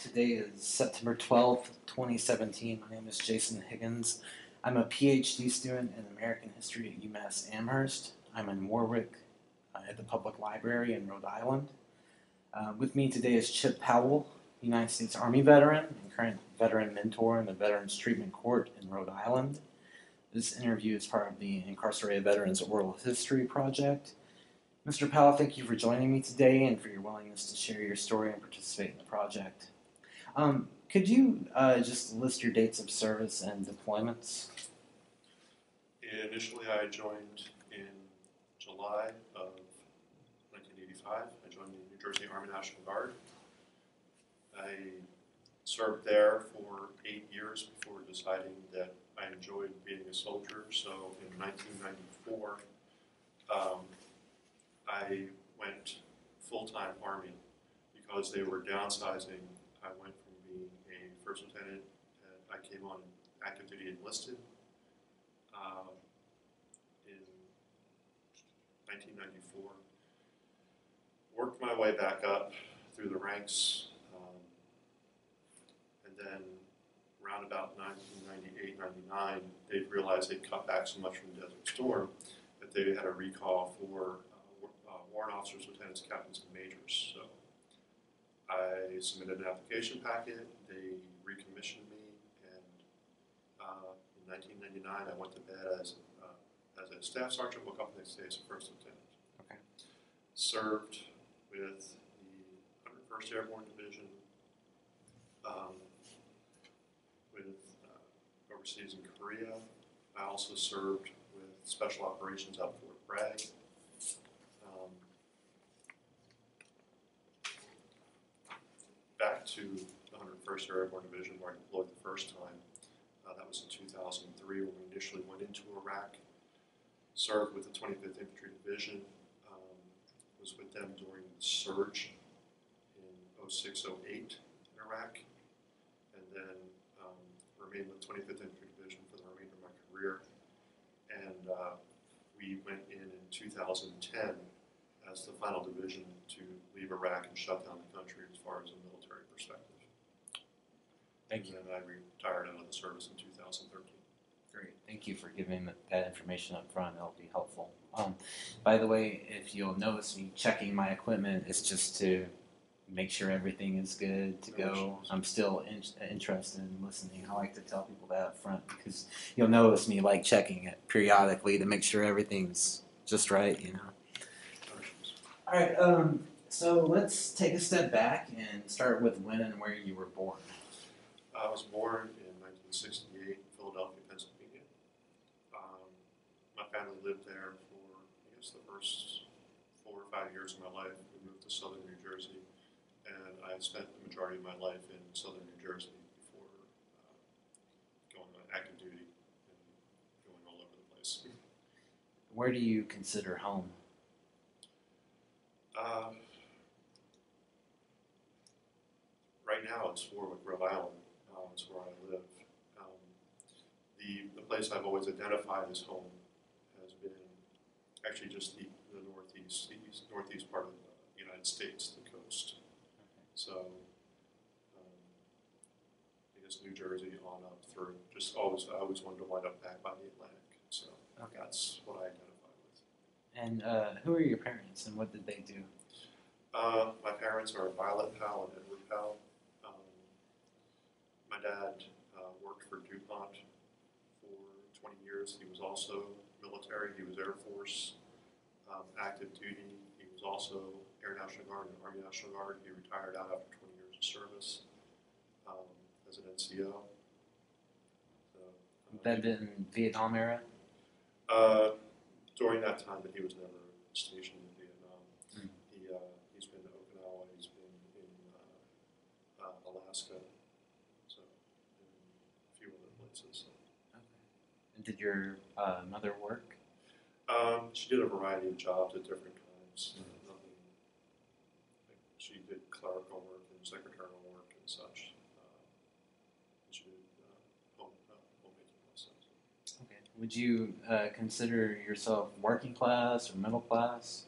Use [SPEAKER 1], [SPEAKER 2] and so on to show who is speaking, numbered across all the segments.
[SPEAKER 1] Today is September 12th, 2017. My name is Jason Higgins. I'm a Ph.D. student in American History at UMass Amherst. I'm in Warwick at the Public Library in Rhode Island. With me today is Chip Powell, United States Army veteran and current veteran mentor in the Veterans Treatment Court in Rhode Island. This interview is part of the Incarcerated Veterans Oral History Project. Mr. Powell, thank you for joining me today and for your willingness to share your story and participate in the project. Could you just list your dates of service and deployments?
[SPEAKER 2] Initially, I joined in July of 1985. I joined the New Jersey Army National Guard. I served there for 8 years before deciding that I enjoyed being a soldier. So in 1994, I went full-time Army because they were downsizing. I went from being a first lieutenant, and I came on active duty enlisted in 1994. Worked my way back up through the ranks, and then around about 1998, 99, they realized they'd cut back so much from Desert Storm that they had a recall for warrant officers, lieutenants, captains, and majors. So I submitted an application packet. They recommissioned me, and in 1999, I went to bed as a staff sergeant. Woke up the next day as a first lieutenant.
[SPEAKER 1] Okay.
[SPEAKER 2] Served with the 101st Airborne Division, with overseas in Korea. I also served with Special Operations out of Fort Bragg. Back to the 101st Airborne Division where I deployed the first time. That was in 2003 when we initially went into Iraq. Served with the 25th Infantry Division. Was with them during the surge in 06-08 in Iraq. And then remained with 25th Infantry Division for the remainder of my career. And we went in 2010 as the final division to leave Iraq and shut down the country as far as a military perspective.
[SPEAKER 1] Thank you.
[SPEAKER 2] And then I retired out of the service in 2013.
[SPEAKER 1] Great. Thank you for giving that information up front. That'll be helpful. By the way, if you'll notice me checking my equipment, it's just to make sure everything is good to go. I'm still interested in listening. I like to tell people that up front because you'll notice me like checking it periodically to make sure everything's just right, you know. All right, so let's take a step back and start with when and where you were born.
[SPEAKER 2] I was born in 1968 in Philadelphia, Pennsylvania. My family lived there for, I guess, the first 4 or 5 years of my life. We moved to southern New Jersey, and I spent the majority of my life in southern New Jersey before going on active duty and going all over the place.
[SPEAKER 1] Where do you consider home?
[SPEAKER 2] Right now it's Warwick, Rhode Island. It's where I live. The place I've always identified as home has been actually just the northeast part of the United States, the coast.
[SPEAKER 1] Okay.
[SPEAKER 2] So I guess New Jersey on up through. I always wanted to wind up back by the Atlantic. So
[SPEAKER 1] okay.
[SPEAKER 2] That's what I identify with.
[SPEAKER 1] And who are your parents and what did they do?
[SPEAKER 2] My parents are Violet Powell and Edward Powell. My dad worked for DuPont for 20 years. He was also military. He was Air Force, active duty. He was also Air National Guard and Army National Guard. He retired out after 20 years of service as an NCO. So,
[SPEAKER 1] that in Vietnam era?
[SPEAKER 2] During that time, but he was never stationed in Vietnam. He's been to Okinawa. He's been in Alaska.
[SPEAKER 1] And did your mother work?
[SPEAKER 2] She did a variety of jobs at different times. She did clerical work and secretarial work and such. She did homemaking also.
[SPEAKER 1] Okay. Would you consider yourself working class or middle class?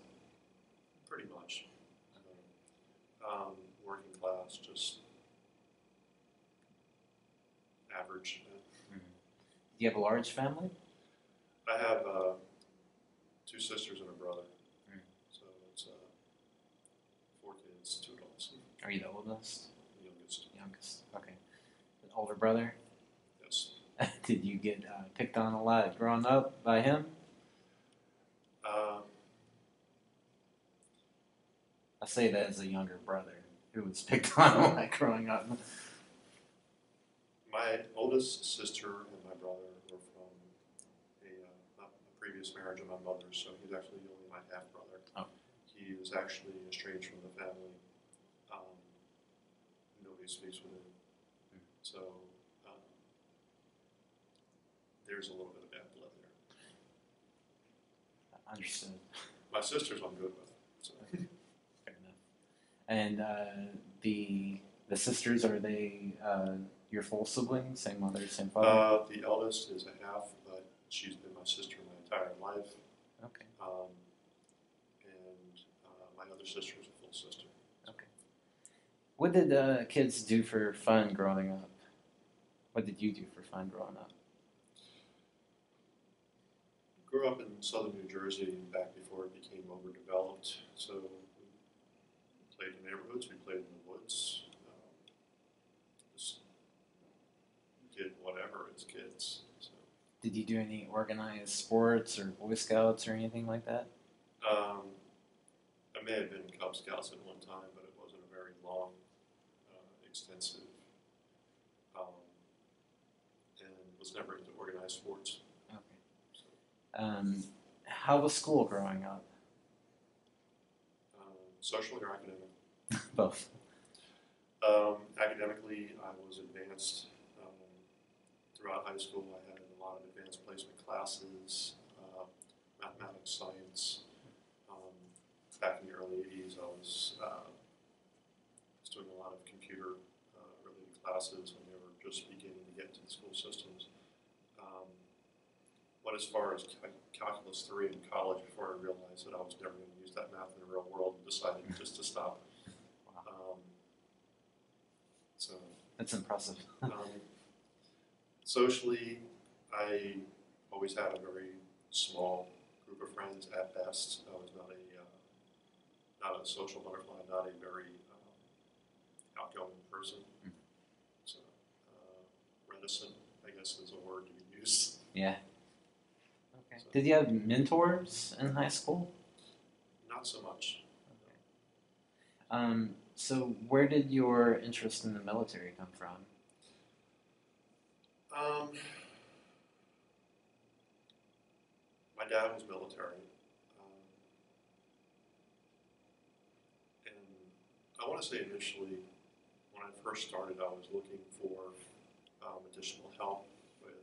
[SPEAKER 2] Pretty much. Working class, just
[SPEAKER 1] you have a large family?
[SPEAKER 2] I have 2 sisters and a brother. So it's 4 kids, 2 adults.
[SPEAKER 1] Are you the oldest?
[SPEAKER 2] The youngest.
[SPEAKER 1] Youngest. Okay. An older brother?
[SPEAKER 2] Yes.
[SPEAKER 1] Did you get picked on a lot growing up by him? I say that as a younger brother who was picked on a lot growing up.
[SPEAKER 2] My oldest sister and my brother were from a previous marriage of my mother's, so he's actually only my half brother.
[SPEAKER 1] Oh.
[SPEAKER 2] He was actually estranged from the family. Nobody speaks with him. So there's a little bit of bad blood there.
[SPEAKER 1] Understood.
[SPEAKER 2] My sisters I'm good with. So.
[SPEAKER 1] Fair enough. And the sisters, are they your full siblings? Same mother, same father?
[SPEAKER 2] The eldest is a half, but she's been my sister my entire life.
[SPEAKER 1] Okay.
[SPEAKER 2] And my other sister is a full sister.
[SPEAKER 1] Okay. What did kids do for fun growing up? What did you do for fun growing up?
[SPEAKER 2] Grew up in southern New Jersey back before it became overdeveloped, so we played in neighborhoods, we played in the woods, just did whatever as kids. So.
[SPEAKER 1] Did you do any organized sports or Boy Scouts or anything like that?
[SPEAKER 2] I may have been in Cub Scouts at one time, but it wasn't a very long, extensive, and was never into organized sports.
[SPEAKER 1] How was school growing up?
[SPEAKER 2] Socially or academic?
[SPEAKER 1] Both.
[SPEAKER 2] Academically, I was advanced. Throughout high school, I had a lot of advanced placement classes, mathematics, science. Back in the early 80s, I was doing a lot of computer-related classes when they were just beginning to get into the school systems. But as far as Calculus 3 in college, before I realized that I was never going to use that math in the real world, I decided just to stop. Wow. So
[SPEAKER 1] that's impressive.
[SPEAKER 2] Socially, I always had a very small group of friends at best. I was not a social butterfly, not a very outgoing person.
[SPEAKER 1] Mm-hmm.
[SPEAKER 2] So reticent, I guess, is a word you could use.
[SPEAKER 1] Yeah. Okay. Did you have mentors in high school?
[SPEAKER 2] Not so much.
[SPEAKER 1] Okay. So where did your interest in the military come from?
[SPEAKER 2] My dad was military. And I want to say initially, when I first started, I was looking for additional help with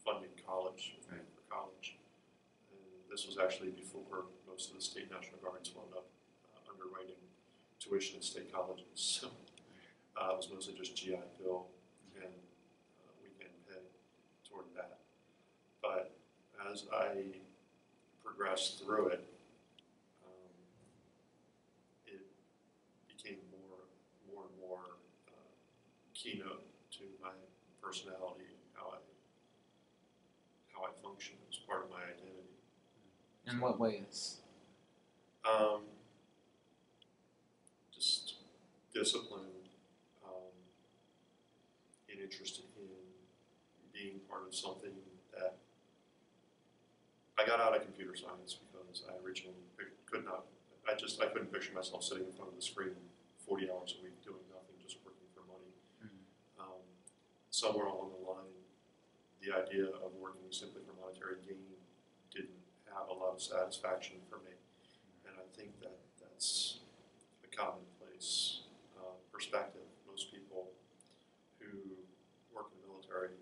[SPEAKER 2] funding college, for college. And this was actually before most of the state National Guards wound up underwriting tuition at state colleges. So it was mostly just GI Bill and weekend pay toward that. But as I progressed through it, it became more and more keynote to my personality and how I function as part of my identity.
[SPEAKER 1] In what ways?
[SPEAKER 2] Just discipline, and interested in being part of something that I got out of computer science because I originally I couldn't picture myself sitting in front of the screen 40 hours a week doing nothing, just working for money. Mm-hmm. Somewhere along the line, the idea of working simply for monetary gain didn't have a lot of satisfaction for me. And I think that that's a commonplace perspective. Most people who work in the military,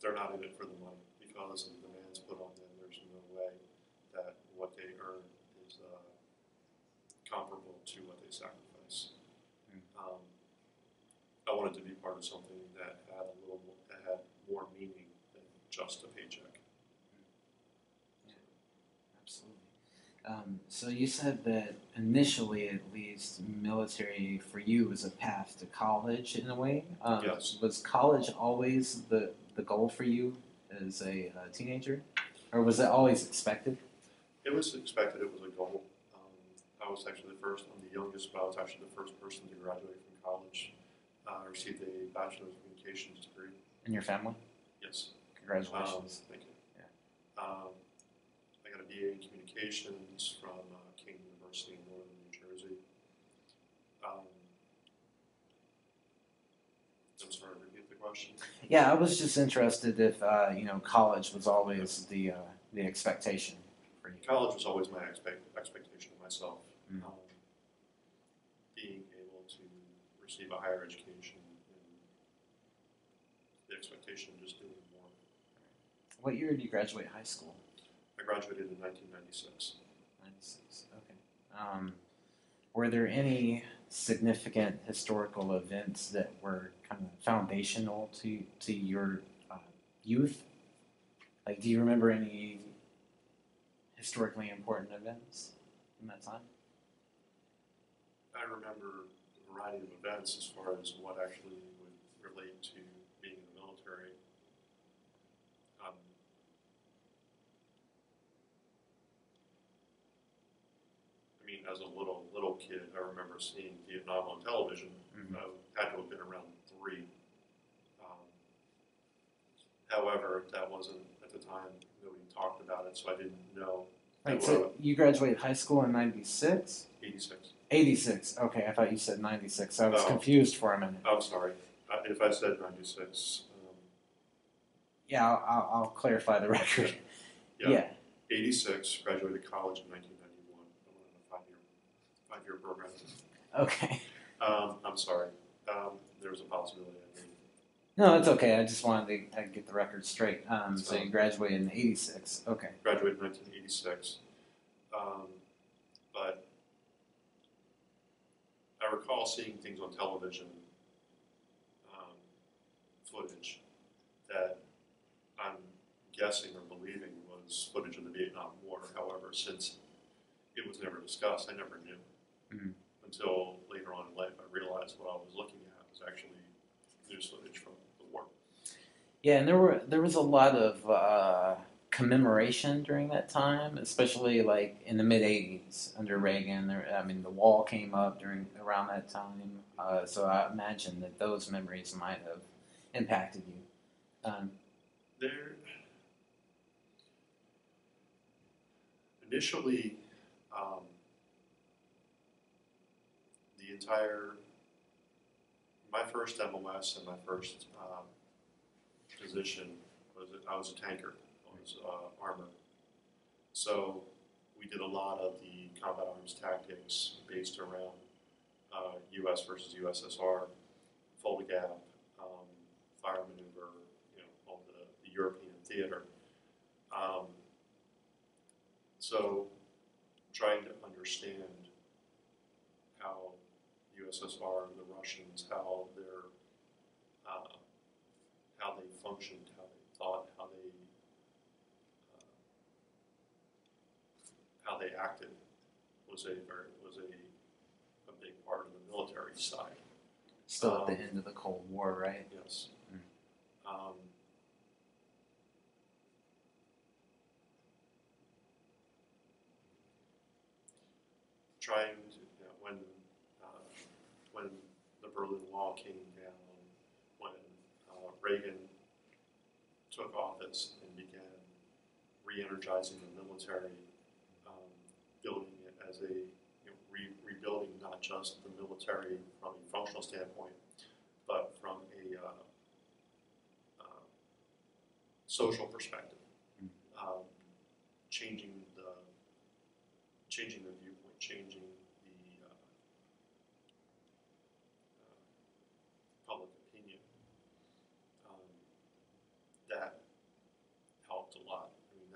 [SPEAKER 2] they're not in it for the money because of the demands put on them. There's no way that what they earn is comparable to what they sacrifice. I wanted to be part of something that had more meaning than just a paycheck.
[SPEAKER 1] Yeah, absolutely. So you said that initially, at least, military for you was a path to college in a way.
[SPEAKER 2] Yes.
[SPEAKER 1] Was college always the the goal for you as a teenager, or was it always expected?
[SPEAKER 2] It was expected. It was a goal. I was actually the first. I'm the youngest, but I was actually the first person to graduate from college. I received a Bachelor of Communications degree.
[SPEAKER 1] In your family?
[SPEAKER 2] Yes.
[SPEAKER 1] Congratulations.
[SPEAKER 2] Thank you.
[SPEAKER 1] Yeah.
[SPEAKER 2] I got a BA in Communications from King University in Northern New Jersey. I'm sorry, repeat the question.
[SPEAKER 1] Yeah, I was just interested if college was always the expectation for you.
[SPEAKER 2] College was always my expectation of myself.
[SPEAKER 1] Mm.
[SPEAKER 2] Being able to receive a higher education and the expectation of just doing more.
[SPEAKER 1] What year did you graduate high school?
[SPEAKER 2] I graduated in 1996.
[SPEAKER 1] 96. Okay. Were there any significant historical events that were kind of foundational to your youth? Like, do you remember any historically important events in that time?
[SPEAKER 2] I remember a variety of events as far as what actually would relate to being in the military. I mean, as a little kid, I remember seeing Vietnam on television.
[SPEAKER 1] Mm-hmm.
[SPEAKER 2] I had to have been around 3. However, that wasn't at the time. Nobody talked about it, so I didn't know.
[SPEAKER 1] Right, so you graduated high school in 96?
[SPEAKER 2] 86.
[SPEAKER 1] 86. Okay, I thought you said 96. I was confused for a minute.
[SPEAKER 2] I'm sorry. If I said 96.
[SPEAKER 1] Yeah, I'll clarify the record. Yeah.
[SPEAKER 2] 86, graduated college in 1991. I went on a five-year program.
[SPEAKER 1] Okay.
[SPEAKER 2] I'm sorry. There's a possibility I made.
[SPEAKER 1] No, it's okay. I just wanted to get the record straight. So you graduated in 86. Okay.
[SPEAKER 2] Graduated in 1986. But I recall seeing things on television, footage, that I'm guessing or believing was footage of the Vietnam War. However, since it was never discussed, I never knew.
[SPEAKER 1] Mm-hmm.
[SPEAKER 2] Until later on in life, I realized what I was looking at was actually news footage from the war.
[SPEAKER 1] Yeah, and there was a lot of commemoration during that time, especially like in the mid '80s under Reagan. The wall came up around that time, so I imagine that those memories might have impacted you.
[SPEAKER 2] Initially, my first MOS and my first position I was a tanker. I was armor. So we did a lot of the combat arms tactics based around U.S. versus USSR, fold gap, fire maneuver, all the European theater. So trying to understand how USSR, the Russians, how they functioned, how they thought, how they acted was a big part of the military side.
[SPEAKER 1] Still at the end of the Cold War, right?
[SPEAKER 2] Yes.
[SPEAKER 1] Mm.
[SPEAKER 2] Trying to, when the Berlin Wall came down, when Reagan took office and began re-energizing the military, building it as rebuilding not just the military from a functional standpoint, but from a social perspective, changing the viewpoint, changing the public opinion. That helped a lot. I mean,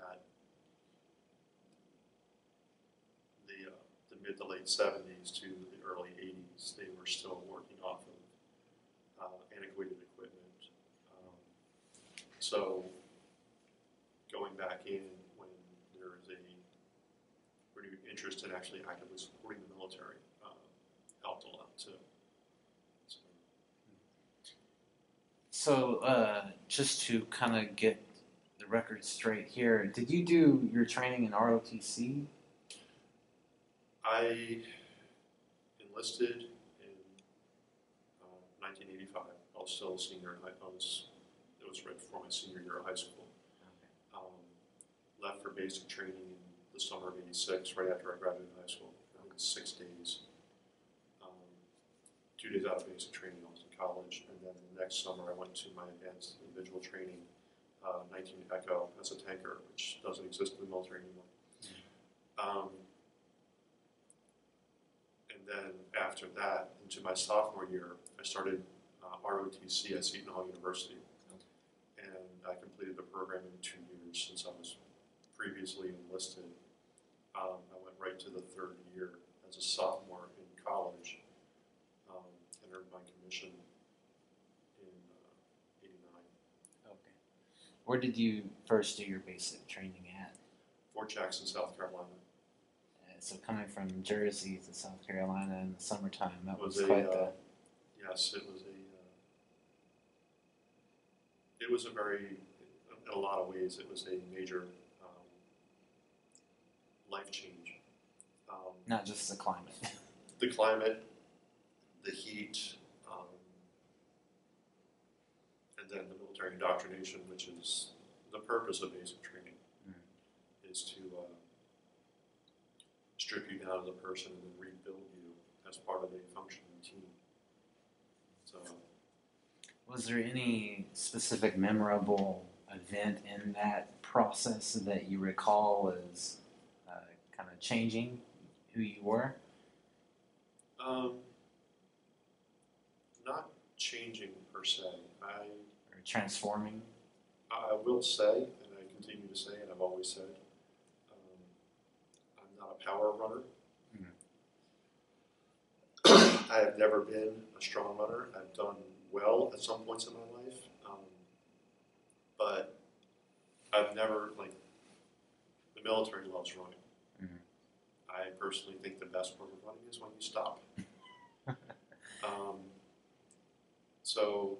[SPEAKER 2] the mid to late 70s to the early 80s, they were still working off of antiquated equipment. So going back in when there is a renewed interest in actually actively supporting the military helped a lot too.
[SPEAKER 1] So, just to kind of get the record straight here, did you do your training in ROTC?
[SPEAKER 2] I enlisted in 1985. I was still a senior. It was right before my senior year of high school. Um, Left for basic training in the summer of '86, right after I graduated high school. I think it's 6 days. 2 days out of basic training, I was in college, and then the next summer I went to my advanced individual training, 19 Echo, as a tanker, which doesn't exist in the military anymore. And then after that, into my sophomore year, I started ROTC at Seton Hall University, and I completed the program in 2 years since I was previously enlisted. I went right to the third year as a sophomore in college, and earned my commission in '89.
[SPEAKER 1] Okay. Where did you first do your basic training at?
[SPEAKER 2] Fort Jackson, South Carolina.
[SPEAKER 1] So coming from Jersey to South Carolina in the summertime, that was
[SPEAKER 2] a,
[SPEAKER 1] quite the...
[SPEAKER 2] Yes, it was a very, in a lot of ways, it was a major life change.
[SPEAKER 1] Not just the climate.
[SPEAKER 2] The climate, the heat, and then the military indoctrination, which is the purpose of basic training, is to strip you down as a person and then rebuild you as part of a functioning team. So,
[SPEAKER 1] was there any specific memorable event in that process that you recall as kind of changing who you were?
[SPEAKER 2] Not changing per se.
[SPEAKER 1] Or transforming?
[SPEAKER 2] I will say, and I continue to say, and I've always said, I'm not a power runner. I have never been a strong runner. I've done well at some points in my life, but I've never, the military loves running. I personally think the best part of running is when you stop. So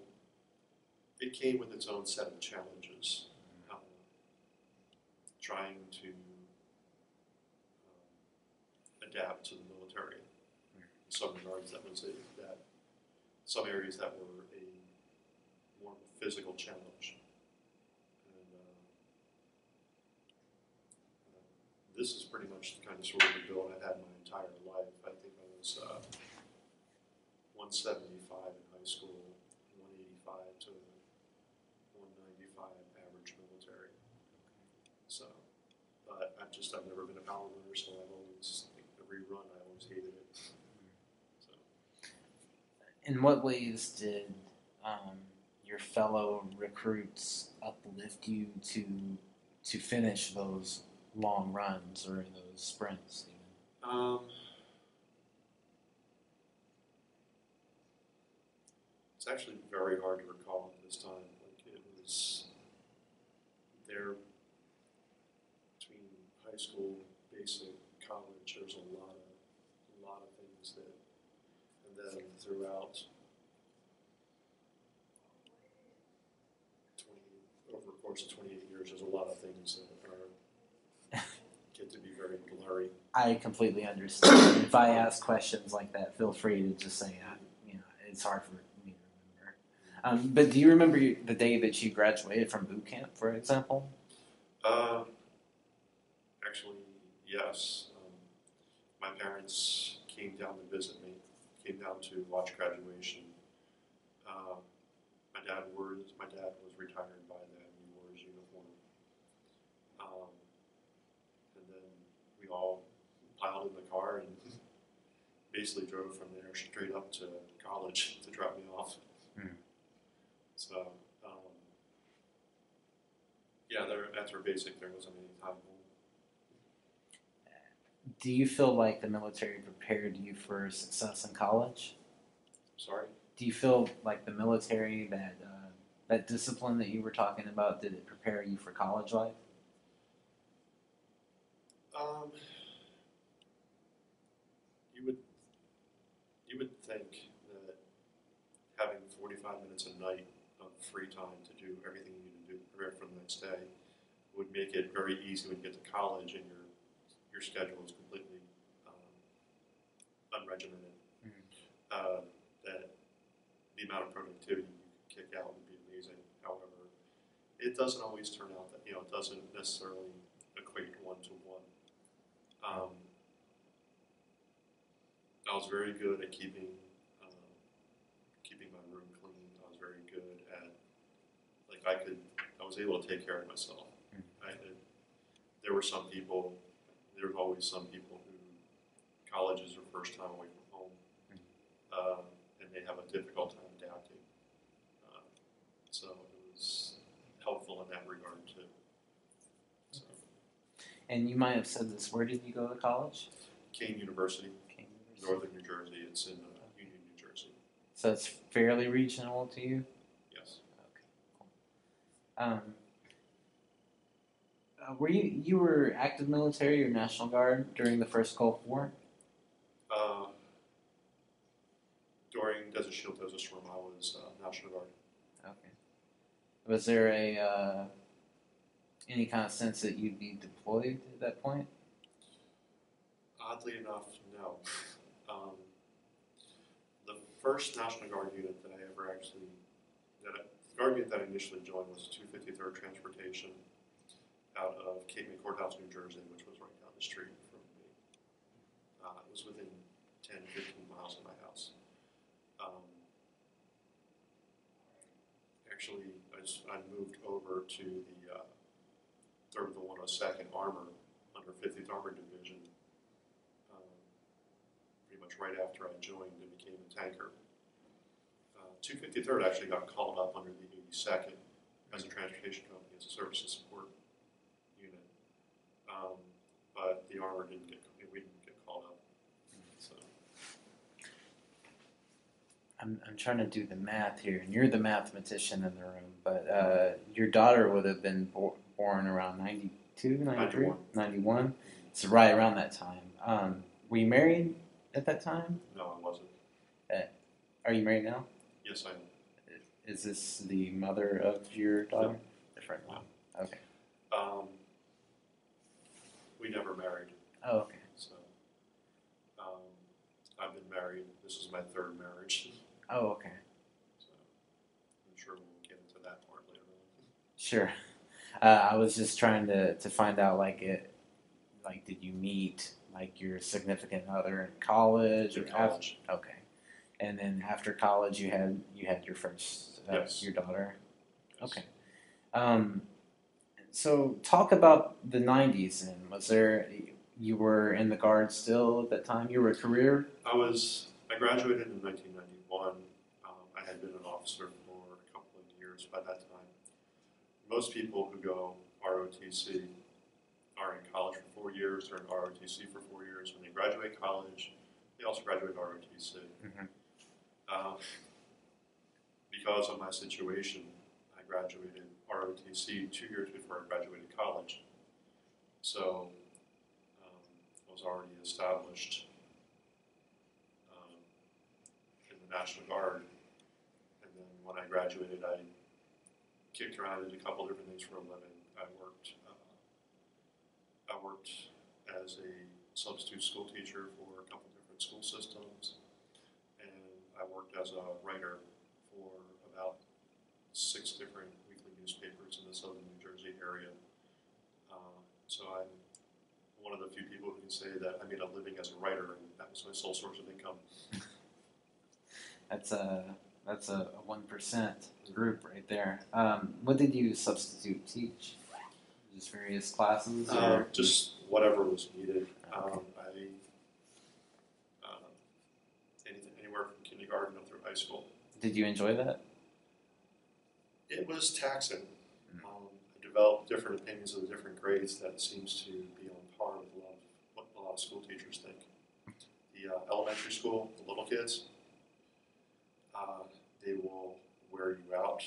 [SPEAKER 2] it came with its own set of challenges. Trying to adapt to the military. In some regards, some areas that were a more physical challenge. And this is pretty much the kind of sort of the build I've had my entire life. I think I was 175 in high school, 185 to 195 average military. So, but I've never been a power runner, so I've always, every run, I always hated it. So.
[SPEAKER 1] In what ways did your fellow recruits uplift you to finish those long runs or those sprints?
[SPEAKER 2] It's actually very hard to recall at this time. It was there between high school, basic, college. There's a lot of things that, and then throughout over the course of 28 years, there's a lot of things that get to be very blurry.
[SPEAKER 1] I completely understand. If I ask questions like that, feel free to just say, it's hard for me to remember. But do you remember the day that you graduated from boot camp, for example?
[SPEAKER 2] Actually, yes. My parents came down to visit me, came down to watch graduation. My dad was retired by then. He wore his uniform. And then we all piled in the car and basically drove from there straight up to college to drop me off. So, after basic, there wasn't any time home.
[SPEAKER 1] Do you feel like the military prepared you for success in college?
[SPEAKER 2] Sorry?
[SPEAKER 1] Do you feel like the military, that discipline that you were talking about, did it prepare you for college life?
[SPEAKER 2] You would think that having 45 minutes a night of free time to do everything you need to do, prepare for the next day, would make it very easy when you get to college and your schedule is completely unregimented. That the amount of productivity you could kick out would be amazing. However, it doesn't always turn out that, it doesn't necessarily equate one-to-one. I was very good at keeping my room clean. I was very good at, I was able to take care of myself. There were always some people who college is their first time away from home, and they have a difficult time adapting. So it was helpful in that regard too. So.
[SPEAKER 1] And you might have said this, where did you go to college?
[SPEAKER 2] Kane University, Northern New Jersey. It's in Union, New Jersey.
[SPEAKER 1] So it's fairly regional to you?
[SPEAKER 2] Yes.
[SPEAKER 1] Okay, cool. You were active military or National Guard during the first Gulf War?
[SPEAKER 2] During Desert Shield, Desert Storm, I was National Guard.
[SPEAKER 1] Okay. Was there any kind of sense that you'd be deployed at that point?
[SPEAKER 2] Oddly enough, no. The first National Guard unit that I ever the Guard unit that I initially joined was 253rd Transportation out of Cape May Courthouse, New Jersey, which was right down the street from me. It was within 10, 15 miles of my house. Actually, I moved over to the 3rd of the 102nd Armor under 50th Armored Division pretty much right after I joined and became a tanker. 253rd actually got called up under the 82nd as a transportation company, as a service and support unit. But the Armor we didn't get called up. So.
[SPEAKER 1] I'm trying to do the math here, and you're the mathematician in the room, but your daughter would have been born around 92, 93? 91. So right around that time. Were you married at that time?
[SPEAKER 2] No, I wasn't.
[SPEAKER 1] Are you married now?
[SPEAKER 2] Yes, I am.
[SPEAKER 1] Is this the mother of your daughter?
[SPEAKER 2] No.
[SPEAKER 1] Different one. Okay.
[SPEAKER 2] We never married.
[SPEAKER 1] Oh, okay.
[SPEAKER 2] So, I've been married. This is my 3rd marriage.
[SPEAKER 1] Oh, okay.
[SPEAKER 2] So, I'm sure we'll get into that part later on.
[SPEAKER 1] Sure. I was just trying to find out, did you meet, your significant other in college?
[SPEAKER 2] In college.
[SPEAKER 1] Okay. And then after college, you had your first,
[SPEAKER 2] Yes.
[SPEAKER 1] your daughter?
[SPEAKER 2] Yes.
[SPEAKER 1] Okay. So talk about the 90s then. You were in the Guard still at that time? You were a career?
[SPEAKER 2] I graduated in 1991. I had been an officer for a couple of years by that time. Most people who go ROTC are in college for 4 years, or in ROTC for 4 years. When they graduate college, they also graduate ROTC.
[SPEAKER 1] Mm-hmm.
[SPEAKER 2] Because of my situation, I graduated ROTC 2 years before I graduated college. So I was already established in the National Guard. And then when I graduated, I kicked around and did a couple different things for a living. I worked as a substitute school teacher for a couple different school systems. And I worked as a writer for about 6 different weekly newspapers in the southern New Jersey area. So I'm one of the few people who can say that I made a living as a writer, and that was my sole source of income.
[SPEAKER 1] That's a 1% group right there. What did you substitute teach? Just various classes?
[SPEAKER 2] Just whatever was needed.
[SPEAKER 1] Okay.
[SPEAKER 2] Anywhere from kindergarten up through high school.
[SPEAKER 1] Did you enjoy that?
[SPEAKER 2] It was taxing. I developed different opinions of the different grades that seems to be on par with what a lot of school teachers think. The elementary school, the little kids, they will wear you out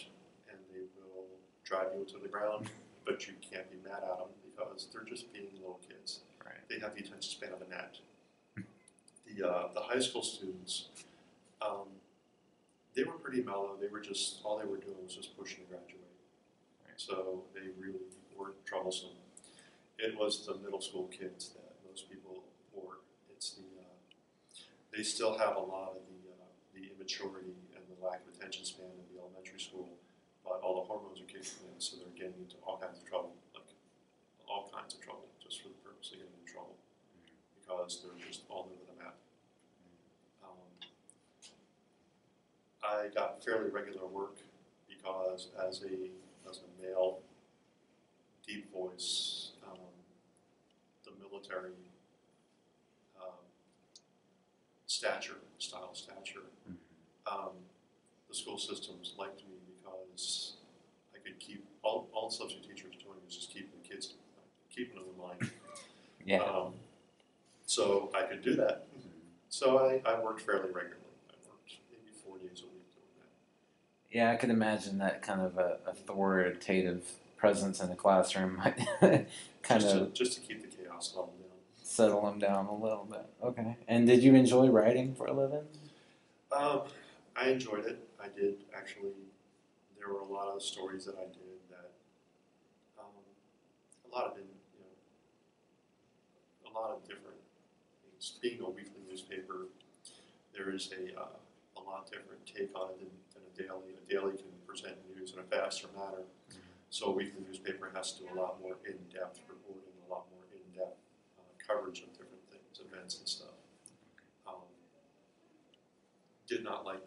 [SPEAKER 2] and they will drive you to the ground, but you can't be mad at them because they're just being little kids.
[SPEAKER 1] Right.
[SPEAKER 2] They have the attention span of a gnat. The high school students, They were pretty mellow. They were just, all they were doing was just pushing to graduate.
[SPEAKER 1] Right.
[SPEAKER 2] So they really weren't troublesome. It was the middle school kids that most people were. It's the, they still have a lot of the immaturity and the lack of attention span in the elementary school, but all the hormones are kicking in, so they're getting into all kinds of trouble, like all kinds of trouble, just for the purpose of getting in trouble, because they're just all over the map. I got fairly regular work because as a male, deep voice, the military stature, the school systems liked me because I could keep, all the substitute teacher was doing was just keeping the kids, keeping them in line.
[SPEAKER 1] Yeah.
[SPEAKER 2] So I could do that. So I worked fairly regularly. I worked maybe 4 days a week doing that.
[SPEAKER 1] Yeah, I could imagine that kind of authoritative presence in the classroom might kind of
[SPEAKER 2] just to keep the chaos level down.
[SPEAKER 1] Settle them down a little bit. Okay. And did you enjoy writing for a living?
[SPEAKER 2] I enjoyed it. I did actually. There were a lot of stories that I did that, a lot of different things. Being a weekly newspaper, there is a lot different take on it than a daily. A daily can present news in a faster manner. So a weekly newspaper has to do a lot more in-depth reporting, a lot more in-depth coverage of different things, events and stuff. Did not like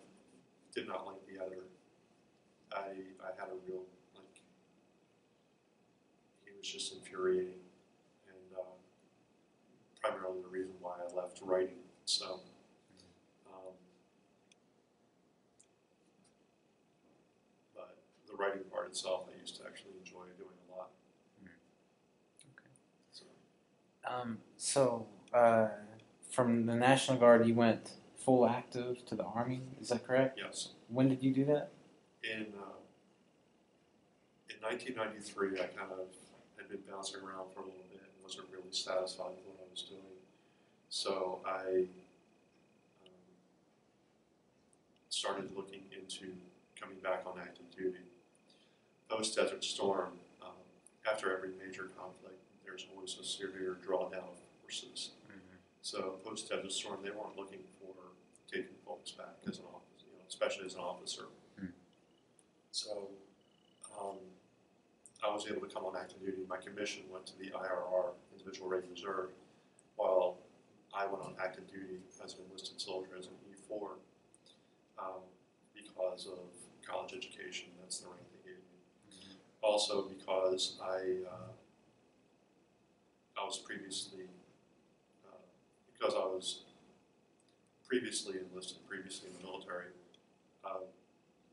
[SPEAKER 2] the editor. I had a real, he was just infuriating, and primarily the reason why I left writing. So, but the writing part itself, I used to actually enjoy doing a lot.
[SPEAKER 1] Okay. So, from the National Guard, you went full active to the Army. Is that correct?
[SPEAKER 2] Yes.
[SPEAKER 1] When did you do that?
[SPEAKER 2] In 1993, I kind of had been bouncing around for a little bit and wasn't really satisfied with what I was doing. So I started looking into coming back on active duty. Post-Desert Storm, after every major conflict, there's always a severe drawdown of forces. So post-Desert Storm, they weren't looking for taking folks back as an officer, especially as an officer. So I was able to come on active duty. My commission went to the IRR, Individual Rate Reserve, while I went on active duty as an enlisted soldier, as an E4, because of college education. That's the rank they gave me. Also because I was previously, because I was previously enlisted, previously in the military,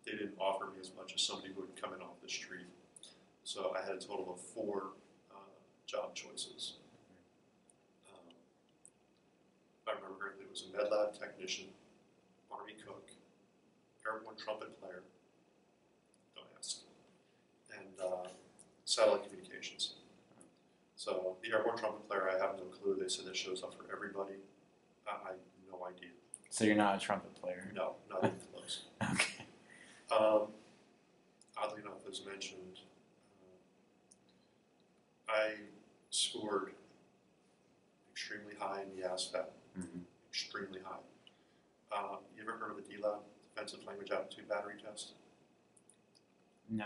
[SPEAKER 2] they didn't offer me as much as somebody who had come in off the street. So I had a total of 4 job choices. If I remember correctly, it was a med lab technician, Army cook, airborne trumpet player, don't ask, and satellite communications. So the airborne trumpet player, I have no clue. They said it shows up for everybody. I have no idea.
[SPEAKER 1] So you're not a trumpet player?
[SPEAKER 2] No, not even close.
[SPEAKER 1] Okay.
[SPEAKER 2] Oddly enough, as mentioned, I scored extremely high in the ASVAB, extremely high. You ever heard of a DLAB, Defensive Language Aptitude Battery Test?
[SPEAKER 1] No.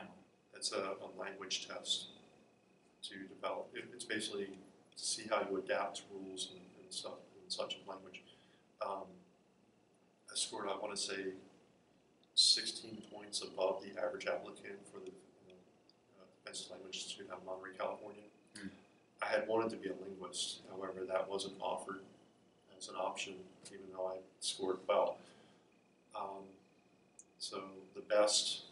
[SPEAKER 2] It's a language test to develop. It's basically to see how you adapt to rules and stuff in such a language. I scored, I want to say, 16 points above the average applicant for the Defensive Language Institute out of Monterey, California. I had wanted to be a linguist, however, that wasn't offered as an option, even though I scored well. So the best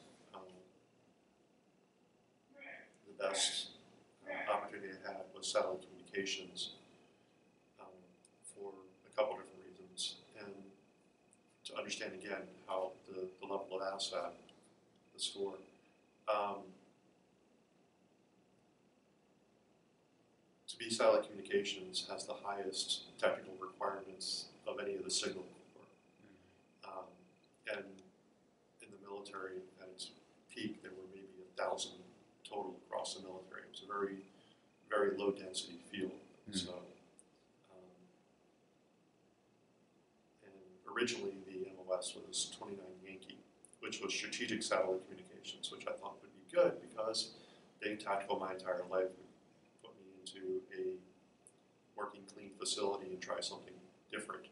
[SPEAKER 2] opportunity I had was satellite communications for a couple different reasons, and to understand again how the level of ASVAB, the score. To be satellite communications has the highest technical requirements of any of the signal corps. And military at its peak, there were maybe 1,000 total across the military. It was a very, very low density field. So, and originally the MOS was 29 Yankee, which was strategic satellite communications, which I thought would be good because being tactical my entire life would put me into a working clean facility and try something different.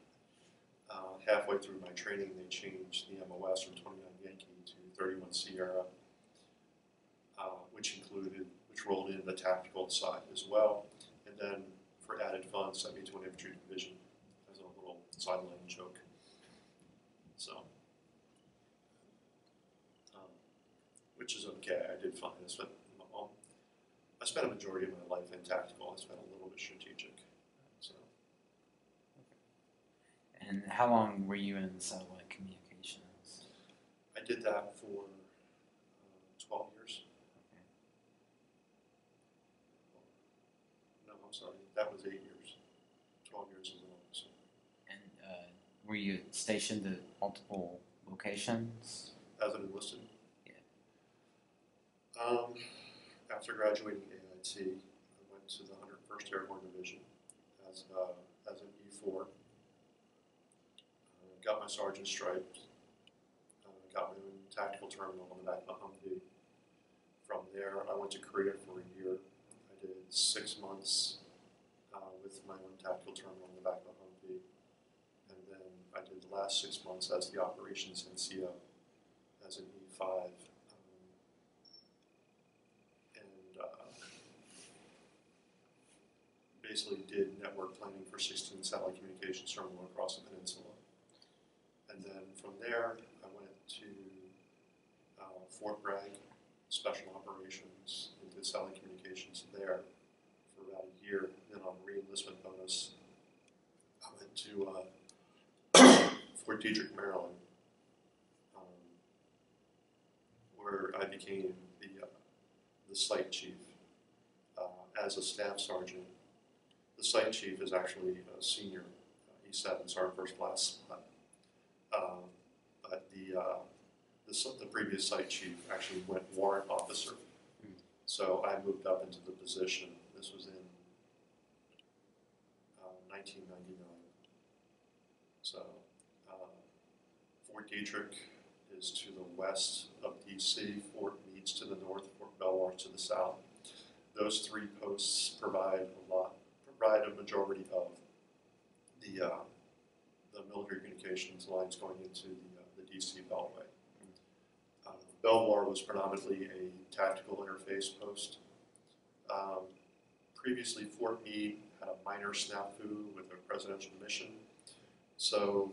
[SPEAKER 2] Halfway through my training, they changed the MOS from 29 Yankee to 31 Sierra, which rolled in the tactical side as well. And then for added fun, sent me to an infantry division as a little sideline joke. So, which is okay. I did fine. I spent a majority of my life in tactical. I spent a little bit strategic. So.
[SPEAKER 1] And how long were you in satellite communications?
[SPEAKER 2] I did that for 12 years.
[SPEAKER 1] Okay.
[SPEAKER 2] No, I'm sorry. That was 8 years. 12 years as an officer.
[SPEAKER 1] And were you stationed at multiple locations?
[SPEAKER 2] As an enlisted?
[SPEAKER 1] Yeah.
[SPEAKER 2] After graduating AIT, I went to the 101st Airborne Division as an E4. Got my sergeant stripes. Got my own tactical terminal on the back of a Humvee. From there, I went to Korea for a year. I did 6 months with my own tactical terminal on the back of a Humvee. And then I did the last 6 months as the operations NCO as an E5. Basically did network planning for 16 satellite communications terminals across the peninsula. And then from there, I went to Fort Bragg, Special Operations, and did satellite communications there for about a year. Then on re-enlistment bonus, I went to Fort Detrick, Maryland, where I became the site chief as a staff sergeant. The site chief is actually a senior E7 Sergeant First Class, but the previous site chief actually went warrant officer. So I moved up into the position. This was in 1999. So Fort Detrick is to the west of DC, Fort Meade's to the north, Fort Belvoir to the south. Those 3 posts provide a majority of the military communications lines going into the DC Beltway. Belvoir was predominantly a tactical interface post. Previously, Fort Meade had a minor snafu with a presidential mission. So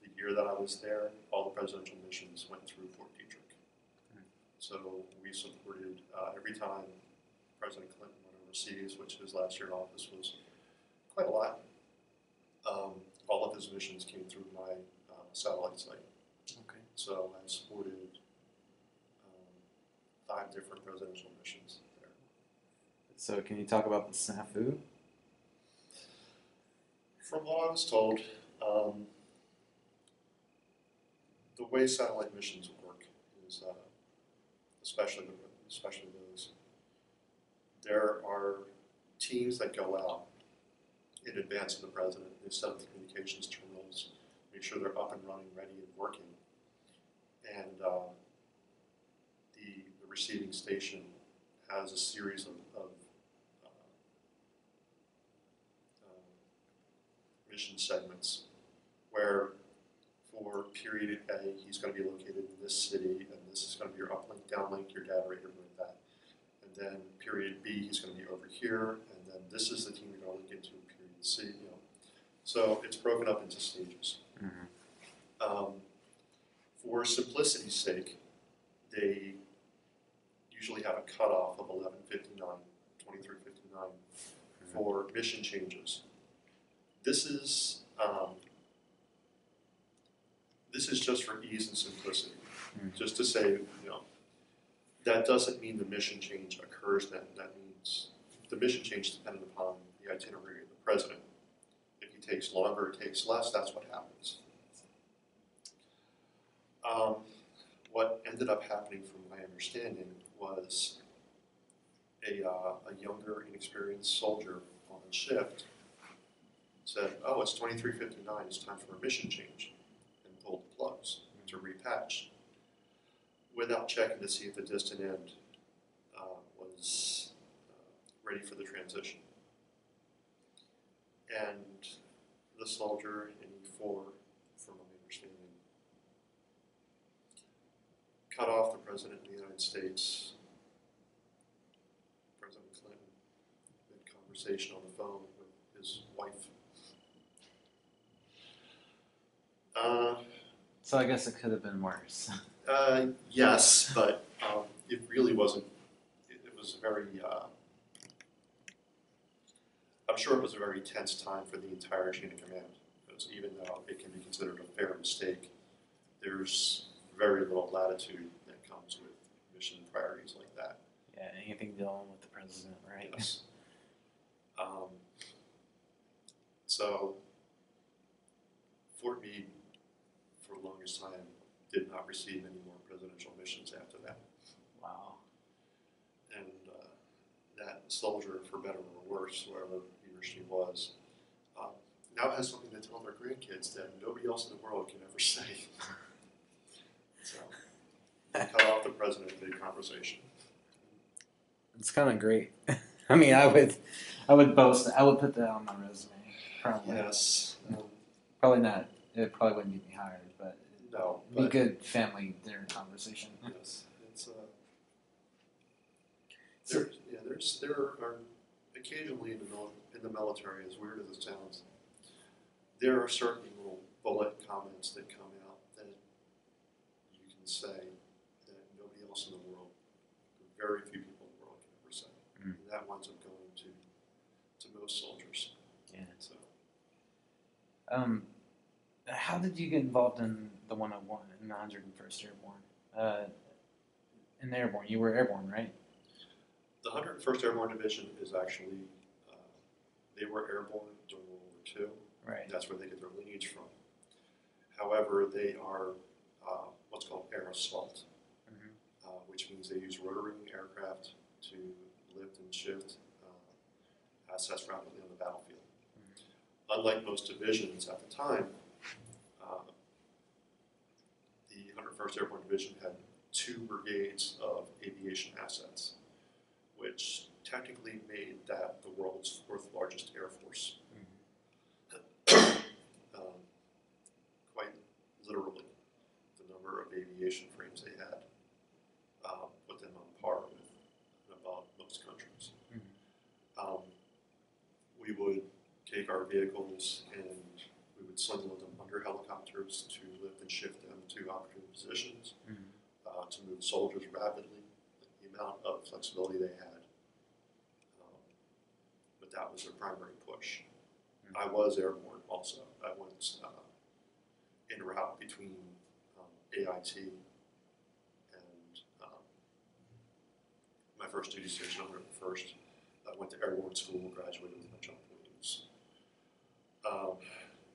[SPEAKER 2] the year that I was there, all the presidential missions went through Fort Detrick. So we supported every time President Clinton went overseas, which his last year in office was quite a lot. All of his missions came through my satellite site.
[SPEAKER 1] Okay.
[SPEAKER 2] So I supported 5 different presidential missions there.
[SPEAKER 1] So can you talk about the snafu?
[SPEAKER 2] From what I was told, the way satellite missions work is, especially those, there are teams that go out in advance of the president. They set up the communications terminals, make sure they're up and running, ready and working. And the receiving station has a series of mission segments where for period A, he's going to be located in this city, and this is going to be your uplink, downlink, your data rate, everything like that. And then period B, he's going to be over here, and then this is the team you're going to link into in period C. So it's broken up into stages.
[SPEAKER 1] Mm-hmm.
[SPEAKER 2] For simplicity's sake, they usually have a cutoff of 11:59, 23:59 for mission changes. This is just for ease and simplicity. Just to say, that doesn't mean the mission change occurs then. That means the mission change is dependent upon the itinerary of the president. If he takes longer or takes less, that's what happens. what ended up happening, from my understanding, was a younger, inexperienced soldier on shift said, "Oh, it's 23:59. It's time for a mission change," and pulled the plugs to repatch, without checking to see if the distant end was ready for the transition. And the soldier in E4, from my understanding, cut off the President of the United States, President Clinton, mid conversation on the phone with his wife.
[SPEAKER 1] So I guess it could have been worse.
[SPEAKER 2] Yes, but it really wasn't. It was very. I'm sure it was a very tense time for the entire chain of command, because even though it can be considered a fair mistake, there's very little latitude that comes with mission priorities like that.
[SPEAKER 1] Yeah, anything dealing with the president, right?
[SPEAKER 2] Yes. So, Fort Meade, for the longest time, did not receive any more presidential missions after that.
[SPEAKER 1] Wow.
[SPEAKER 2] And that soldier, for better or worse, whoever he or she was, now has something to tell their grandkids that nobody else in the world can ever say. So, cut off the president mid-conversation.
[SPEAKER 1] It's kind of great. I mean, I would boast. I would put that on my resume. Probably.
[SPEAKER 2] Yes.
[SPEAKER 1] Probably not. It probably wouldn't get me hired, but
[SPEAKER 2] No.
[SPEAKER 1] it'd be good family dinner conversation.
[SPEAKER 2] Yes. It's there are occasionally in the military, as weird as it sounds, there are certain little bullet comments that come out that you can say that nobody else in the world, very few people in the world can ever say. And that winds up going to most soldiers.
[SPEAKER 1] Yeah.
[SPEAKER 2] So.
[SPEAKER 1] How did you get involved in the 101, in the 101st Airborne? In the Airborne, you were Airborne, right?
[SPEAKER 2] The 101st Airborne Division is actually, they were airborne during World War II.
[SPEAKER 1] Right.
[SPEAKER 2] That's where they get their lineage from. However, they are what's called air assault, which means they use rotary aircraft to lift and shift assets rapidly on the battlefield. Unlike most divisions at the time, the 101st Airborne Division had 2 brigades of aviation assets, which technically made that the world's 4th largest air force. Quite literally, the number of aviation frames they had put them on par with about most countries. We would take our vehicles and we would sling them under helicopters to lift and shift them to opportune positions, to move soldiers rapidly, the amount of flexibility they had. But that was their primary push. I was airborne also. I went en route between AIT and my first duty station, 101st. I went to airborne school, graduated with my jump wings.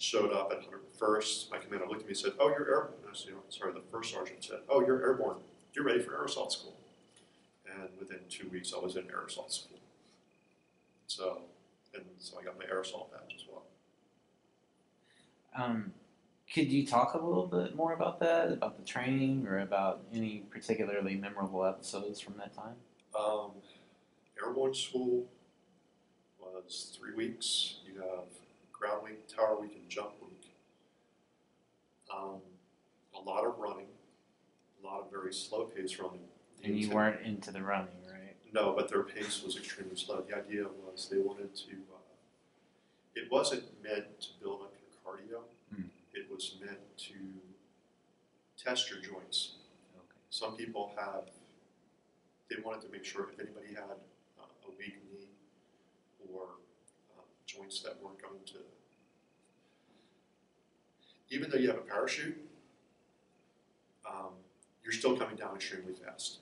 [SPEAKER 2] Showed up at 101st. My commander looked at me and said, "Oh, you're airborne." I said, "Sorry." The first sergeant said, "Oh, you're airborne. You're ready for air assault school." And within 2 weeks, I was in air assault school. So I got my air assault badge as well.
[SPEAKER 1] Could you talk a little bit more about that, about the training, or about any particularly memorable episodes from that time?
[SPEAKER 2] Airborne school was 3 weeks. You have ground week, tower week, and jump week. A lot of running, a lot of very slow pace running.
[SPEAKER 1] And you weren't into the running, right?
[SPEAKER 2] No, but their pace was extremely slow. The idea was they wanted to, it wasn't meant to build up your cardio. It was meant to test your joints.
[SPEAKER 1] Okay.
[SPEAKER 2] Some people they wanted to make sure if anybody had a weak knee or joints that weren't going to, even though you have a parachute, you're still coming down extremely fast.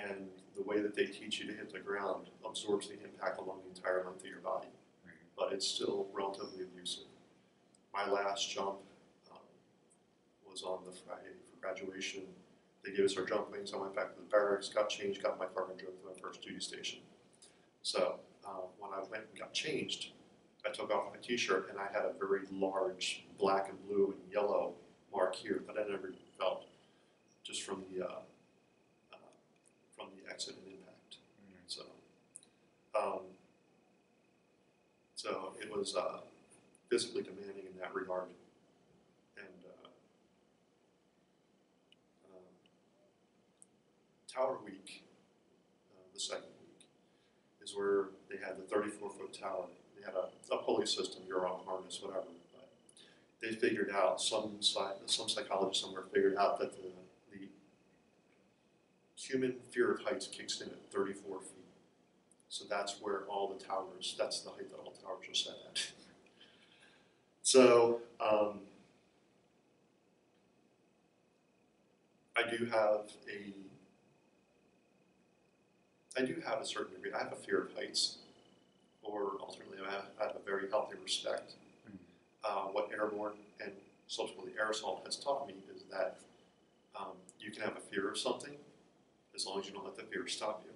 [SPEAKER 2] And the way that they teach you to hit the ground absorbs the impact along the entire length of your body. But it's still relatively abusive. My last jump was on the Friday for graduation. They gave us our jump wings. I went back to the barracks, got changed, got in my car, and drove to my first duty station. So when I went and got changed, I took off my t-shirt and I had a very large black and blue and yellow mark here that I never felt, just from the exit and impact. So it was physically demanding in that regard. And Tower Week, the second week, is where they had the 34-foot tower. They had a pulley system, you're on a harness, whatever. But they figured out, some psychologist somewhere figured out that the human fear of heights kicks in at 34 feet. So that's where all the towers, that's the height that all towers are set at. So I do have a certain degree. I have a fear of heights, or alternately, I have a very healthy respect. What airborne and subsequently aerosol has taught me is that you can have a fear of something as long as you don't let the fear stop you.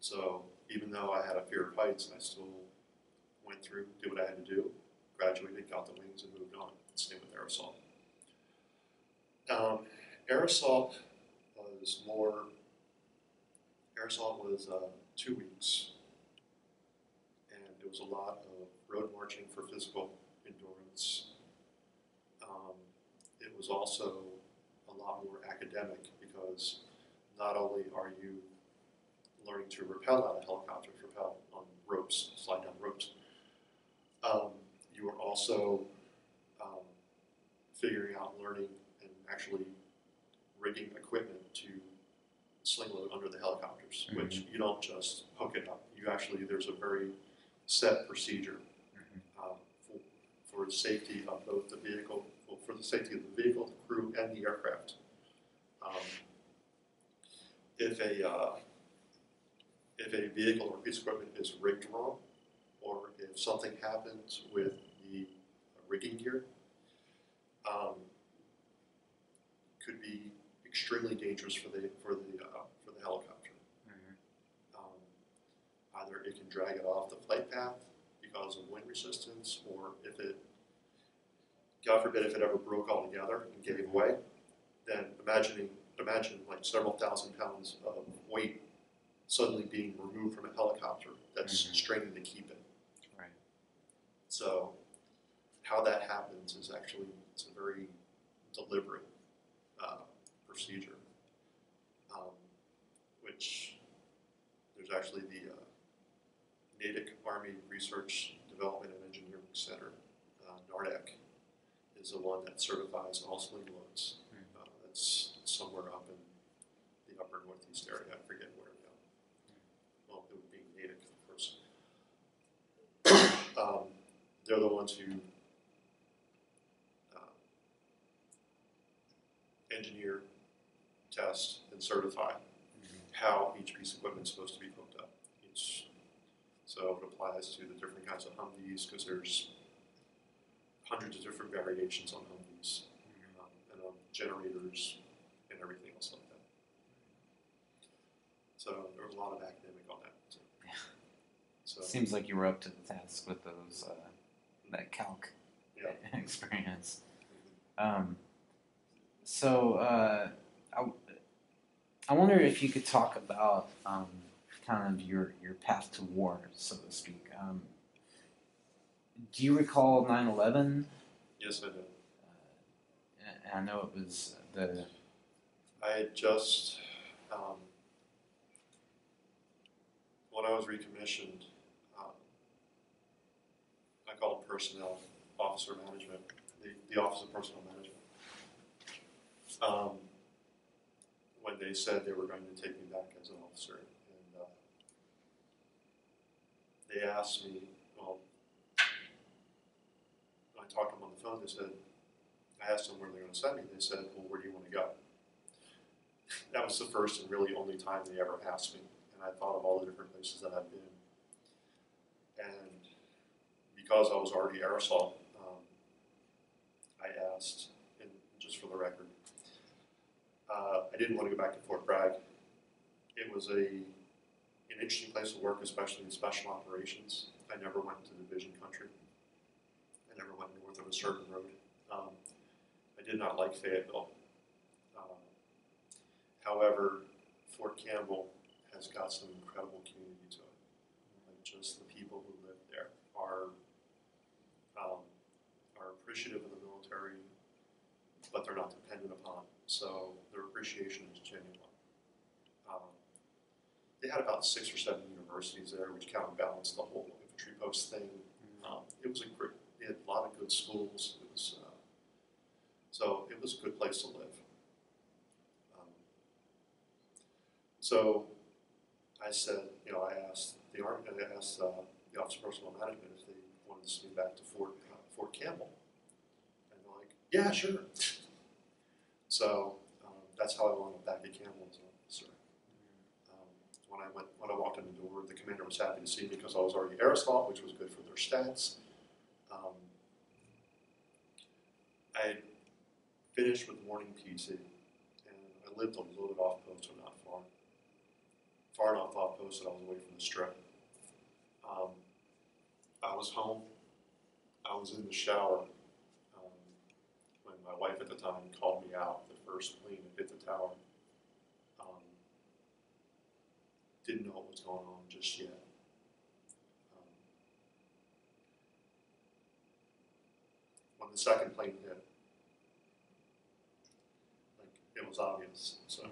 [SPEAKER 2] So even though I had a fear of heights, I still went through, did what I had to do, graduated, got the wings, and moved on. Same with aerosol. Aerosol was 2 weeks, and it was a lot of road marching for physical endurance. It was also a lot more academic, because not only are you learning to rappel out of helicopters, rappel on ropes, slide down ropes, you are also figuring out, learning, and actually rigging equipment to sling load under the helicopters, which you don't just hook it up. You actually, there's a very set procedure for the safety of both the vehicle, for the safety of the vehicle, the crew, and the aircraft. If a vehicle or piece of equipment is rigged wrong, or if something happens with the rigging gear, could be extremely dangerous for the helicopter. Either it can drag it off the flight path because of wind resistance, or if it, God forbid, if it ever broke altogether and gave way, then imagine like several thousand pounds of weight suddenly being removed from a helicopter that's straining to keep it.
[SPEAKER 1] Right.
[SPEAKER 2] So how that happens is actually, it's a very deliberate procedure, which there's actually the Natick Army Research Development and Engineering Center, NARDEC, is the one that certifies all sling loads. That's somewhere up in the upper northeast area. I forget where now. Well, it would be Natick, of course. They're the ones who engineer, test, and certify how each piece of equipment is supposed to be hooked up. So it applies to the different kinds of Humvees, because there's hundreds of different variations on Humvees, and on generators and everything else like that. So there was a lot of academic on that.
[SPEAKER 1] Yeah.
[SPEAKER 2] So
[SPEAKER 1] seems like you were up to the task with those that calc experience. I wonder if you could talk about kind of your path to war, so to speak. Do you recall 9/11?
[SPEAKER 2] Yes, I do.
[SPEAKER 1] And I know it was
[SPEAKER 2] I had just, when I was recommissioned, I called it personnel officer management, the Office of Personnel Management. When they said they were going to take me back as an officer, and they asked me, well, when I talked to them on the phone, they said, I asked them where they're going to send me. They said, well, where do you want to go? That was the first and really only time they ever asked me. And I thought of all the different places that I've been. And because I was already aerosol, I asked, and just for the record, I didn't want to go back to Fort Bragg. It was an interesting place to work, especially in special operations. I never went to division country. I never went north of a certain road. I did not like Fayetteville. However, Fort Campbell has got some incredible community to it. Like just the people who live there are appreciative of the military, but they're not dependent upon it. So their appreciation is genuine. They had about 6 or 7 universities there, which counterbalanced the whole infantry post thing. It was they had a lot of good schools. It was so it was a good place to live. So I said, I asked the Army, I asked the Office of Personnel Management if they wanted to send me back to Fort Campbell, and they're like, yeah, sure. So that's how I wound up back at Campbell as an officer. When I walked in the door, the commander was happy to see me because I was already air assault, which was good for their stats. I had finished with morning PT, and I lived a little bit off post, but not far enough off post that I was away from the strip. I was home. I was in the shower when my wife at the time called me out. The first plane that hit the tower. Didn't know what was going on just yet. When the second plane hit, it was obvious. So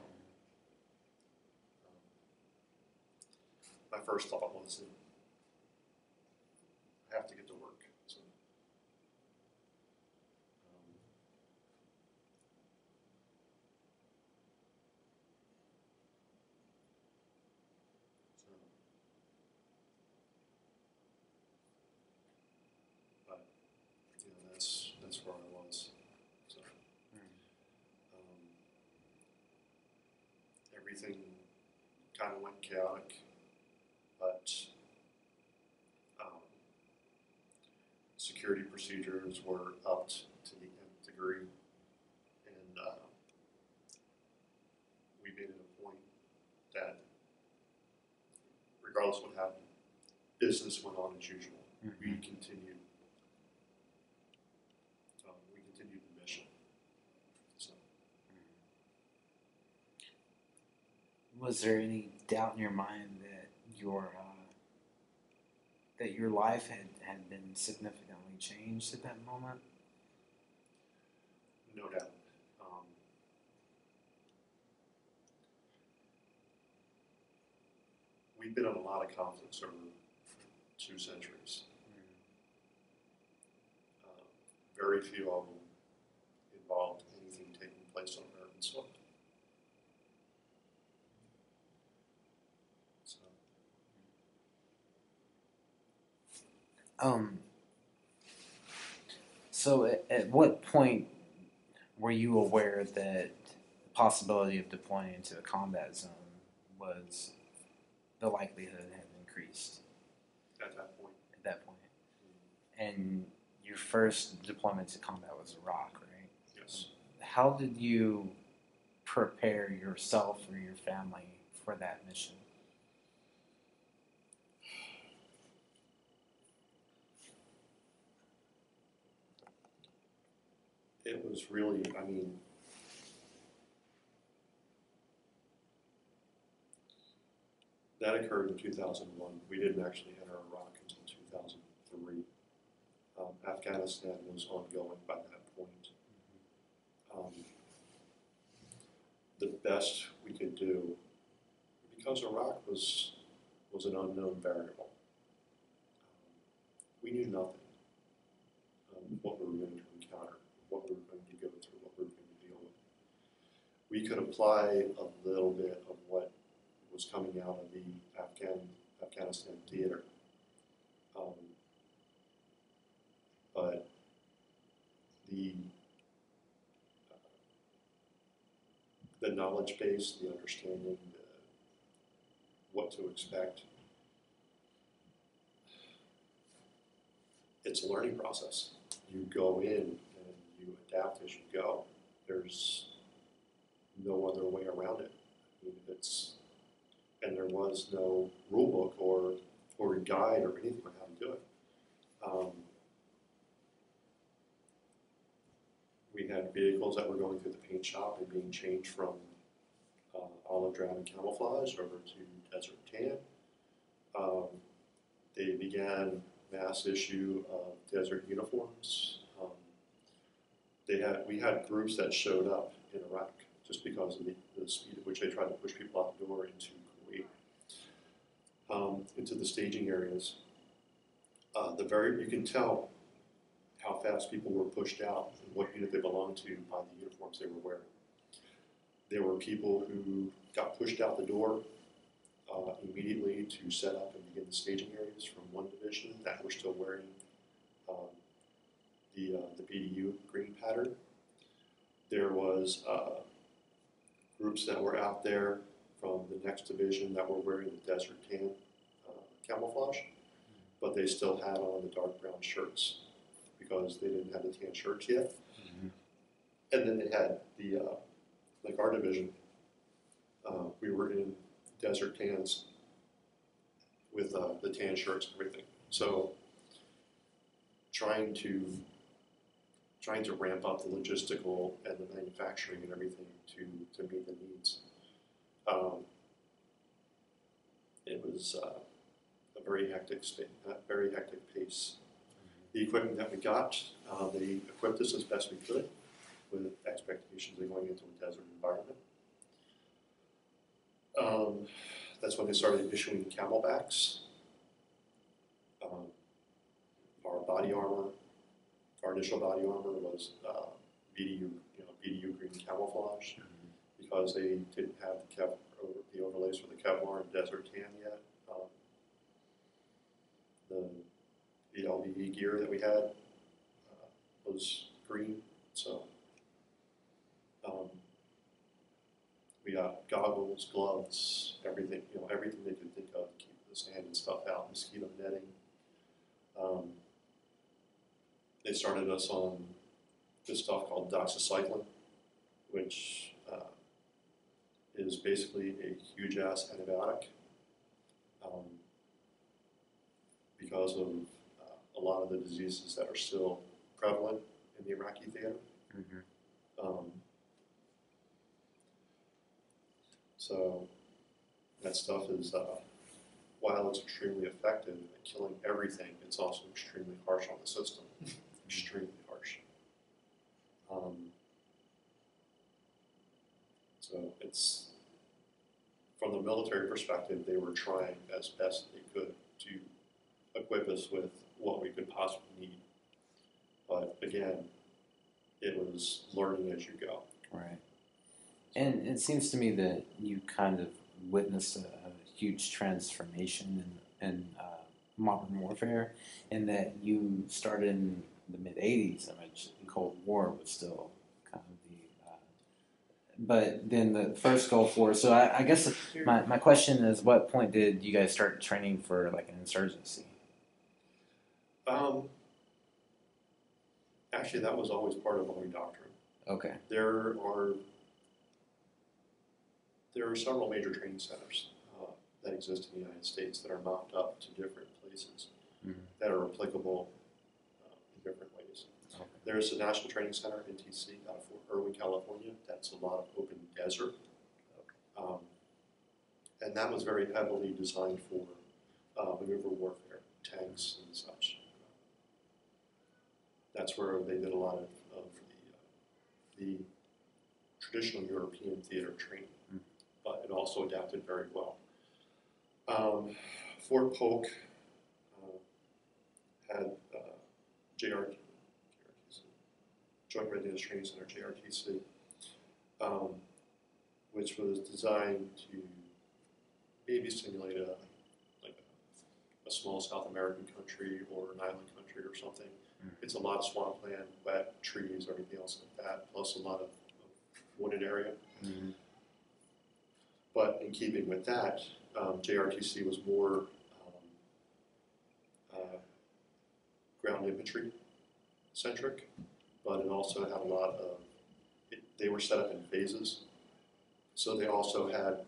[SPEAKER 2] my first thought was, I have to get to work. So, but that's where I was. So everything kind of went chaotic, but security procedures were upped to the nth degree, and we made it a point that regardless of what happened, business went on as usual. Mm-hmm. We continued the mission. So.
[SPEAKER 1] Was there any doubt in your mind that your life had been significantly changed at that moment?
[SPEAKER 2] No doubt. We've been in a lot of conflicts over 2 centuries. Very few of them involved anything taking place on American soil.
[SPEAKER 1] So at what point were you aware that the possibility of deploying into a combat zone was the likelihood had increased?
[SPEAKER 2] At that point.
[SPEAKER 1] At that point. And your first deployment to combat was Iraq, right?
[SPEAKER 2] Yes.
[SPEAKER 1] How did you prepare yourself or your family for that mission?
[SPEAKER 2] It was really, that occurred in 2001. We didn't actually enter Iraq until 2003. Afghanistan was ongoing by that point. The best we could do, because Iraq was an unknown variable, we knew nothing what we were going to encounter, what we were going to go through, what we were going to deal with. We could apply a little bit of what was coming out of the Afghanistan theater, but the knowledge base, the understanding, what to expect. It's a learning process. You go in and you adapt as you go. There's no other way around it. I mean, and there was no rule book or a guide or anything on how to do it. We had vehicles that were going through the paint shop and being changed from olive drab and camouflage over to desert tan. They began mass issue of desert uniforms. We had groups that showed up in Iraq just because of the speed at which they tried to push people out the door into Kuwait, into the staging areas. You can tell how fast people were pushed out and what unit they belonged to by the uniforms they were wearing. There were people who got pushed out the door immediately to set up and begin the staging areas from one division that were still wearing the BDU green pattern. There was groups that were out there from the next division that were wearing the desert tan camouflage, but they still had on the dark brown shirts because they didn't have the tan shirts yet. Mm-hmm. And then they had like our division, we were in desert tans with the tan shirts and everything. So trying to ramp up the logistical and the manufacturing and everything to meet the needs. It was a very hectic pace. The equipment that we got, they equipped us as best we could with expectations of going into a desert environment. That's when they started issuing camelbacks. Our body armor, our initial body armor was BDU green camouflage because they didn't have the overlays for the Kevlar and desert tan yet. The LVE gear that we had was green, so we got goggles, gloves, everything they could think of to keep the sand and stuff out, mosquito netting. They started us on this stuff called doxycycline, which is basically a huge ass antibiotic because of a lot of the diseases that are still prevalent in the Iraqi theater. Mm-hmm. So that stuff is, while it's extremely effective at killing everything, it's also extremely harsh on the system. Extremely harsh. So it's, from the military perspective, they were trying as best they could to equip us with what we could possibly need. But again, it was learning as you go.
[SPEAKER 1] Right. And it seems to me that you kind of witnessed a huge transformation in modern warfare, in that you started in the mid-'80s, in which the Cold War was still kind of but then the first Gulf War. So I guess my question is, what point did you guys start training for like an insurgency?
[SPEAKER 2] Actually, that was always part of Army doctrine.
[SPEAKER 1] Okay.
[SPEAKER 2] There are several major training centers that exist in the United States that are mocked up to different places that are applicable in different ways. Okay. There's the National Training Center, NTC, out of Fort Irwin, California. That's a lot of open desert. Okay. And that was very heavily designed for maneuver warfare, tanks and such. That's where they did a lot of the traditional European theater training, but it also adapted very well. Fort Polk had JRTC, Joint Readiness Training Center, JRTC, which was designed to maybe simulate a small South American country or an island country or something. It's a lot of swampland, wet trees, everything else like that, plus a lot of wooded area. Mm-hmm. But in keeping with that, JRTC was more ground infantry centric, but it also had a lot of, they were set up in phases. So they also had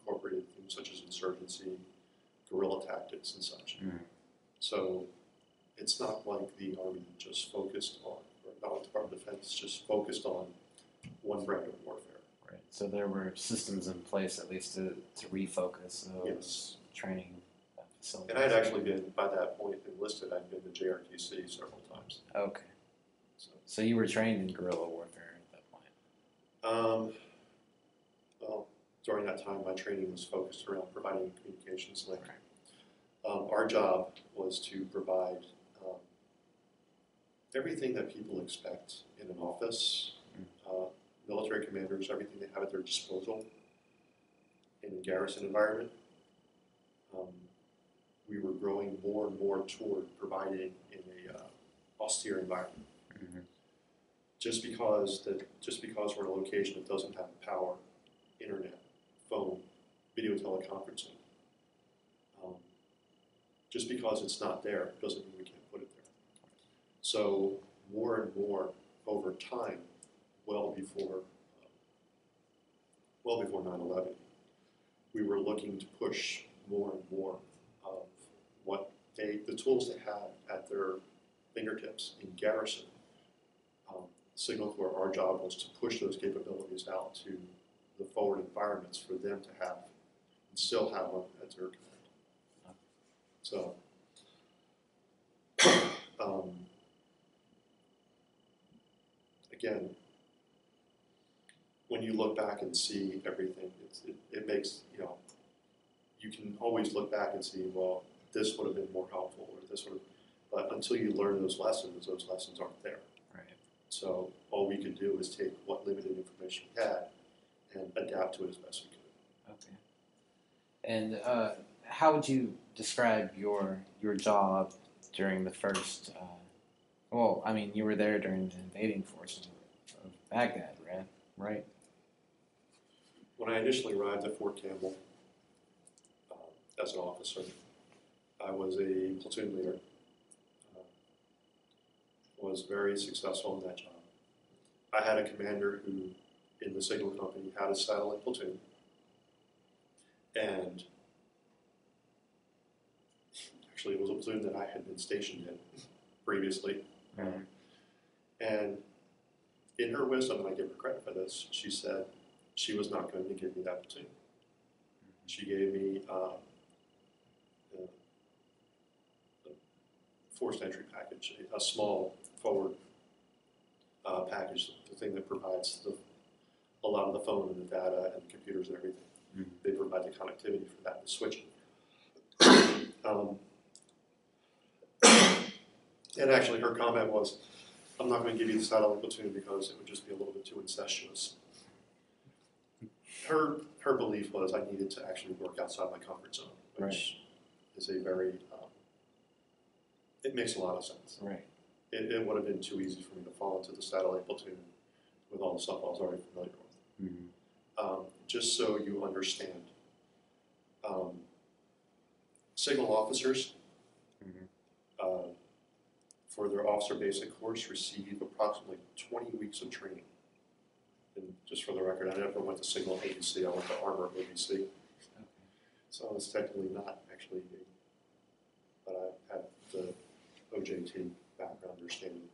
[SPEAKER 2] incorporated things such as insurgency, guerrilla tactics, and such. So it's not like the Army just focused on, or not like the Department of Defense just focused on one brand of warfare.
[SPEAKER 1] Right. So there were systems in place at least to refocus those training facilities.
[SPEAKER 2] And I had actually been, by that point, enlisted. I'd been to JRTC several times.
[SPEAKER 1] Okay. So you were trained in guerrilla warfare at that point?
[SPEAKER 2] Well, during that time, my training was focused around providing communications link. Our job was to provide everything that people expect in an office, military commanders, everything they have at their disposal in a garrison environment. We were growing more and more toward providing in a austere environment. Just because we're in a location that doesn't have power, internet, phone, video teleconferencing, just because it's not there doesn't mean we can't put it there. So more and more over time, well before 9/11, we were looking to push more and more of what the tools they had at their fingertips in garrison. Signal Corps, our job was to push those capabilities out to the forward environments for them to have and still have them at their command. So, again, when you look back and see everything, it makes, you can always look back and see, well, this would have been more helpful, or this would have, but until you learn those lessons aren't there.
[SPEAKER 1] Right.
[SPEAKER 2] So all we could do is take what limited information we had and adapt to it as best we could.
[SPEAKER 1] Okay. And how would you describe your job during the first? You were there during the invading forces of Baghdad, right?
[SPEAKER 2] When I initially arrived at Fort Campbell as an officer, I was a platoon leader. Was very successful in that job. I had a commander who, in the signal company, had a satellite platoon, and actually it was a platoon that I had been stationed in previously. And in her wisdom, and I give her credit for this, she said she was not going to give me that platoon. She gave me a forced entry package, a small forward package, the thing that provides a lot of the phone and the data and the computers and everything. They provide the connectivity for that, the switching. And actually her comment was, I'm not going to give you the satellite platoon because it would just be a little bit too incestuous. Her belief was I needed to actually work outside my comfort zone, which is a very, it makes a lot of sense.
[SPEAKER 1] Right.
[SPEAKER 2] It would have been too easy for me to fall into the satellite platoon with all the stuff I was already familiar with. Just so you understand, signal officers, for their officer basic course, receive approximately 20 weeks of training. And just for the record, I never went to signal ABC, I went to Armor ABC. Okay. So I was technically not actually, but I had the OJT background understanding.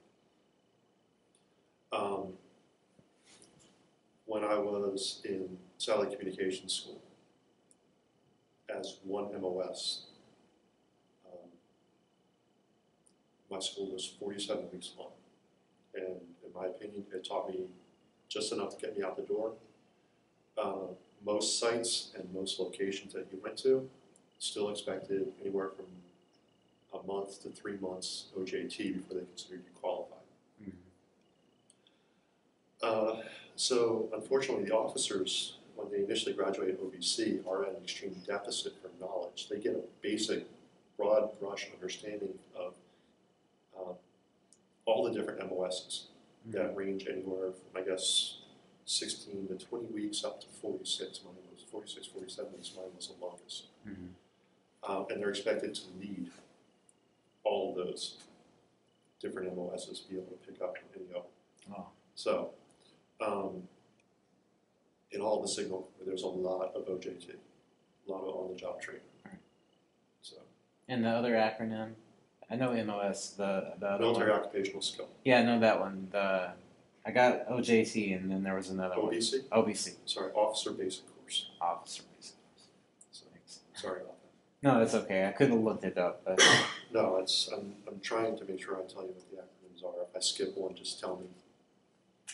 [SPEAKER 2] When I was in satellite communications school, as one MOS, my school was 47 weeks long. And in my opinion, it taught me just enough to get me out the door. Most sites and most locations that you went to still expected anywhere from a month to 3 months OJT before they considered you qualified. So unfortunately, the officers, when they initially graduate OVC, are at an extreme deficit for knowledge. They get a basic, broad brush understanding of all the different MOSs that range anywhere from, I guess, 16 to 20 weeks up to 46. Mine was 46, 47 weeks. Mine was the longest. And they're expected to lead all of those different MOSs, be able to pick up any of them. So, in all the signal, there's a lot of OJT, a lot of on-the-job training. So,
[SPEAKER 1] And the other acronym, I know MOS, the other
[SPEAKER 2] military
[SPEAKER 1] one.
[SPEAKER 2] occupational skill.
[SPEAKER 1] Yeah, I know that one. I got OJT, and then there was another
[SPEAKER 2] OBC?
[SPEAKER 1] one. OBC.
[SPEAKER 2] Sorry, Officer Basic Course.
[SPEAKER 1] Officer Basic.
[SPEAKER 2] So, sorry about that.
[SPEAKER 1] No, it's okay. I could have looked it up, but
[SPEAKER 2] No, I'm trying to make sure I tell you what the acronyms are. If I skip one, just tell me.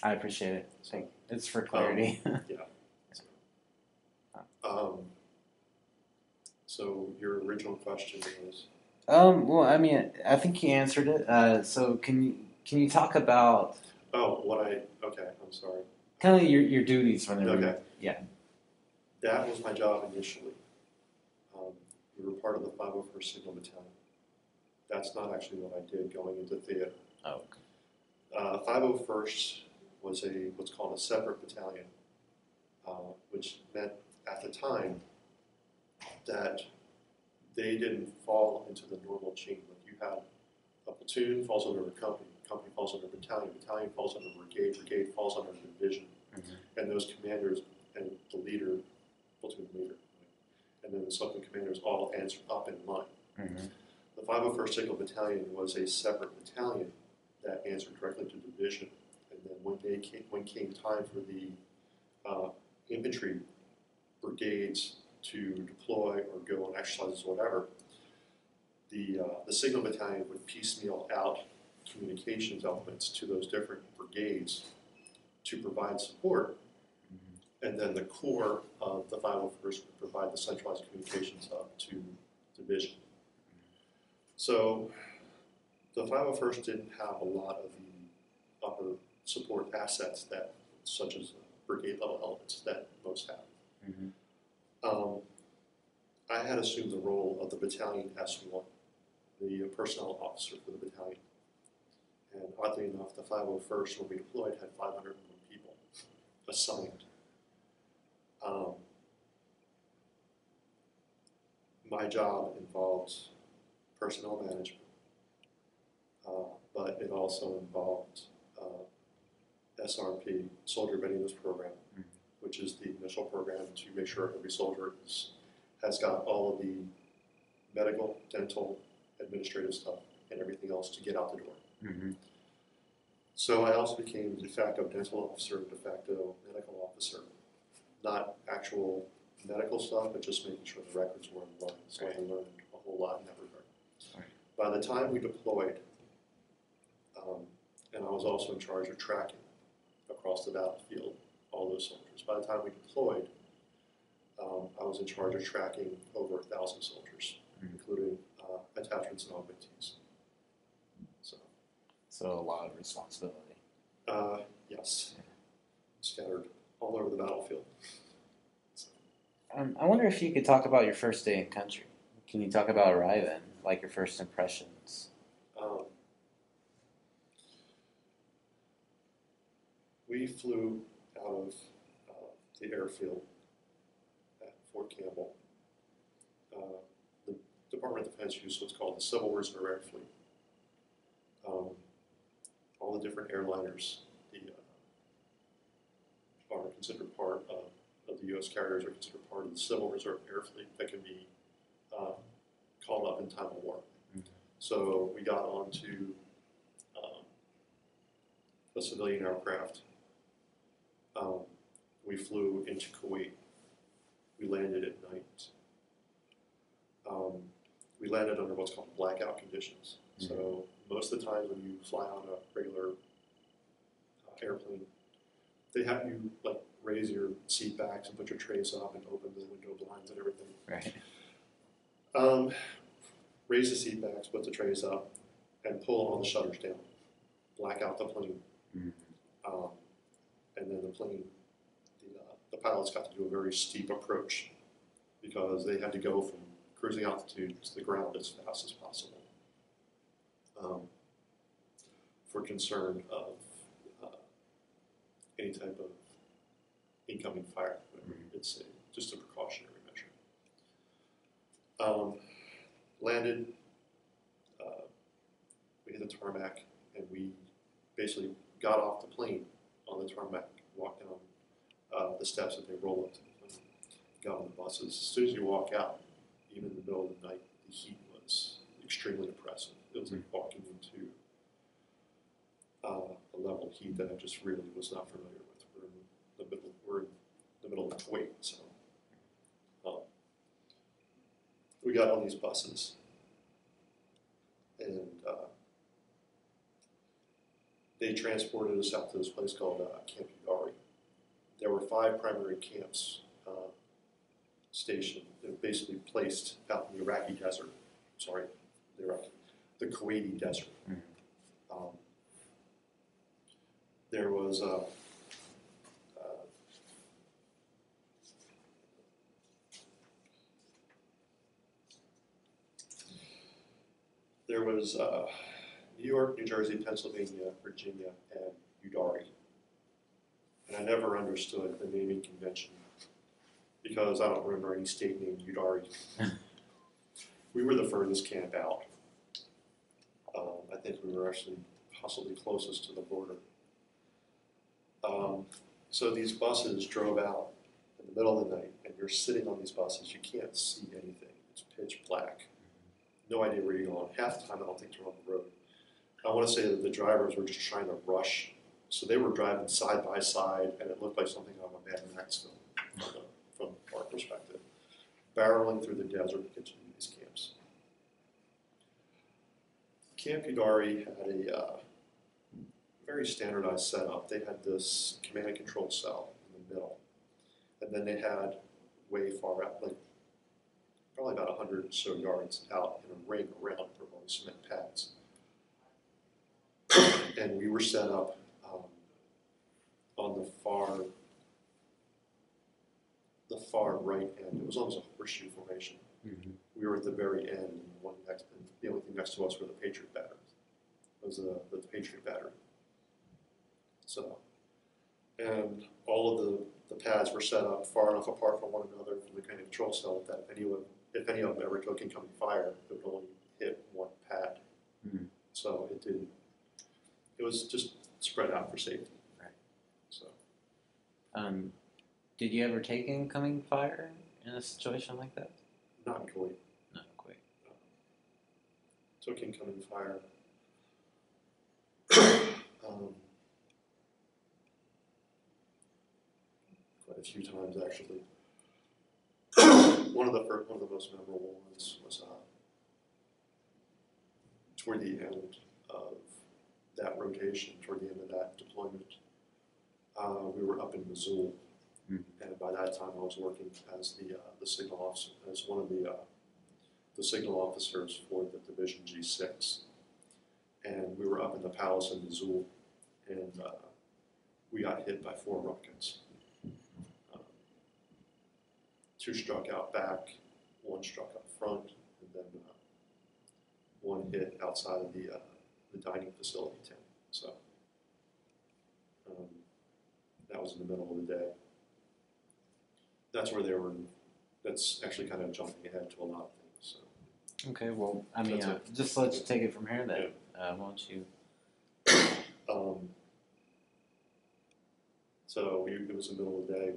[SPEAKER 1] I appreciate it. It's for clarity.
[SPEAKER 2] Yeah. So your original question was?
[SPEAKER 1] Well, I mean, I think you answered it. So can you talk about?
[SPEAKER 2] Oh, okay, I'm sorry.
[SPEAKER 1] Kind of your duties when they're
[SPEAKER 2] Okay.
[SPEAKER 1] Yeah.
[SPEAKER 2] That was my job initially. We were part of the 501st Signal Battalion. That's not actually what I did going into theater.
[SPEAKER 1] Oh, okay.
[SPEAKER 2] 501st was what's called a separate battalion, which meant at the time that they didn't fall into the normal chain. Like you had a platoon falls under a company, company falls under a battalion, battalion falls under a brigade, brigade falls under a division, and those commanders and the leader, platoon leader, and then the subsequent commanders all answer up in line. The 501st Signal Battalion was a separate battalion that answered directly to division, and then when came time for the infantry brigades to deploy or go on exercises or whatever, the Signal Battalion would piecemeal out communications elements to those different brigades to provide support, and then the core of the 501st would provide the centralized communications hub to division. So the 501st didn't have a lot of the upper support assets that, such as brigade level elements that most have. I had assumed the role of the battalion S1, the personnel officer for the battalion. And oddly enough, the 501st, when we deployed, had 501 people assigned. My job involved personnel management, but it also involved SRP, Soldier Readiness Program, which is the initial program to make sure every soldier has got all of the medical, dental, administrative stuff, and everything else to get out the door. So I also became de facto dental officer, de facto medical officer, not actual medical stuff, but just making sure the records were in line. So I learned a whole lot in that regard. By the time we deployed, and I was also in charge of tracking across the battlefield all those soldiers. By the time we deployed, I was in charge of tracking over 1,000 soldiers, including attachments and augmentees.
[SPEAKER 1] So a lot of responsibility.
[SPEAKER 2] Yes, scattered all over the battlefield.
[SPEAKER 1] I wonder if you could talk about your first day in country. Can you talk about arriving, like your first impressions?
[SPEAKER 2] We flew out of the airfield at Fort Campbell. The Department of Defense used what's called the Civil Reserve Air Fleet. All the different airliners are considered part of the U.S. carriers are considered part of the Civil Reserve Air Fleet that can be called up in time of war. So we got onto a civilian aircraft. We flew into Kuwait. We landed at night. We landed under what's called blackout conditions. So most of the time when you fly on a regular airplane, they have you like raise your seat backs and put your trays up and open the window blinds and everything.
[SPEAKER 1] Right.
[SPEAKER 2] Raise the seat backs, put the trays up, and pull all the shutters down. Black out the plane. And then the plane, the pilots got to do a very steep approach because they had to go from cruising altitude to the ground as fast as possible. For concern of any type of incoming fire. It's just a precautionary measure. Landed, we hit the tarmac, and we basically got off the plane on the tarmac, walked down the steps that they roll up to got on the buses. As soon as you walk out, even in the middle of the night, the heat was extremely oppressive. It was like walking into a level of heat that I just really was not familiar with. We're in the middle of Kuwait, so we got on these buses, and they transported us out to this place called Camp Udari. There were 5 primary camps stationed. They were basically placed out in the Iraqi desert. Sorry, the Kuwaiti desert. There was New York, New Jersey, Pennsylvania, Virginia, and Udari. And I never understood the naming convention because I don't remember any state named Udari. We were the furthest camp out. I think we were actually possibly closest to the border. So these buses drove out in the middle of the night, and you're sitting on these buses. You can't see anything. It's pitch black. No idea where you're going. Half the time, I don't think they're on the road. I want to say that the drivers were just trying to rush. So they were driving side by side, and it looked like something out of a Mad Max film from our perspective, barreling through the desert to get to these camps. Camp Udari had a very standardized setup. They had this command and control cell in the middle, and then they had way far out, like probably about 100 or so yards out in a ring around for all these cement pads. And we were set up on the far right end. It was almost a horseshoe formation. We were at the very end, and the only thing next to us were the Patriot batteries. It was the Patriot battery. So, and all of the pads were set up far enough apart from one another from the kind of control cell that if any of them ever took incoming fire, it would only hit one pad. So it was just spread out for safety.
[SPEAKER 1] Right.
[SPEAKER 2] So.
[SPEAKER 1] Did you ever take incoming fire in a situation like that?
[SPEAKER 2] Not in Kuwait.
[SPEAKER 1] Not in Kuwait.
[SPEAKER 2] Took incoming fire. Quite a few times actually. One of the most memorable ones was toward the end of that rotation, toward the end of that deployment. We were up in Mosul, and by that time I was working as the signal officer, as one of the signal officers for the Division G6, and we were up in the palace in Mosul, and we got hit by 4 rockets. 2 struck out back, 1 struck up front, and then 1 hit outside of the dining facility tent. So that was in the middle of the day. That's where they were. That's actually kind of jumping ahead to a lot of things. So.
[SPEAKER 1] Okay, well, I mean, just let's take it from here then. Yeah. Why don't you?
[SPEAKER 2] So it was the middle of the day.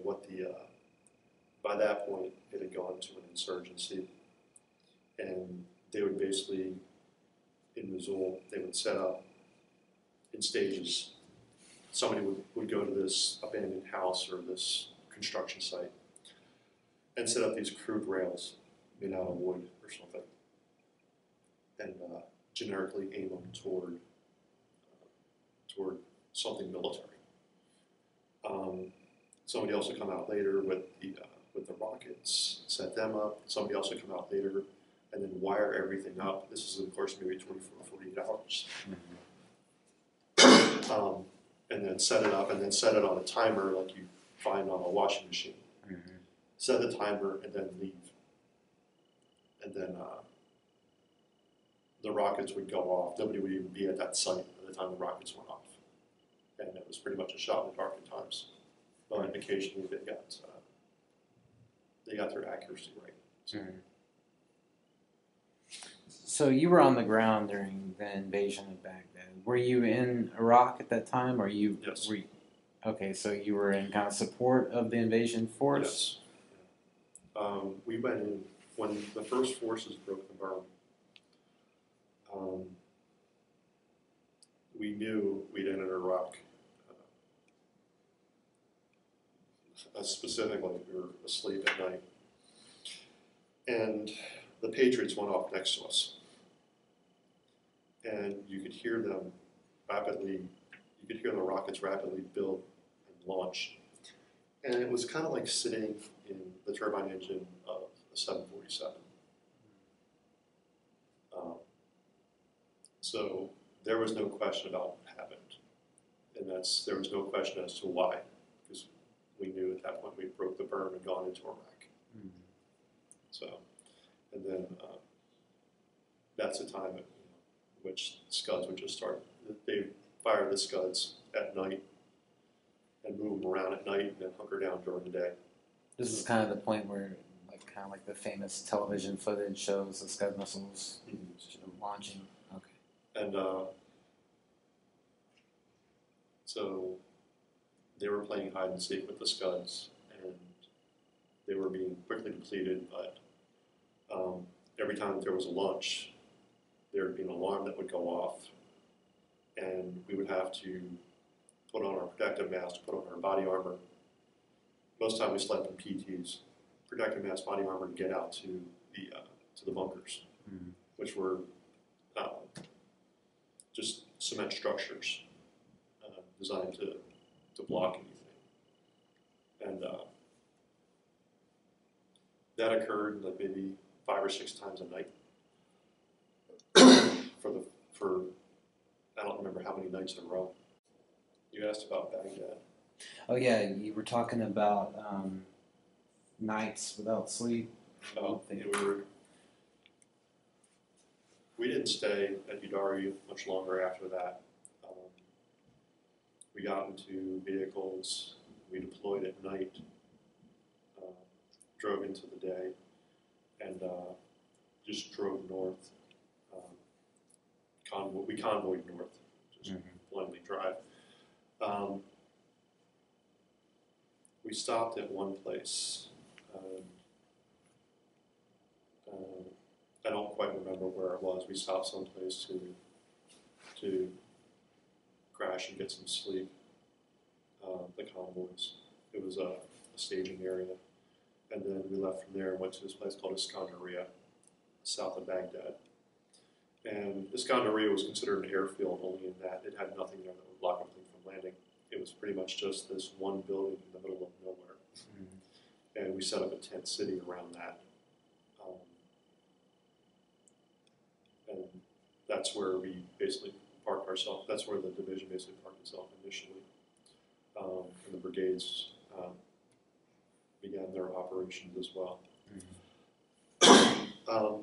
[SPEAKER 2] By that point, it had gone to an insurgency, and they would basically, in Mosul, they would set up in stages. Somebody would go to this abandoned house or this construction site and set up these crude rails made out of wood or something, and generically aim them toward something military. Somebody else would come out later with the rockets, set them up. Somebody else would come out later and then wire everything up. This is, of course, maybe 24, 48 hours. And then set it up and then set it on a timer like you find on a washing machine. Set the timer and then leave. And then the rockets would go off. Nobody would even be at that site by the time the rockets went off. And it was pretty much a shot in the dark at times. But occasionally they got their accuracy right. So.
[SPEAKER 1] So you were on the ground during the invasion of Baghdad. Were you in Iraq at that time, or you?
[SPEAKER 2] Yes.
[SPEAKER 1] Okay, so you were in kind of support of the invasion force?
[SPEAKER 2] Yes. We went in when the first forces broke the berm. We knew we'd entered Iraq. Specifically, we were asleep at night, and the Patriots went off next to us, and you could hear them rapidly. You could hear the rockets rapidly build and launch, and it was kind of like sitting in the turbine engine of a 747. So there was no question about what happened, and there was no question as to why, because we knew at that point we broke the berm and gone into Iraq. Mm-hmm. So, and then that's the time at which Scuds would just start. They fire the Scuds at night and move them around at night and then hunker down during the day.
[SPEAKER 1] This is kind of the point where, kind of like the famous television footage shows the Scud missiles launching. Okay.
[SPEAKER 2] And so they were playing hide and seek with the Scuds, and they were being quickly depleted, but every time there was a launch, there would be an alarm that would go off, and we would have to put on our protective masks, put on our body armor. Most of the time we slept in PTs, protective mask, body armor to get out to the bunkers, mm-hmm. which were just cement structures designed to block anything. And that occurred like maybe 5 or 6 times a night for I don't remember how many nights in a row. You asked about Baghdad.
[SPEAKER 1] Oh yeah, you were talking about nights without sleep.
[SPEAKER 2] We didn't stay at Udari much longer after that. We got into vehicles, we deployed at night, drove into the day, and just drove north. We convoyed north, just blindly drive. We stopped at one place. I don't quite remember where it was. We stopped someplace to crash and get some sleep. The convoys. It was a staging area, and then we left from there and went to this place called Iskandariyah, south of Baghdad. And Iskandariyah was considered an airfield only in that it had nothing there that would block everything from landing. It was pretty much just this one building in the middle of nowhere. Mm-hmm. And we set up a tent city around that. And that's where we basically parked ourselves. That's where the division basically parked itself initially. And the brigades began their operations as well. Mm-hmm.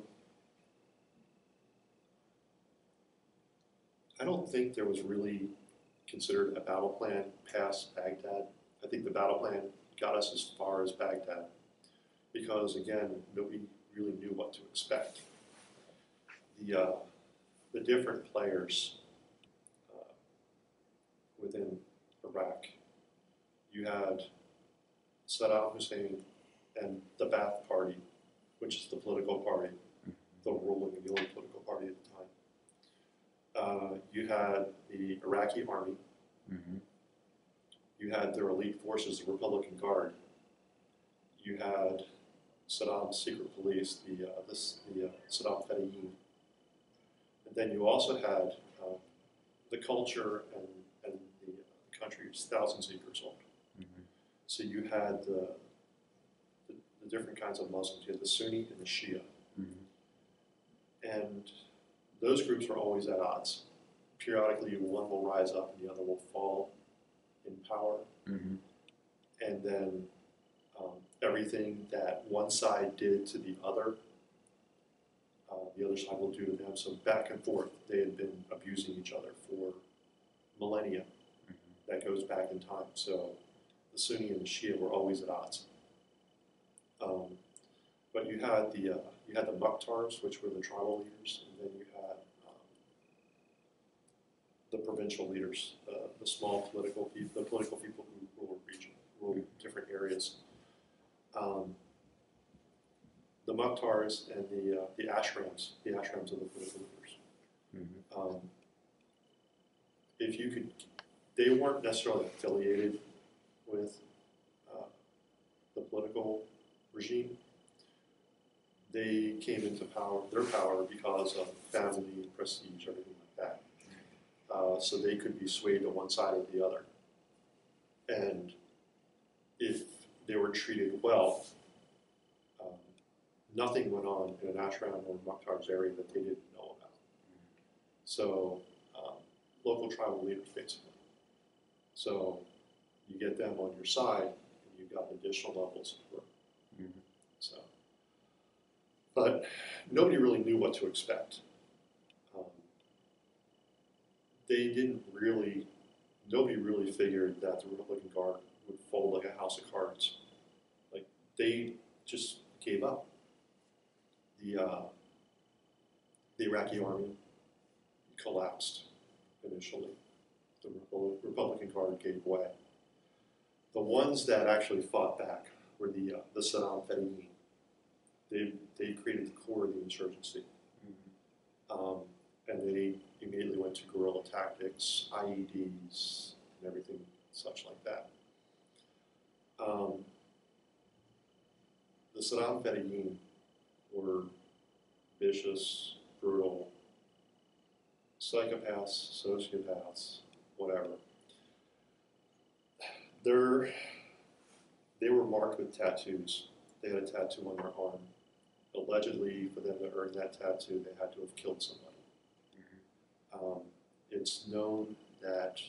[SPEAKER 2] I don't think there was really considered a battle plan past Baghdad. I think the battle plan got us as far as Baghdad because, again, nobody really knew what to expect. The different players within Iraq, you had Saddam Hussein and the Ba'ath Party, which is the political party, the ruling and the only political party at the time. You had the Iraqi army. Mm-hmm. You had their elite forces, the Republican Guard. You had Saddam's secret police, the Saddam Fedayeen. And then you also had the culture and the country is thousands of years old. Mm-hmm. So you had the different kinds of Muslims. You had the Sunni and the Shia. Mm-hmm. And those groups were always at odds. Periodically, one will rise up and the other will fall in power. Mm-hmm. And then everything that one side did to the other side will do to them. So back and forth, they had been abusing each other for millennia. Mm-hmm. That goes back in time. So the Sunni and the Shia were always at odds. But you had the Mukhtars, which were the tribal leaders, and then you had the provincial leaders, the small political people, the political people who rule different areas. The Mukhtars and the Ashrams of the political leaders.
[SPEAKER 3] Mm-hmm.
[SPEAKER 2] If you could, they weren't necessarily affiliated with the political regime. They came into their power because of family, prestige, everything like that. So they could be swayed to one side or the other. And if they were treated well, nothing went on in an ashram or Mukhtar's area that they didn't know about. So local tribal leaders, basically. So you get them on your side, and you've got additional levels of support.
[SPEAKER 3] Mm-hmm.
[SPEAKER 2] So, but nobody really knew what to expect. Nobody really figured that the Republican Guard would fold like a house of cards. Like, they just gave up. The Iraqi army collapsed initially. The Republican Guard gave way. The ones that actually fought back were the Saddam Fedayeen. They created the core of the insurgency.
[SPEAKER 3] Mm-hmm.
[SPEAKER 2] And they immediately went to guerrilla tactics, IEDs, and everything such like that. The Saddam Fedayeen were vicious, brutal, psychopaths, sociopaths, whatever. They were marked with tattoos. They had a tattoo on their arm. Allegedly, for them to earn that tattoo, they had to have killed somebody.
[SPEAKER 3] Mm-hmm.
[SPEAKER 2] It's known that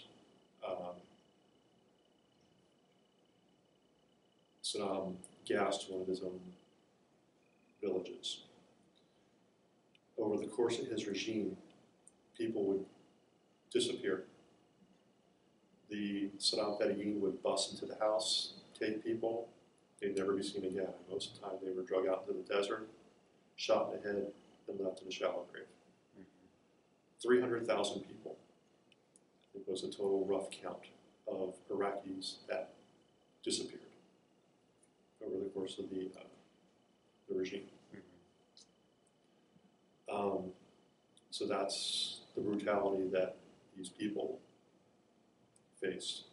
[SPEAKER 2] Saddam gassed one of his own villages. Over the course of his regime, people would disappear. The Saddam Fedayeen would bust into the house, take people, they'd never be seen again. Most of the time they were drug out into the desert, shot in the head, and left in a shallow grave. 300,000 people. It was a total rough count of Iraqis that disappeared over the course of the regime.
[SPEAKER 3] Mm-hmm.
[SPEAKER 2] So that's the brutality that these people faced.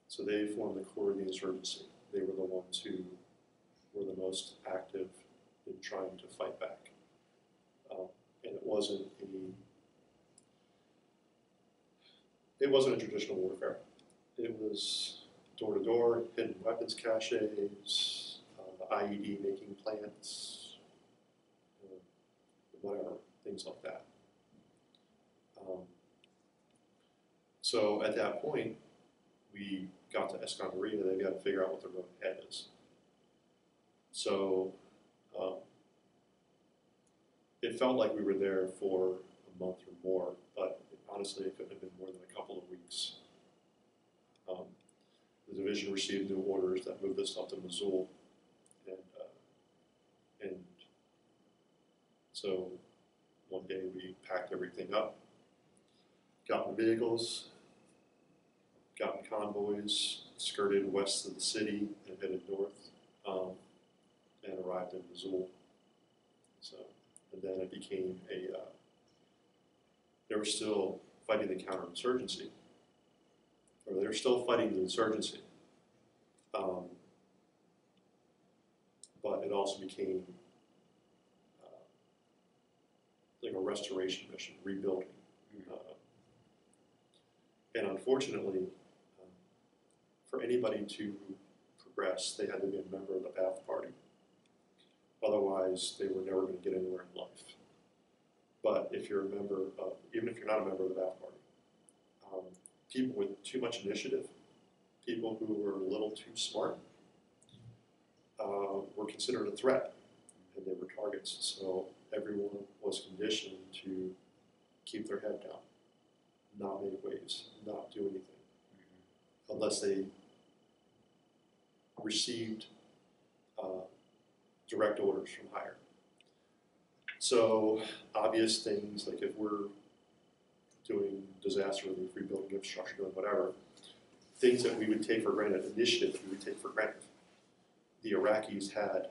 [SPEAKER 2] So they formed the core of the insurgency. They were the ones who were the most active in trying to fight back. And it wasn't a traditional warfare. It was door-to-door, hidden weapons caches, IED making plants, whatever, things like that. So at that point, we got to Escondido. They've got to figure out what the road ahead is. So it felt like we were there for a month or more, but honestly, it couldn't have been more than a couple of weeks. The division received new orders that moved us up to Mosul, and so one day we packed everything up, got in vehicles, got in convoys, skirted west of the city and headed north, and arrived in Mosul. So, and then it became they were still fighting the counterinsurgency, or they were still fighting the insurgency. But it also became like a restoration mission, rebuilding. And unfortunately, for anybody to progress, they had to be a member of the Ba'ath Party. Otherwise, they were never going to get anywhere in life. But if you're a member of, even if you're not a member of the Ba'ath Party, people with too much initiative, people who were a little too smart, were considered a threat, and they were targets. So everyone was conditioned to keep their head down, not make waves, not do anything, unless they received direct orders from higher. So obvious things like if we're doing disaster relief, rebuilding infrastructure, doing whatever, things that we would take for granted, initiatives we would take for granted, the Iraqis had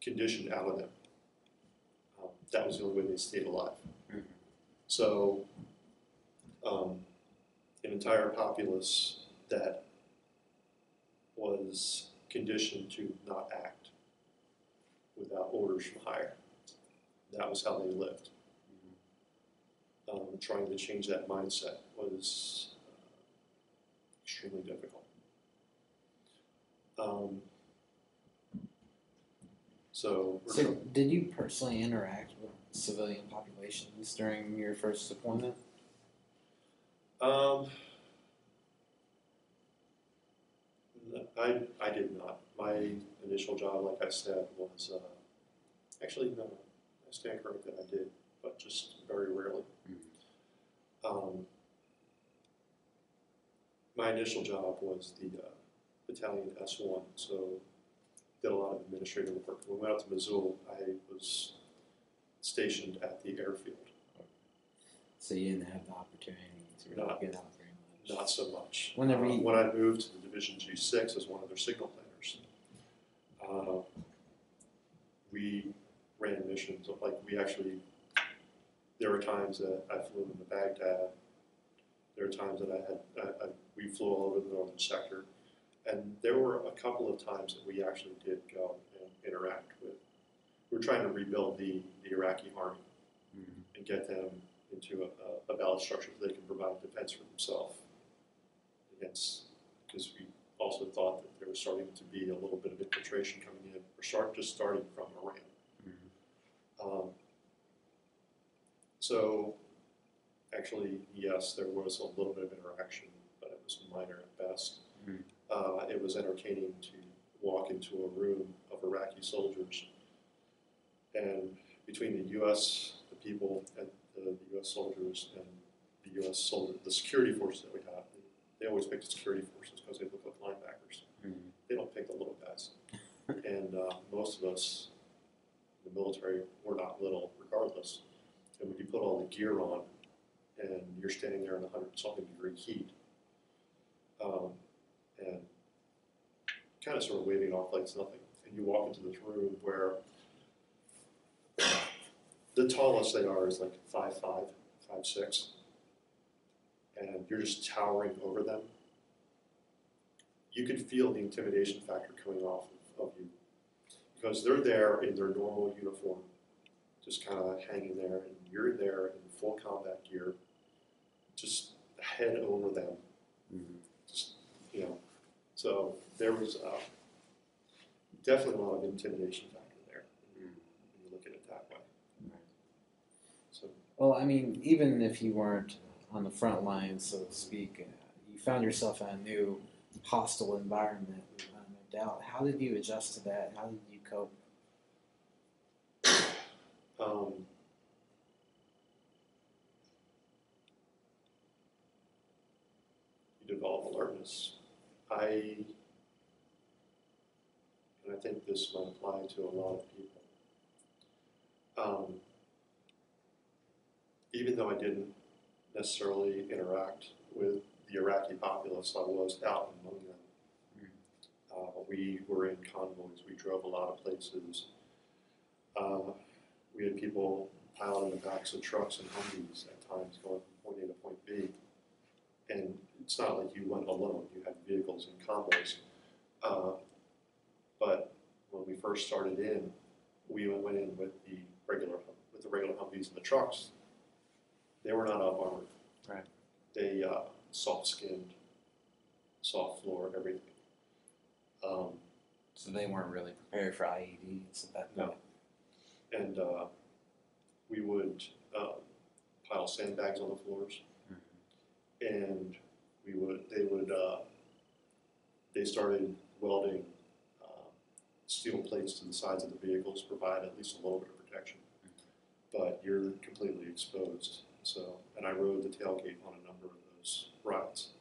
[SPEAKER 2] conditioned out of them. That was the only way they stayed alive.
[SPEAKER 1] Mhm.
[SPEAKER 2] So an entire populace that was conditioned to not act without orders from higher. That was how they lived. Trying to change that mindset was extremely difficult. So
[SPEAKER 1] did you personally interact with civilian populations during your first deployment?
[SPEAKER 2] I did not. My initial job, like I said, was actually no. I stand corrected. I did, but just very rarely. My initial job was the battalion S1, so did a lot of administrative work. When we went out to Missoula, I was stationed at the airfield.
[SPEAKER 1] So you didn't have the opportunity to really get out very much.
[SPEAKER 2] Not so much.
[SPEAKER 1] When
[SPEAKER 2] I moved to the Division G6 as one of their signal planners, we ran missions. Like there were times that I flew into Baghdad. There were times that we flew all over the northern sector. And there were a couple of times that we actually did go and interact with. We were trying to rebuild the Iraqi army and get them into a balanced structure so they can provide defense for themselves against, because we also thought that there was starting to be a little bit of infiltration coming in, or just starting from Iran. So actually, yes, there was a little bit of interaction, but it was minor at best. It was entertaining to walk into a room of Iraqi soldiers, and between the U.S., the people, and the U.S. soldiers, and the U.S. soldiers, the security forces that we have, they always pick the security forces because they look like linebackers. They don't pick the little guys. And most of us in the military were not little, regardless. And when you put all the gear on, and you're standing there in 100-something degree heat, and kind of sort of waving off like it's nothing. And you walk into this room where the tallest they are is like 5'5", 5'6", and you're just towering over them. You could feel the intimidation factor coming off of you, because they're there in their normal uniform, just kind of hanging there, and you're there in full combat gear, just head over them. Just, so there was definitely a lot of intimidation factor there when you look at it that way. So,
[SPEAKER 1] well, I mean, even if you weren't on the front lines, so to speak, you found yourself in a new hostile environment, no doubt. How did you adjust to that? How did you cope?
[SPEAKER 2] You develop alertness. And I think this might apply to a lot of people. Even though I didn't necessarily interact with the Iraqi populace, I was out among them. We were in convoys. We drove a lot of places. We had people piled in the backs of trucks and Humvees at times going from point A to point B. And it's not like you went alone. You had vehicles and convoys. But when we first started in, we went in with the regular Humvees and the trucks. They were not up armored.
[SPEAKER 1] Right.
[SPEAKER 2] They soft-skinned, soft floor, everything.
[SPEAKER 1] So they weren't really prepared for IEDs at that point.
[SPEAKER 2] No. And we would pile sandbags on the floors, and they started welding steel plates to the sides of the vehicles to provide at least a little bit of protection. But you're completely exposed. So, and I rode the tailgate on a number of those rides,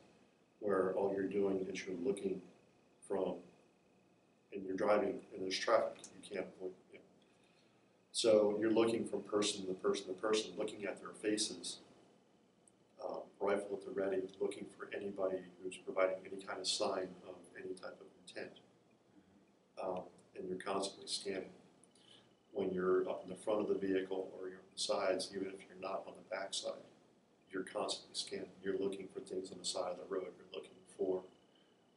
[SPEAKER 2] where all you're doing is you're looking from, and you're driving, and there's traffic. You can't avoid. So you're looking from person to person to person, looking at their faces, rifle at the ready, looking for anybody who's providing any kind of sign of any type of intent. And you're constantly scanning. When you're up in the front of the vehicle or you're on the sides, even if you're not on the back side, you're constantly scanning. You're looking for things on the side of the road. You're looking for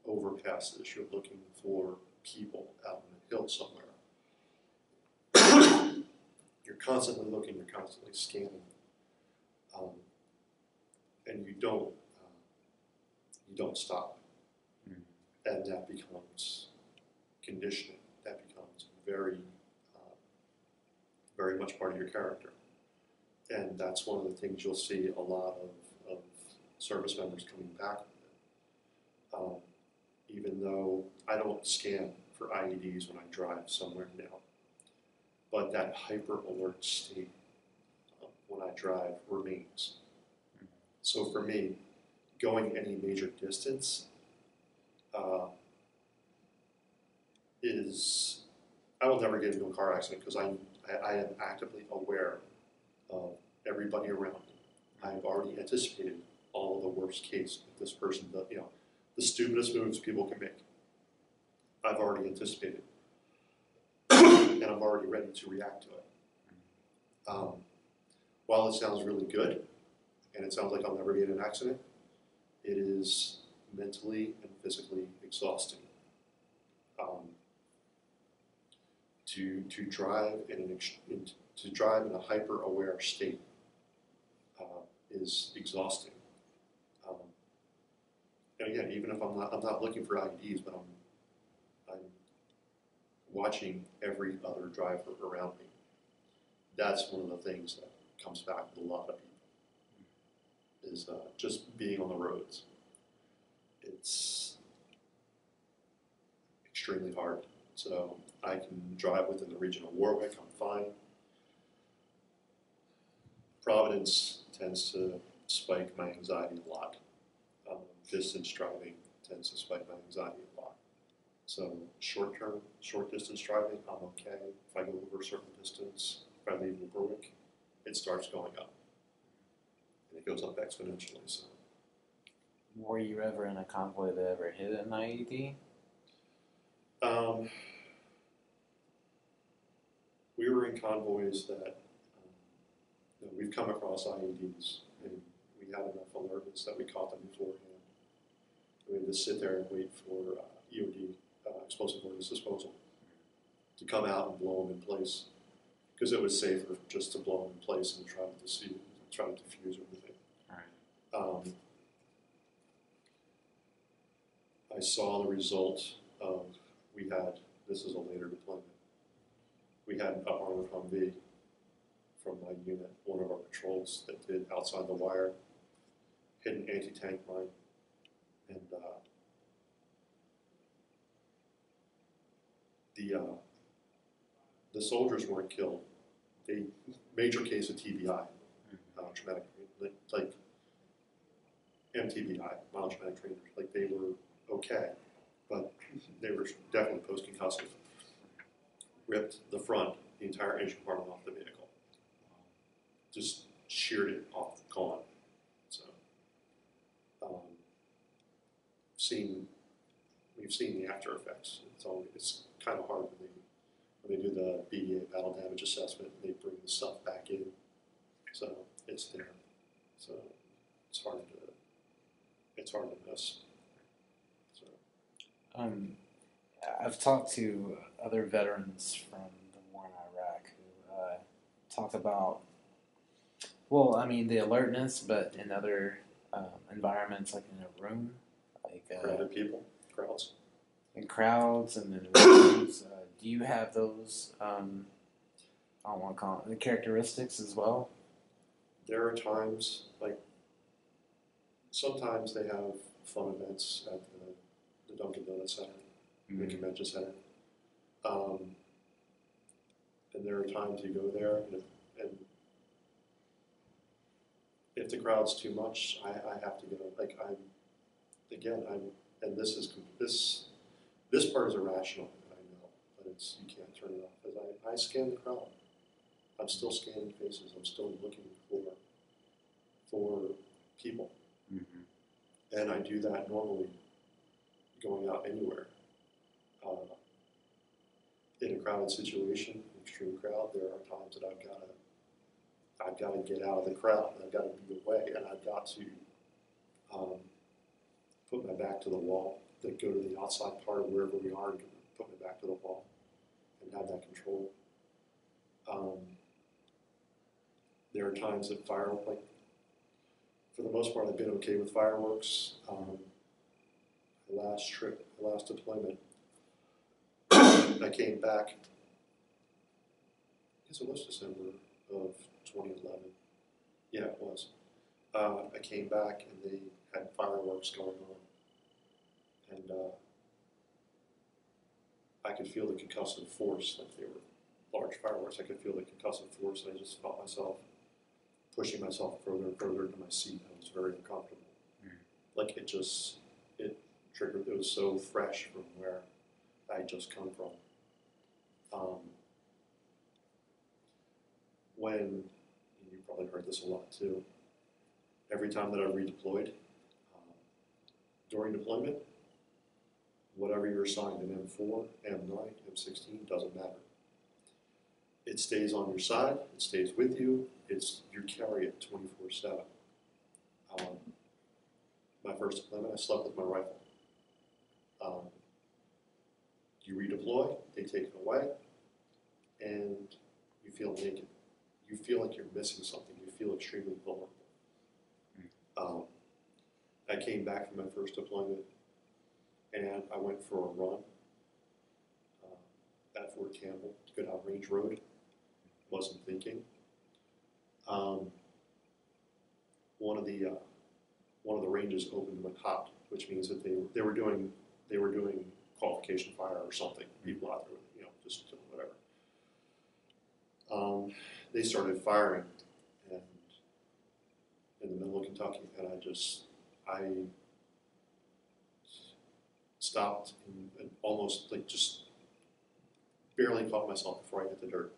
[SPEAKER 2] overpasses. You're looking for people out on the hill somewhere. You're constantly looking. You're constantly scanning, and you don't stop. And that becomes conditioning. That becomes very, very much part of your character. And that's one of the things you'll see a lot of service members coming back with it. Even though I don't scan for IEDs when I drive somewhere now, but that hyper alert state when I drive remains. So for me, going any major distance I will never get into a car accident because I am actively aware of everybody around me. I've already anticipated all of the worst case that this person does, the stupidest moves people can make. I've already anticipated, and I'm already ready to react to it. While it sounds really good, and it sounds like I'll never get in an accident, it is mentally and physically exhausting. To drive in a hyper-aware state is exhausting. And again, even if I'm not looking for IEDs, but I'm watching every other driver around me. That's one of the things that comes back with a lot of people is just being on the roads. It's extremely hard. So I can drive within the region of Warwick, I'm fine. Providence tends to spike my anxiety a lot. Distance driving tends to spike my anxiety a lot. So short distance driving, I'm okay. If I go over a certain distance, if I leave Warwick, it starts going up. And it goes up exponentially. So.
[SPEAKER 1] Were you ever in a convoy that ever hit an IED?
[SPEAKER 2] We were in convoys that we've come across IEDs, and we had enough alertness that we caught them beforehand. We had to sit there and wait for EOD, explosive ordnance disposal, to come out and blow them in place, because it was safer just to blow them in place and try to defuse everything.
[SPEAKER 1] All right.
[SPEAKER 2] I saw the result of, this is a later deployment, we had an armored Humvee from my unit, one of our patrols that did outside the wire, hit an anti-tank mine, and the soldiers weren't killed. Major case of TBI, traumatic, like MTBI, mild traumatic trainers, like they were okay, but they were definitely post-concussive. Ripped the front, the entire engine compartment off the vehicle. Just sheared it off, gone. So, we've seen the after effects. It's kind of hard when they do the BDA battle damage assessment. They bring the stuff back in, so it's there. So it's hard to miss. So.
[SPEAKER 1] I've talked to other veterans from the war in Iraq who talk about, the alertness, but in other environments, like in a room, like
[SPEAKER 2] crowded people, crowds.
[SPEAKER 1] In crowds, and then rooms. Do you have those? I don't want to call it the characteristics as well.
[SPEAKER 2] There are times, sometimes they have fun events at the Dunkin' Donuts Center. The convention center, and there are times you go there, and if the crowd's too much, I have to go. And this part is irrational, I know, but you can't turn it off. Because I scan the crowd. I'm still scanning faces. I'm still looking for people.
[SPEAKER 3] Mm-hmm.
[SPEAKER 2] And I do that normally going out anywhere. In a crowded situation, extreme crowd, there are times that I've got to get out of the crowd, and I've got to be away, and I've got to put my back to the wall, then go to the outside part of wherever we are, and put my back to the wall, and have that control. There are times that like, for the most part, I've been okay with fireworks. The last deployment, I came back, I guess it was December of 2011. Yeah, it was. I came back and they had fireworks going on. And I could feel the concussive force, like they were large fireworks. I could feel the concussive force, and I just felt myself pushing myself further and further into my seat. I was very uncomfortable. Like it triggered, it was so fresh from where I had just come from. When, you probably heard this a lot too, every time that I redeployed, during deployment, whatever you're assigned, an M4, M9, M16, doesn't matter. It stays on your side, it stays with you, you carry it 24/7. My first deployment, I slept with my rifle. You redeploy, they take it away, and you feel naked. You feel like you're missing something. You feel extremely vulnerable. I came back from my first deployment, and I went for a run at Fort Campbell to go down Range Road. Wasn't thinking. One of the ranges opened went hot, which means that they were doing qualification fire or something. People out there, just whatever. They started firing, and in the middle of Kentucky, and I stopped and almost just barely caught myself before I hit the dirt.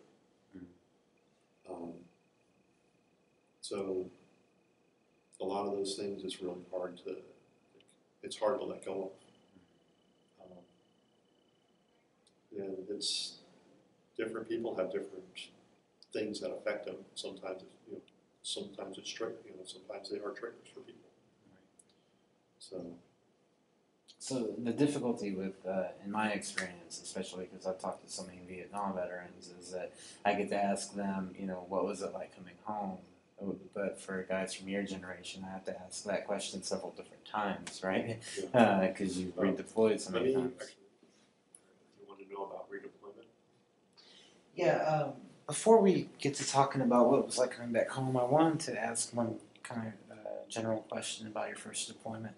[SPEAKER 2] So a lot of those things is really hard it's hard to let go of. And it's different people have different things that affect them. Sometimes sometimes it's triggers. Sometimes they are triggers for people.
[SPEAKER 1] So the difficulty with, in my experience, especially because I've talked to so many Vietnam veterans, is that I get to ask them, what was it like coming home? But for guys from your generation, I have to ask that question several different times, right? Because you've redeployed so many times.
[SPEAKER 2] You want to know about redeployment?
[SPEAKER 1] Yeah. Before we get to talking about what it was like coming back home, I wanted to ask one kind of general question about your first deployment.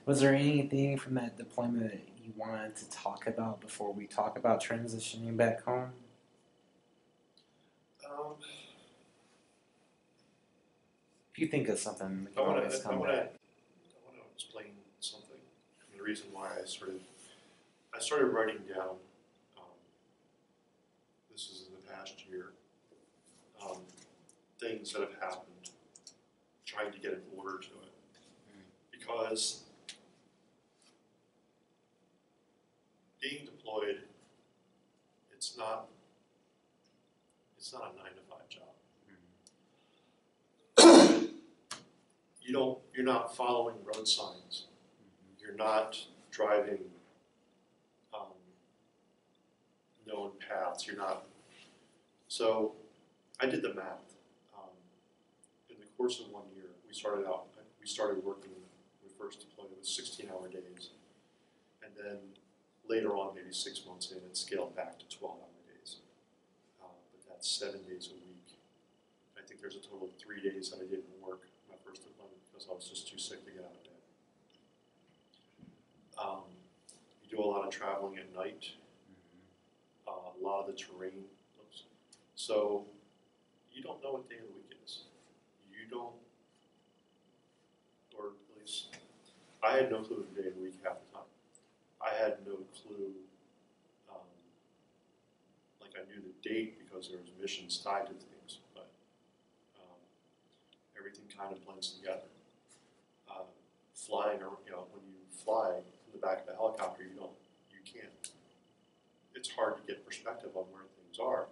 [SPEAKER 1] Was there anything from that deployment that you wanted to talk about before we talk about transitioning back home? If you think of something, we can always come back.
[SPEAKER 2] I want to explain something. The reason why I started writing down. This is in the past year. Things that have happened, trying to get an order to it, because being deployed, it's not a 9-to-5 job. You're not following road signs. You're not driving known paths. You're not. So I did the math. In the course of 1 year, we started working when we first deployed with 16-hour days. And then later on, maybe 6 months in, it scaled back to 12-hour days. But that's 7 days a week. I think there's a total of 3 days that I didn't work my first deployment because I was just too sick to get out of bed. You do a lot of traveling at night. A lot of the terrain. So you don't know what day of the week is. You don't, or at least I had no clue what day of the week half the time. I had no clue, like like I knew the date because there was missions tied to things, but everything kind of blends together. Flying, or when you fly in the back of a helicopter, you can't. It's hard to get perspective on where things are.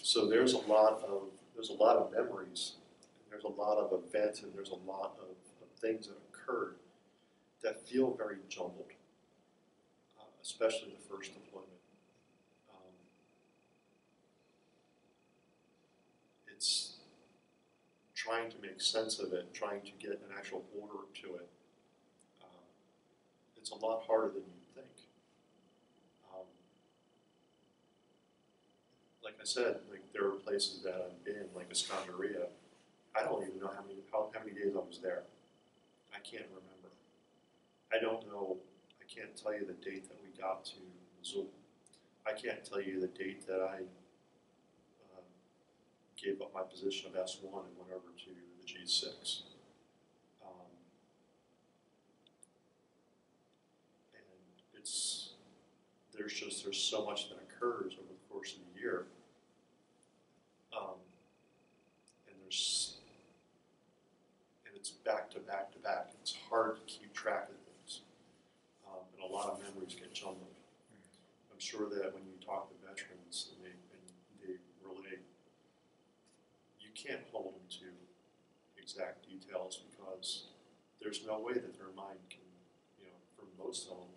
[SPEAKER 2] So there's a lot of memories, and there's a lot of events, and there's a lot of things that occurred that feel very jumbled, especially the first deployment. It's trying to make sense of it, trying to get an actual order to it. It's a lot harder than you'd think. Like I said, like there are places that I've been, like Escondiria. I don't even know how many days I was there. I can't remember. I don't know. I can't tell you the date that we got to Missoula. I can't tell you the date that I gave up my position of S1 and went over to the G6. And there's so much that occurs over the course of the year. And it's back to back to back. It's hard to keep track of things. And a lot of memories get jumbled. I'm sure that when you talk to veterans and they relate, you can't hold them to exact details because there's no way that their mind can, for most of them,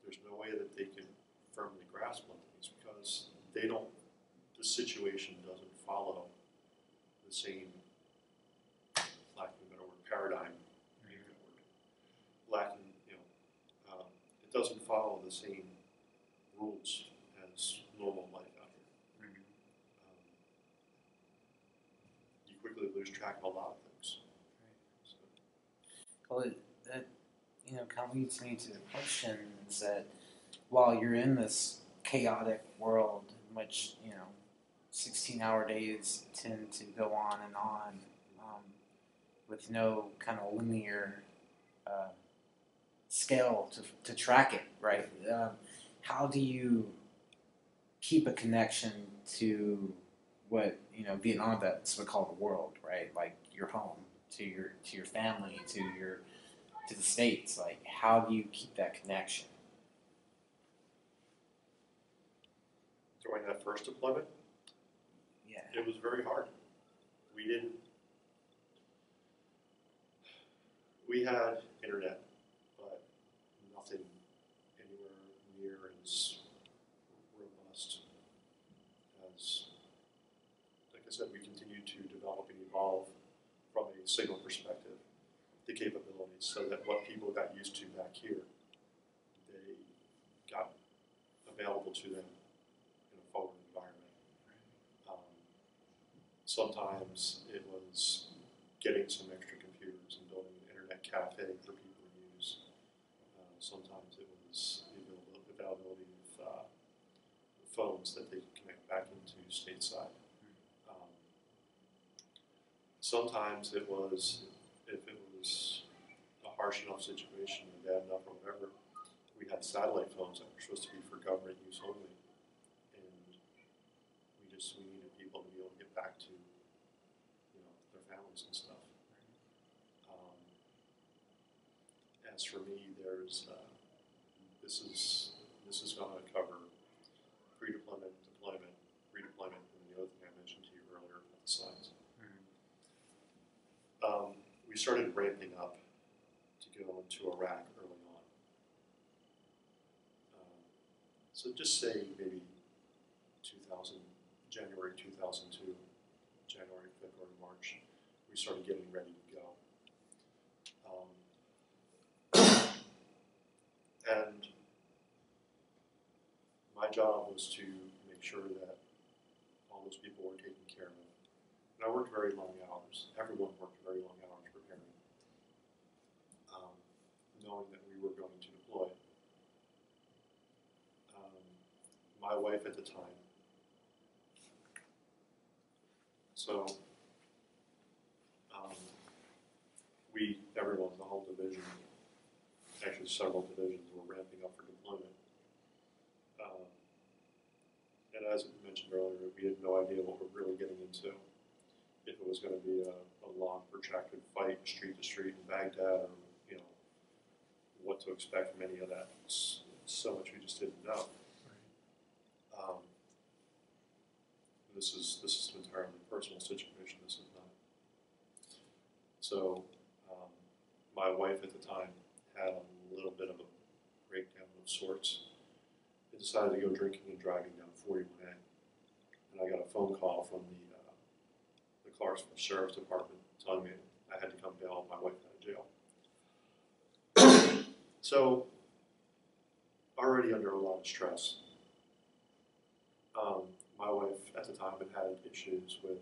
[SPEAKER 2] there's no way that they can firmly grasp on things because the situation doesn't follow the same, lack of a better word, paradigm, it doesn't follow the same rules as normal life out here. You quickly lose track of a lot of things.
[SPEAKER 1] Well, that kind of leads me to the question is that while you're in this chaotic world in which 16-hour days tend to go on and on with no kind of linear scale to track it, right? How do you keep a connection to what Vietnam vets would call the world, right? Like your home, to your family, to the States. Like, how do you keep that connection?
[SPEAKER 2] During that first deployment,
[SPEAKER 1] Yeah.
[SPEAKER 2] it was very hard. We had internet, but nothing anywhere near as robust as, like I said, we continued to develop and evolve from a signal perspective, the capabilities, so that what people got used to back here, they got available to them in a forward environment. Sometimes it was getting some extra computers and building an internet cafe for people to use. Sometimes it was the availability of phones that they could connect back into stateside. Sometimes it was, if it was a harsh enough situation or bad enough or whatever, we had satellite phones that were supposed to be for government use only. And we needed people to be able to get back to their families and stuff. As for me, there's this is going to cover pre-deployment, deployment, redeployment, and the other thing I mentioned to you earlier about the signs. We started ramping up to go into Iraq early on. So just say maybe January 2002, January, February, March, we started getting ready to go. And my job was to make sure that all those people were taken care of. And I worked very long hours. Everyone worked very long hours preparing, knowing that we were going to deploy. My wife at the time, so everyone, the whole division, actually several divisions were ramping up for deployment. And as I mentioned earlier, we had no idea what we're really getting into. If it was going to be a long, protracted fight, street to street in Baghdad, or what to expect from any of that. It's so much we just didn't know. This is an entirely personal situation. This is not. So, my wife at the time had a little bit of a breakdown of sorts. I decided to go drinking and driving down 41A, and I got a phone call from the Clarksville Sheriff's Department telling me I had to come bail my wife out of jail. So, already under a lot of stress. My wife at the time had issues with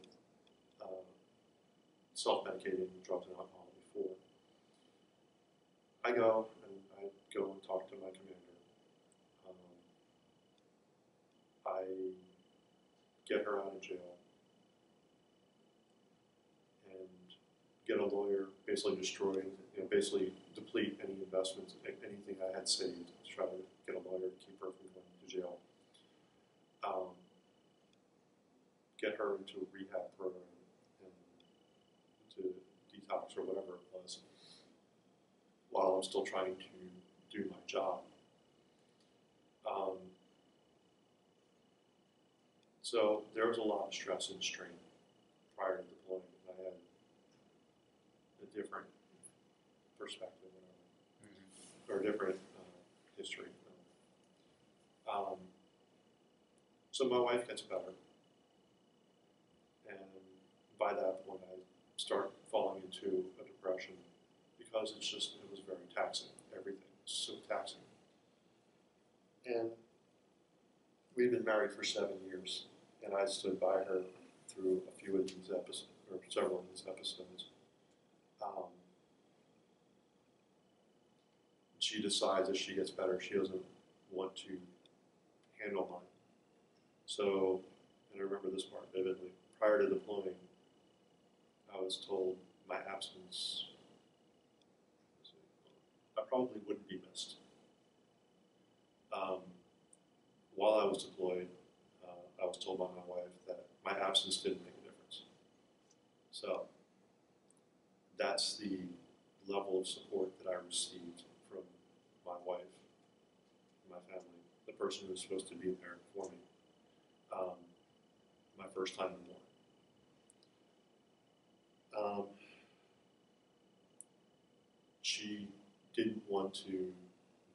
[SPEAKER 2] self-medicating drugs and alcohol before. I go and talk to my commander. I get her out of jail and get a lawyer, basically basically deplete any investments, anything I had saved, to try to get a lawyer to keep her from going to jail. Get her into a rehab program and to detox or whatever it was, while I'm still trying to do my job. So there was a lot of stress and strain prior to deployment. I had a different perspective, or a different history. So my wife gets better, and by that point I start falling into a depression because it was very taxing. Everything was so taxing. And we'd been married for 7 years, and I stood by her through a few of these episodes, or several of these episodes. She decides as she gets better, she doesn't want to handle mine. So, and I remember this part vividly, prior to deploying, I was told my absence, I probably wouldn't be missed. While I was deployed, I was told by my wife that my absence didn't make a difference. So, that's the level of support that I received from my wife, my family, the person who was supposed to be there for me. My first time in war. She didn't want to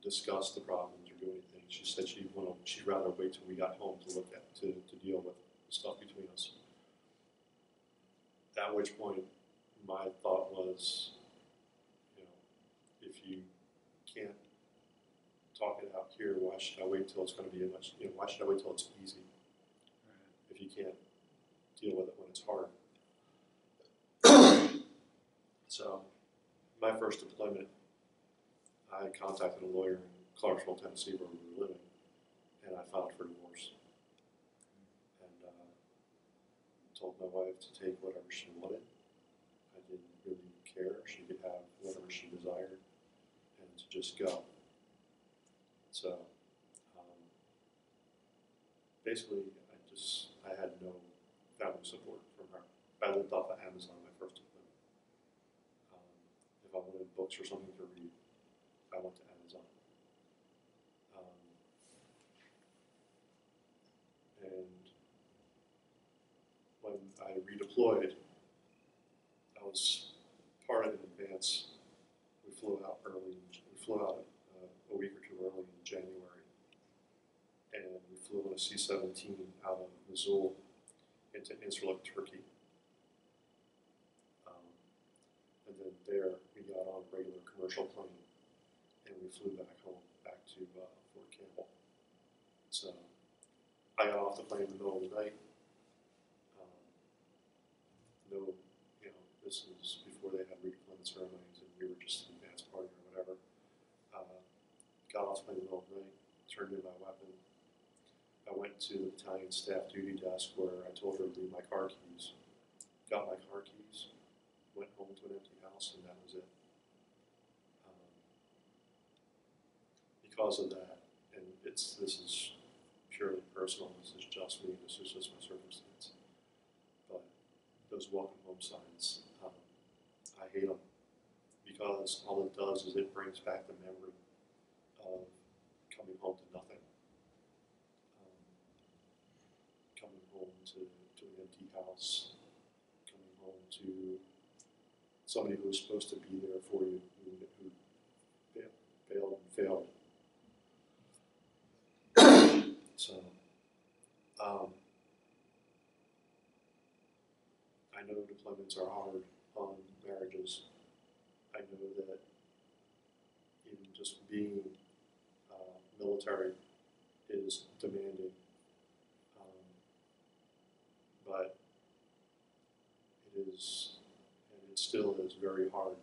[SPEAKER 2] discuss the problems or do anything. She said she'd rather wait till we got home to deal with the stuff between us. At which point, my thought was, if you can't talk it out here, why should I wait till it's going to be why should I wait till it's easy? Right. If you can't deal with it when it's hard. So, my first deployment, I contacted a lawyer in Clarksville, Tennessee, where we were living, and I filed for divorce. And told my wife to take whatever she wanted. I didn't really care. She could have whatever she desired, and to just go. So, basically, I had no family support from her. I lived off of Amazon my first deployment. If I wanted books or something to read, I went to Amazon. And when I redeployed, I was part of an advance. We flew out a week or two early in January, and we flew on a C-17 out of Mosul into Incirlik, Turkey. And then there, we got on a regular commercial plane, and we flew back home, back to Fort Campbell. So I got off the plane in the middle of the night. This was before they had redeployment ceremonies, and we were just an advance party or whatever. Got off the plane in the middle of the night, turned in my weapon. I went to the battalion staff duty desk where I told her to leave my car keys. Got my car keys, went home to an empty house, and that was it. Because of that, and this is purely personal. This is just me. This is just my circumstance. But those welcome home signs, I hate them because all it does is it brings back the memory of coming home to nothing, coming home to an empty house, coming home to somebody who was supposed to be there for you, who failed and failed. So, I know deployments are hard on marriages. I know that even just being military is demanding, but it still is very hard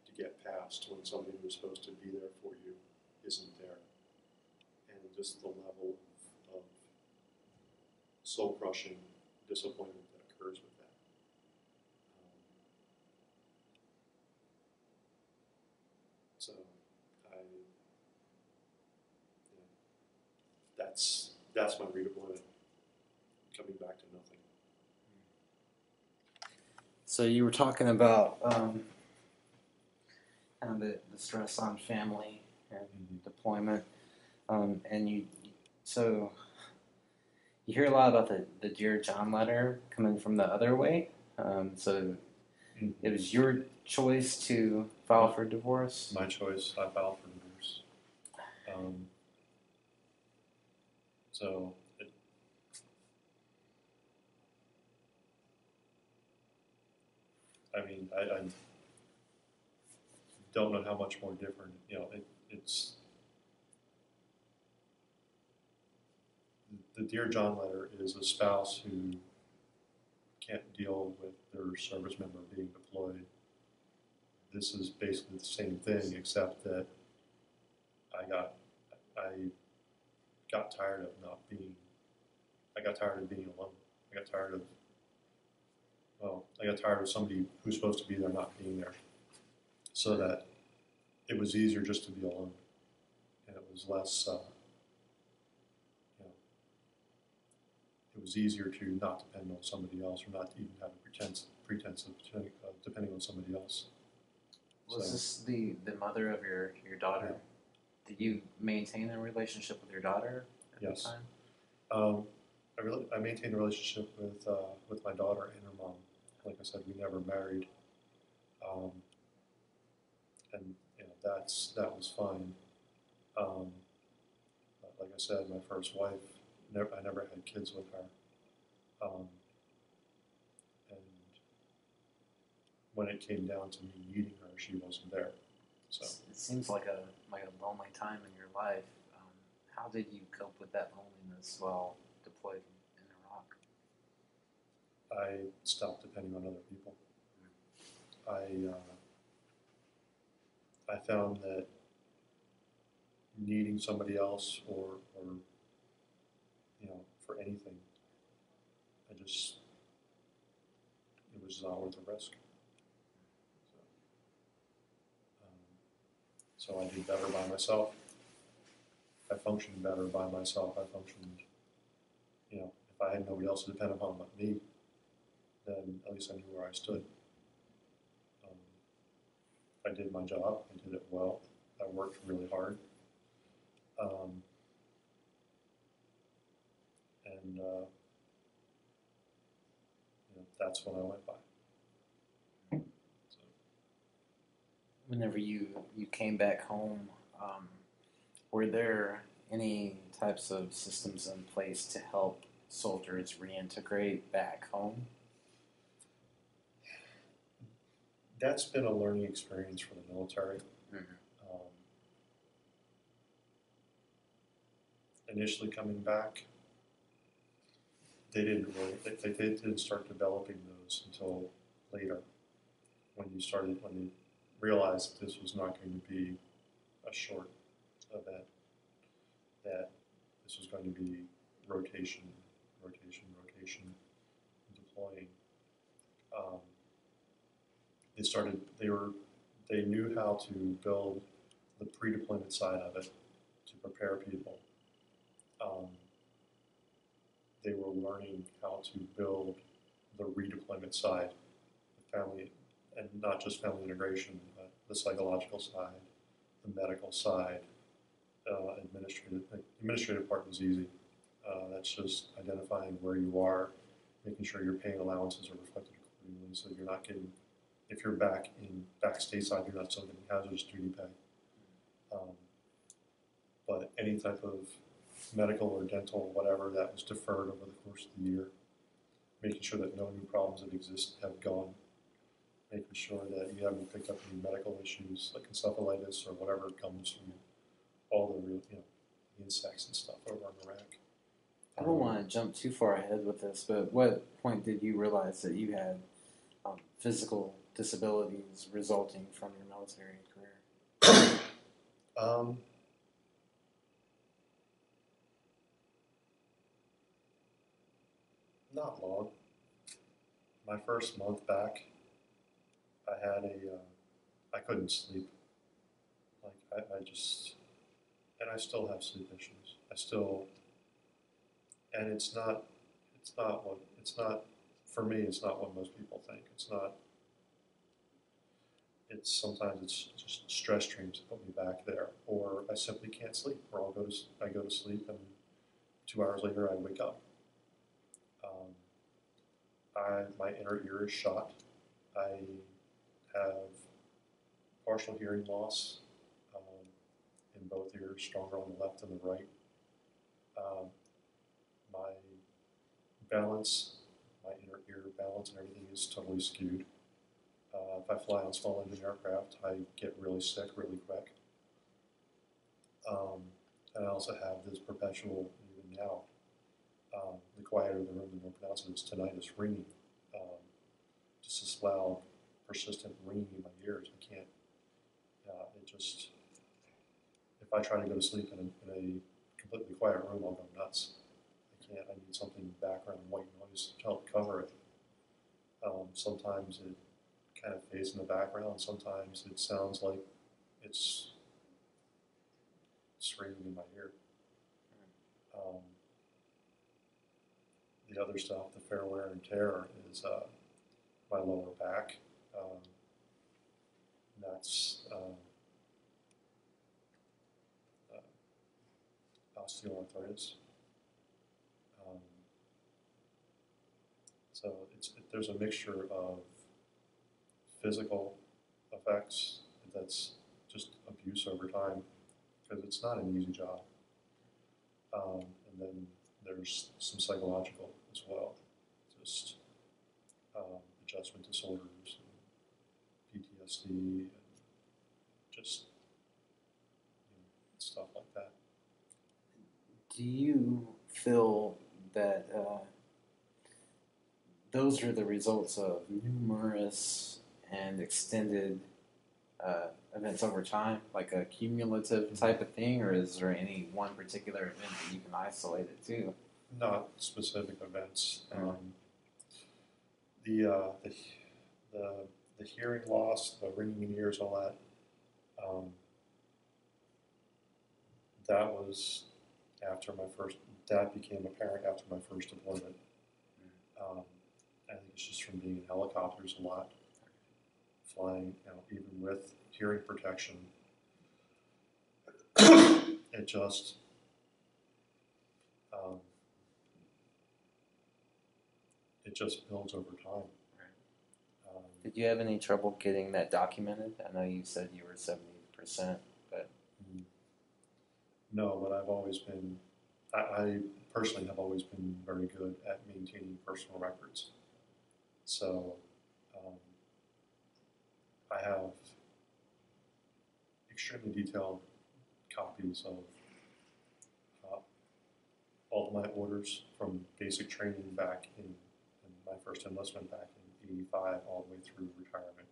[SPEAKER 2] to get past when somebody who's supposed to be there for you isn't there. And just the level of soul-crushing disappointment that occurs with that. So that's my redeployment, coming back to nothing.
[SPEAKER 1] So you were talking about kind of the stress on family and deployment, and so you hear a lot about the Dear John letter coming from the other way. So it was your choice to file for divorce?
[SPEAKER 2] My choice. I filed for divorce. So I don't know how much more different. It's the Dear John letter is a spouse who can't deal with their service member being deployed. This is basically the same thing, except that I got tired of I got tired of being alone. I got tired of somebody who's supposed to be there not being there. So that it was easier just to be alone. And it was less, it was easier to not depend on somebody else or not even have a pretense of depending on somebody else.
[SPEAKER 1] Was this the mother of your daughter?
[SPEAKER 2] Yeah.
[SPEAKER 1] Did you maintain a relationship with your daughter at
[SPEAKER 2] Yes.
[SPEAKER 1] the time?
[SPEAKER 2] I maintained a relationship with my daughter and her mom. Like I said, we never married, and that was fine. But like I said, my first wife, I never had kids with her, and when it came down to me needing her, she wasn't there. So
[SPEAKER 1] It seems like a lonely time in your life. How did you cope with that loneliness while deployed in Iraq?
[SPEAKER 2] I stopped depending on other people. I found that needing somebody else or for anything, it was not worth the risk. So I did better by myself. I functioned better by myself. I functioned, if I had nobody else to depend upon but me, then at least I knew where I stood. I did my job. I did it well. I worked really hard. And that's what I went by. So.
[SPEAKER 1] Whenever you came back home, were there any types of systems in place to help soldiers reintegrate back home?
[SPEAKER 2] That's been a learning experience for the military.
[SPEAKER 1] Mm-hmm.
[SPEAKER 2] Initially coming back, they didn't start developing those until later, when they realized that this was not going to be a short event, that this was going to be rotation, deploying. They knew how to build the pre-deployment side of it to prepare people. they were learning how to build the redeployment side, the family, and not just family integration, but the psychological side, the medical side, administrative. The administrative part was easy. That's just identifying where you are, making sure your paying allowances are reflected accordingly, so you're not getting, if you're back stateside, you're not still getting hazardous duty pay. But any type of medical or dental, whatever, that was deferred over the course of the year, making sure that no new problems that exist have gone, making sure that you haven't picked up any medical issues like encephalitis or whatever comes from all the real, the insects and stuff over in Iraq.
[SPEAKER 1] I don't want to jump too far ahead with this, but what point did you realize that you had physical disabilities resulting from your military career?
[SPEAKER 2] Not long. My first month back, I couldn't sleep. Like I just, and I still have sleep issues. And it's not for me, it's not what most people think. Sometimes it's just stress dreams that put me back there, or I simply can't sleep, or I go to sleep and 2 hours later I wake up. My inner ear is shot. I have partial hearing loss in both ears, stronger on the left than the right. My balance, my inner ear balance and everything is totally skewed. If I fly on small engine aircraft, I get really sick really quick. And I also have this perpetual, even now, the quieter the room, the more pronounced it is, tinnitus, ringing. Just this loud, persistent ringing in my ears. I can't, if I try to go to sleep in a completely quiet room, I'll go nuts. I need something background, white noise to help cover it. Sometimes it kind of fades in the background. Sometimes it sounds like it's ringing in my ear. The other stuff, the fair wear and tear, is my lower back. That's osteoarthritis. So there's a mixture of physical effects that's just abuse over time, because it's not an easy job. And then there's some psychological as well, just adjustment disorders, and PTSD, and just stuff like that.
[SPEAKER 1] Do you feel that those are the results of numerous and extended events over time, like a cumulative type of thing, or is there any one particular event that you can isolate it to?
[SPEAKER 2] Not specific events. The hearing loss, the ringing in ears, all that. That was after that became apparent after my first deployment. I think it's just from being in helicopters a lot, flying, even with hearing protection. It just, builds over time.
[SPEAKER 1] Did you have any trouble getting that documented? I know you said you were 70%, but
[SPEAKER 2] no. But I've always been, I personally have always been very good at maintaining personal records. So I have extremely detailed copies of all of my orders from basic training back in my first enlistment back in '85 all the way through retirement.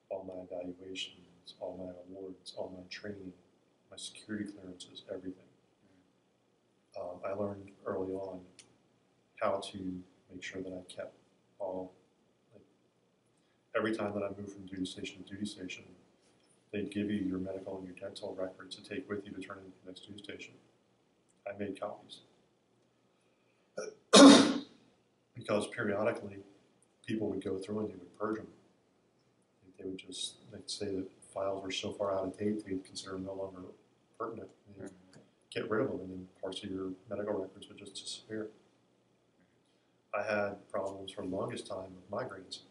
[SPEAKER 2] All my evaluations, all my awards, all my training, my security clearances, everything. I learned early on how to make sure that I kept all, every time that I moved from duty station to duty station, they'd give you your medical and your dental records to take with you to turn into the next duty station. I made copies. because periodically people would go through and they would purge them. They would just, they'd say that files were so far out of date they'd consider them no longer pertinent. They'd get rid of them, and then parts of your medical records would just disappear. I had problems for the longest time with migraines.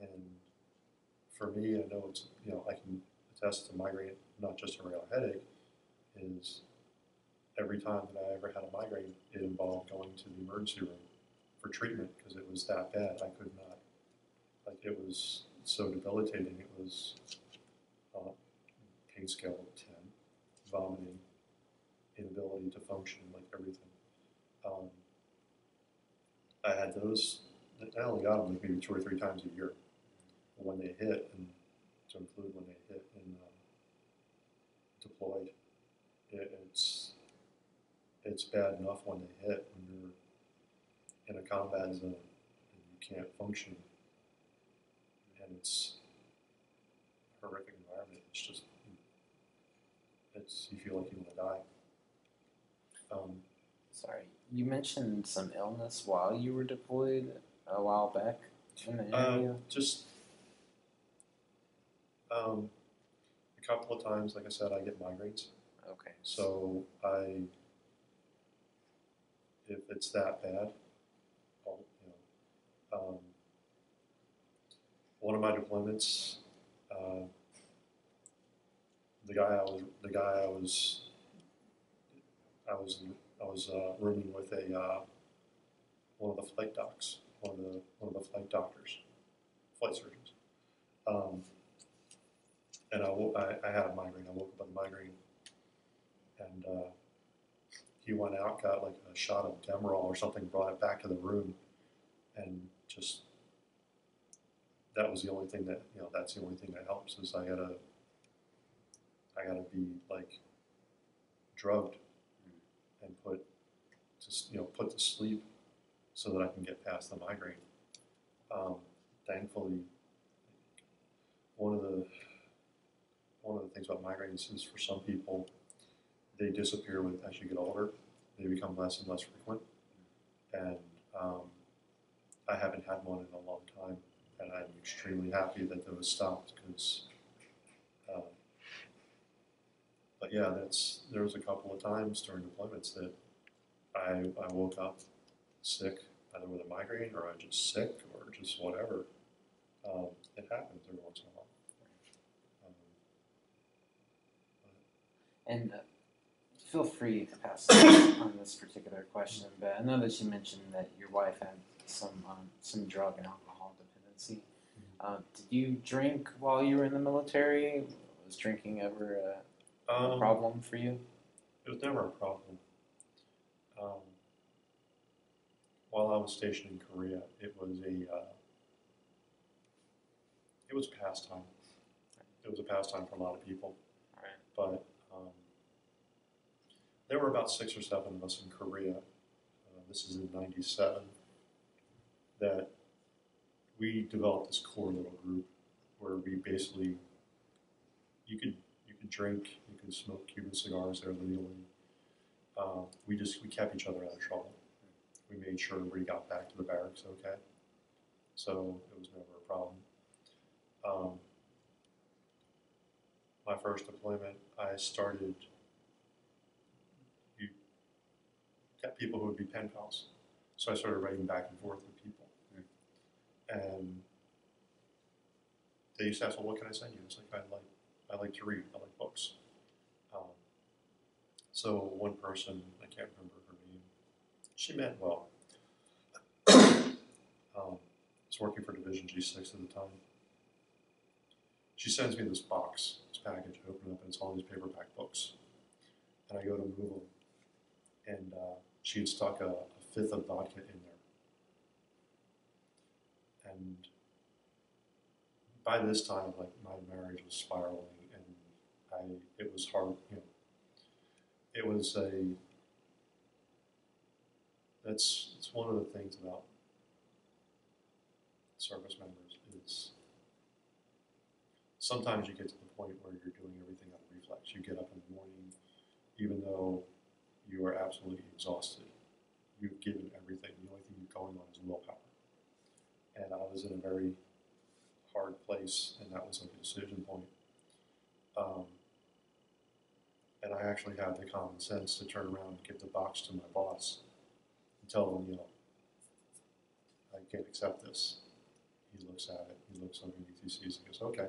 [SPEAKER 2] And for me, I know it's, I can attest to migraine, not just a regular headache, is every time that I ever had a migraine, it involved going to the emergency room for treatment because it was that bad. I could not, it was so debilitating. It was pain scale of 10, vomiting, inability to function, everything. I had those, I only got them maybe 2 or 3 times a year. When they hit, and to include when they hit in deployed, it's bad enough when they hit when you're in a combat zone and you can't function, and it's a horrific environment. It's just, you feel like you want to die.
[SPEAKER 1] Sorry, you mentioned some illness while you were deployed a while back in the area.
[SPEAKER 2] A couple of times, like I said, I get migraines.
[SPEAKER 1] Okay.
[SPEAKER 2] So if it's that bad, one of my deployments, the guy I was rooming with one of the flight docs, one of the flight doctors, flight surgeons. And I had a migraine. I woke up with a migraine, and he went out, got a shot of Demerol or something, brought it back to the room, and just that was the only thing that that's the only thing that helps. Is I gotta be drugged and put to sleep so that I can get past the migraine. Thankfully, one of the things about migraines is for some people, they disappear as you get older. They become less and less frequent. And I haven't had one in a long time, and I'm extremely happy that those stopped because, but yeah, there was a couple of times during deployments that I woke up sick, either with a migraine or I'm just sick or just whatever. It happens every once in a while.
[SPEAKER 1] And feel free to pass on this particular question, but I know that you mentioned that your wife had some drug and alcohol dependency. Did you drink while you were in the military? Was drinking ever a problem for you?
[SPEAKER 2] It was never a problem. While I was stationed in Korea, it was a pastime. It was a pastime for a lot of people.
[SPEAKER 1] Right.
[SPEAKER 2] But there were about 6 or 7 of us in Korea. This is in '97. That we developed this core little group where we basically you could drink, you could smoke Cuban cigars there legally. We kept each other out of trouble. We made sure everybody got back to the barracks okay. So it was never a problem. My first deployment, I started. You got people who would be pen pals, so I started writing back and forth with people, and they used to ask, "Well, what can I send you?" It's I like to read. I like books. So one person, I can't remember her name. She meant well. Was working for Division G6 at the time. She sends me this box, this package. I open it up, and it's all these paperback books. And I go to move them, and she had stuck a fifth of vodka in there. And by this time, my marriage was spiraling, and it was hard. It was it's one of the things about service members is sometimes you get to the point where you're doing everything out of reflex. You get up in the morning, even though you are absolutely exhausted, you've given everything. The only thing you're going on is willpower. And I was in a very hard place, and that was like a decision point. And I actually had the common sense to turn around and give the box to my boss and tell him, you know, I can't accept this. He looks at it, he looks underneath, he sees, he goes, okay.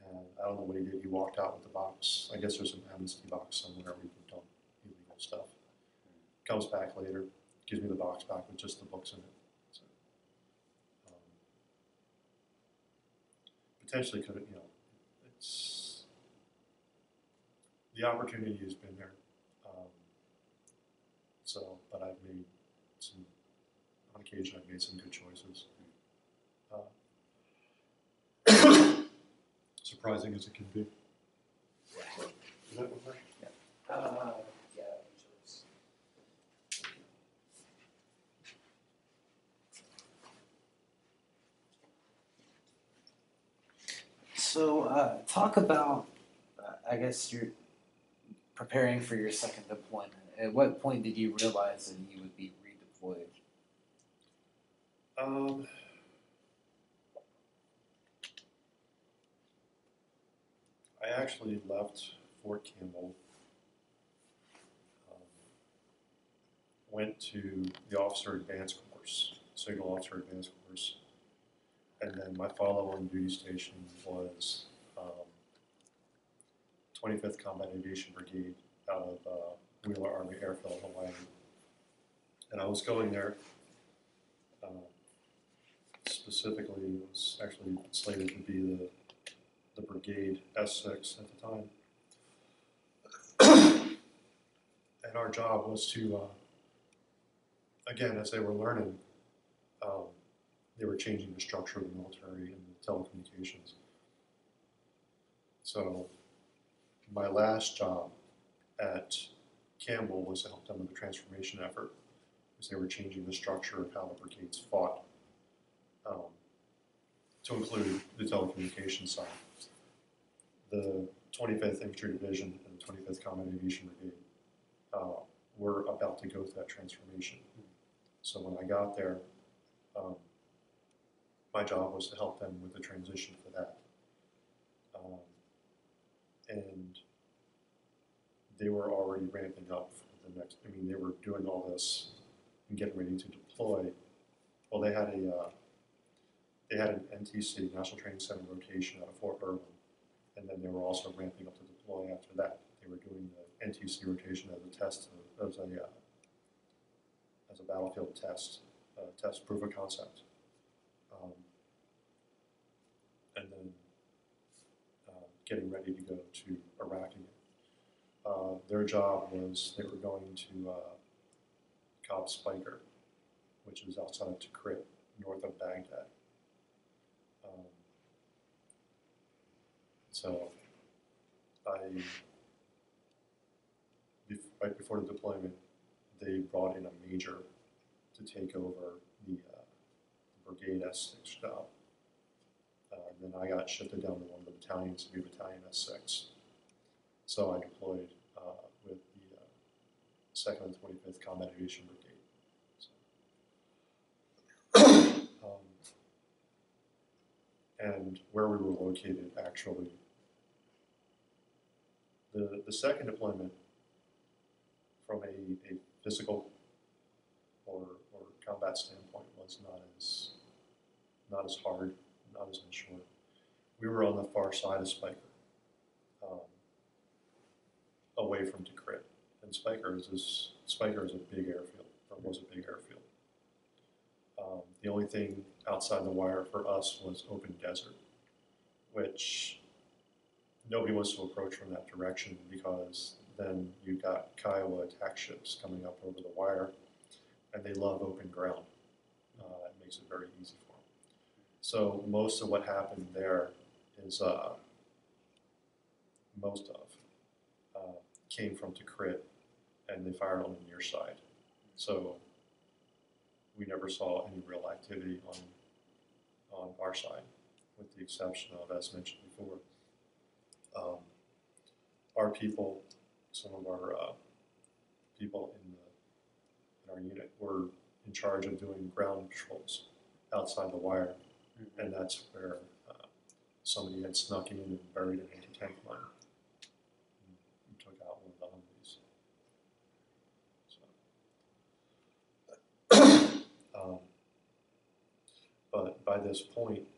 [SPEAKER 2] And I don't know what he did. He walked out with the box. I guess there's an amnesty box somewhere where you can dump illegal stuff. Comes back later, gives me the box back with just the books in it. So, potentially could have, you know, it's, the opportunity has been there. But I've made some, on occasion I've made some good choices. Surprising as it can be. Is that what
[SPEAKER 1] Yeah. So, talk about, I guess you're preparing for your second deployment. At what point did you realize that you would be redeployed?
[SPEAKER 2] I actually left Fort Campbell, went to the Officer Advanced Course, Signal Officer Advanced Course, and then my follow-on duty station was 25th Combat Aviation Brigade out of Wheeler Army Airfield, Hawaii. And I was going there, specifically, it was actually slated to be the Brigade S6 at the time. And our job was to, again, as they were learning, they were changing the structure of the military and the telecommunications. So my last job at Campbell was to help them with the transformation effort, because they were changing the structure of how the brigades fought, to include the telecommunications side. The 25th Infantry Division and the 25th Combat Aviation Brigade were about to go through that transformation. So when I got there, my job was to help them with the transition for that. And they were already ramping up for the next, I mean, they were doing all this and getting ready to deploy. Well, they had an NTC, National Training Center rotation out of Fort Irwin, and then they were also ramping up to deploy after that. They were doing the NTC rotation as a test, as a battlefield test, proof of concept. And then getting ready to go to Iraq again. Their job was they were going to Cobb Spiker, which is outside of Tikrit, north of Baghdad. So right before the deployment, they brought in a major to take over the Brigade S6 job. And then I got shifted down to one of the battalions to be Battalion S6. So I deployed with the 2nd and 25th Combat Aviation Brigade. So, and where we were located, actually, the second deployment, from a physical or combat standpoint, was not as hard, not as unsure. We were on the far side of Spiker, away from Tikrit. And Spiker is a big airfield, or was a big airfield. The only thing outside the wire for us was open desert, which nobody wants to approach from that direction, because then you've got Kiowa attack ships coming up over the wire, and they love open ground. It makes it very easy for them. So most of what happened there is came from Tikrit, and they fired on the near side. So we never saw any real activity on our side, with the exception of, as mentioned before, our people, some of our people in in our unit were in charge of doing ground patrols outside the wire, and that's where somebody had snuck in and buried an anti-tank mine and took out one of the Humvees. But by this point,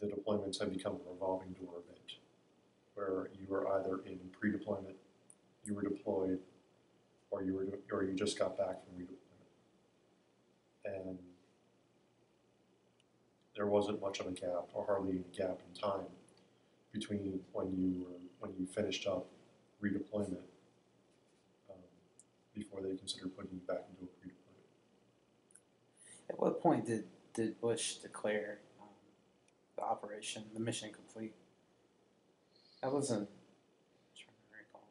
[SPEAKER 2] the deployments had become a revolving door event, where you were either in pre-deployment, you were deployed, or you just got back from redeployment, and there wasn't much of a gap, or hardly any gap in time, between when you finished up redeployment before they considered putting you back into a pre-deployment.
[SPEAKER 1] At what point did Bush declare the operation, the mission complete? That wasn't. I'm trying to recall.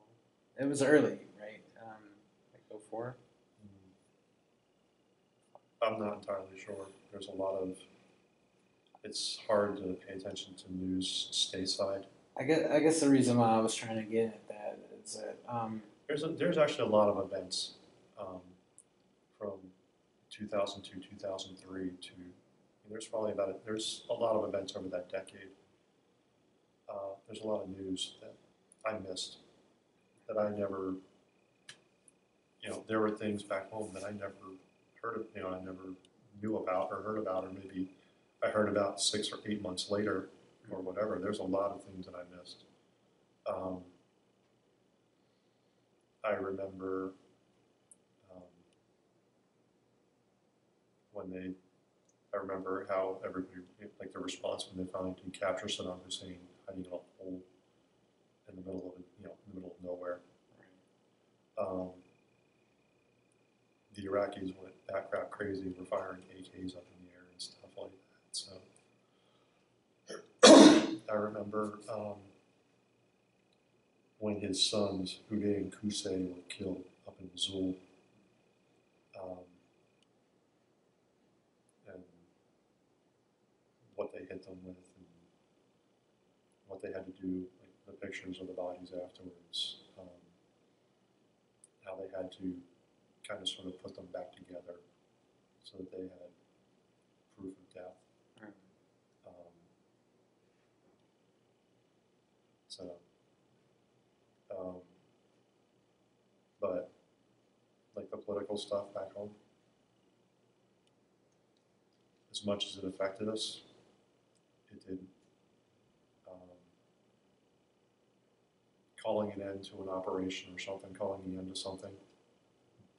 [SPEAKER 1] It was early, right? Like 04?
[SPEAKER 2] I'm not entirely sure. There's a lot of. It's hard to pay attention to news stateside.
[SPEAKER 1] I guess the reason why I was trying to get at that is that
[SPEAKER 2] there's actually a lot of events from 2002, 2003 to. There's a lot of events over that decade. There's a lot of news that I missed, that I never. There were things back home that I never heard of. I never knew about or heard about, or maybe I heard about 6 or 8 months later, or whatever. There's a lot of things that I missed. I remember I remember how everybody, like the response when they finally did capture Saddam Hussein hiding in a hole in the middle of nowhere. The Iraqis went bat-crap crazy, were firing AKs up in the air and stuff like that. So I remember when his sons, Uday and Qusay, were killed up in Mosul. And what they hit them with, and what they had to do, like the pictures of the bodies afterwards, how they had to kind of sort of put them back together so that they had proof of death. But like the political stuff back home, as much as it affected us, it didn't. Calling an end to an operation or something, calling the end to something,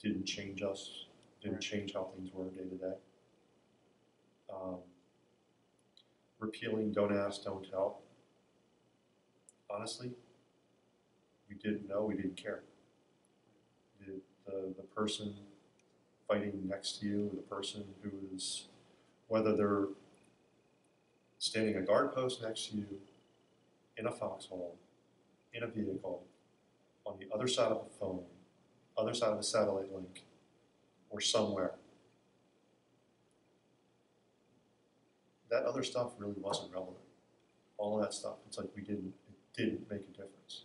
[SPEAKER 2] didn't change us, didn't change how things were day to day. Repealing Don't Ask, Don't Tell. Honestly, we didn't know, we didn't care. The person fighting next to you, the person who is, whether they're standing a guard post next to you, in a foxhole, in a vehicle, on the other side of a phone, other side of a satellite link, or somewhere, that other stuff really wasn't relevant. All of that stuff, it's like it didn't make a difference.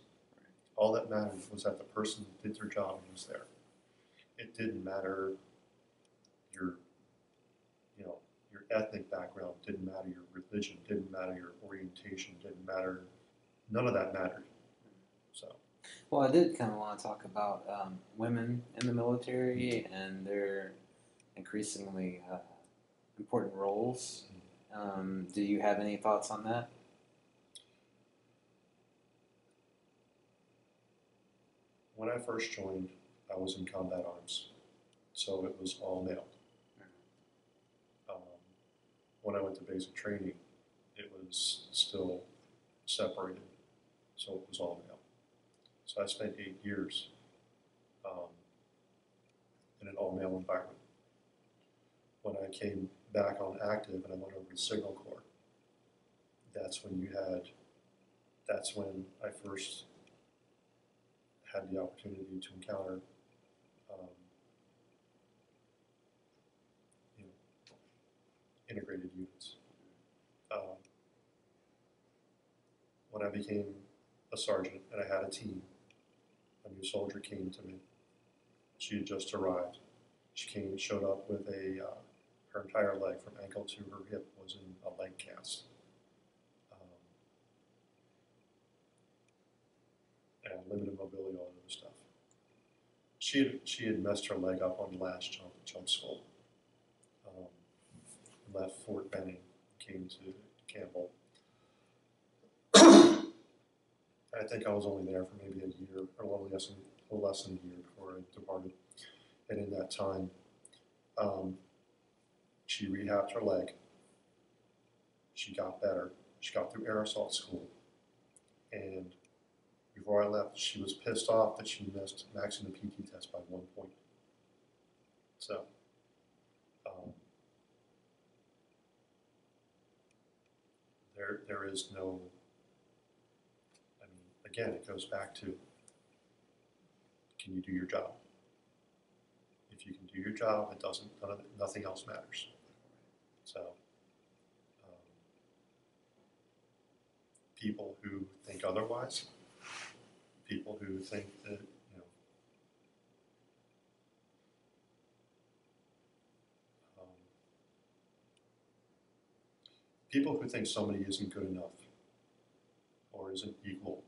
[SPEAKER 2] All that mattered was that the person did their job and was there. It didn't matter your ethnic background, didn't matter your religion, didn't matter your orientation, didn't matter, none of that mattered. So.
[SPEAKER 1] Well, I did kind of want to talk about women in the military and their increasingly important roles. Do you have any thoughts on that?
[SPEAKER 2] When I first joined, I was in combat arms, so it was all male. When I went to basic training, it was still separated, so it was all male. So I spent 8 years in an all-male environment. When I came back on active and I went over to Signal Corps, that's when I first had the opportunity to encounter integrated units. When I became a sergeant and I had a team, a new soldier came to me. She had just arrived. She showed up with her entire leg from ankle to her hip was in a leg cast. And limited mobility, all that other stuff. She had messed her leg up on the last jump school. Left Fort Benning, came to Campbell. I think I was only there for maybe a year, or a little less than a year before I departed. And in that time, she rehabbed her leg. She got better. She got through air assault school. And before I left, she was pissed off that she missed maxing the PT test by 1 point. So, there is no, I mean, again, it goes back to, can you do your job? If you can do your job, it doesn't, nothing else matters. So, people who think otherwise, people who think that, people who think somebody isn't good enough or isn't equal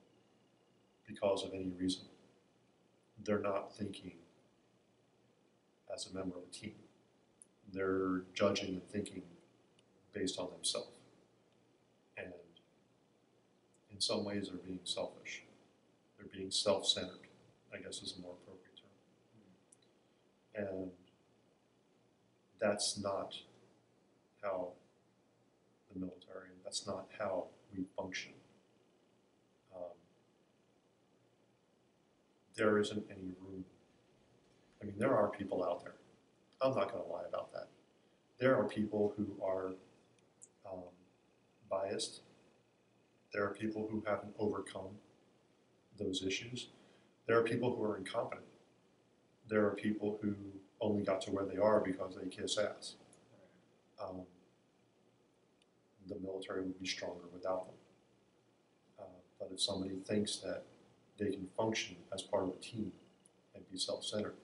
[SPEAKER 2] because of any reason, they're not thinking as a member of a team. They're judging and thinking based on themselves. And in some ways, they're being selfish. They're being self-centered, I guess is a more appropriate term. And that's not how the military, that's not how we function. There isn't any room. I mean, there are people out there. I'm not going to lie about that. There are people who are biased. There are people who haven't overcome those issues. There are people who are incompetent. There are people who only got to where they are because they kiss ass. The military would be stronger without them. But if somebody thinks that they can function as part of a team and be self-centered,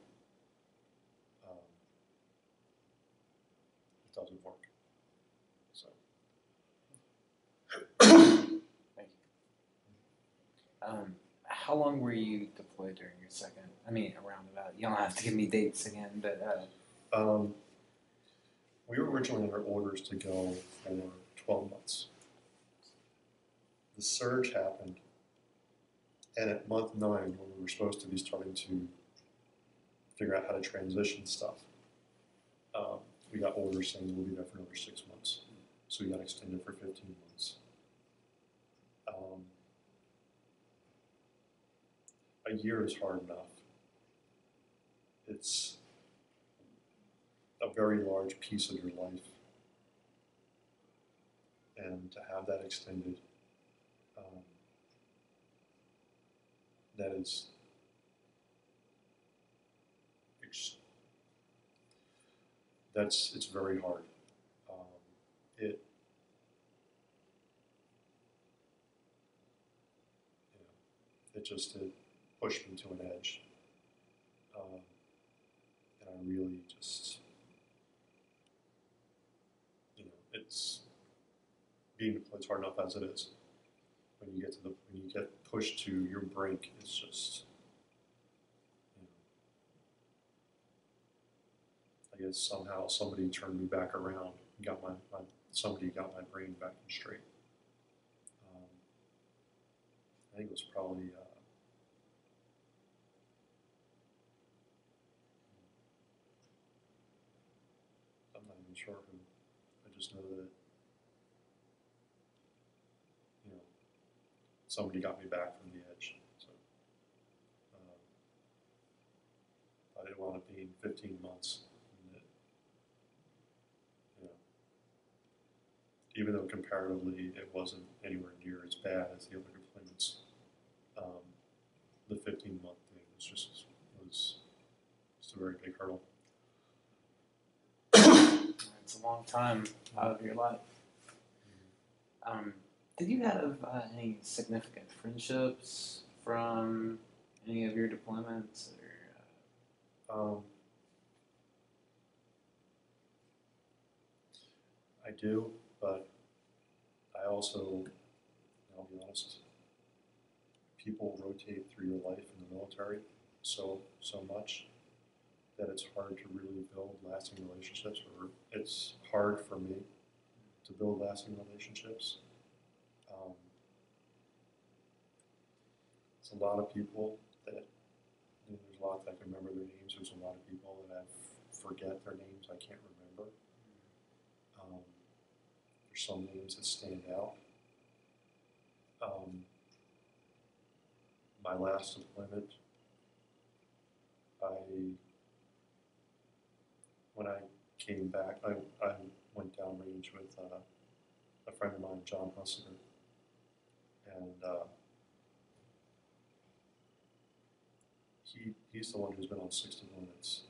[SPEAKER 2] it doesn't work. So.
[SPEAKER 1] Thank you. How long were you deployed during your second? I mean, around about. You don't have to give me dates again, but.
[SPEAKER 2] We were originally under orders to go for 12 months. The surge happened, and at month 9, when we were supposed to be starting to figure out how to transition stuff, we got orders saying we'll be there for another 6 months. So we got extended for 15 months. A year is hard enough. It's a very large piece of your life. And to have that extended, it's very hard. It pushed me to an edge. And I really just, it's being deployed hard enough as it is. When you get pushed to your brink, it's just, I guess somehow somebody turned me back around, somebody got my brain back in straight. I think it was probably I'm not even sure who. I just know that somebody got me back from the edge. So I didn't want it being 15 months. And even though comparatively it wasn't anywhere near as bad as the other deployments, the 15-month thing was just a very big hurdle.
[SPEAKER 1] It's a long time out of your life. Did you have any significant friendships from any of your deployments? Or,
[SPEAKER 2] I do, but I also, I'll be honest, people rotate through your life in the military so much that it's hard to really build lasting relationships, or it's hard for me to build lasting relationships. It's a lot of people that, there's a lot that I can remember their names. There's a lot of people that I forget their names. I can't remember. There's some names that stand out. My last deployment, when I came back, I went downrange with a friend of mine, John Hussinger, and he's the one who's been on 6 deployments.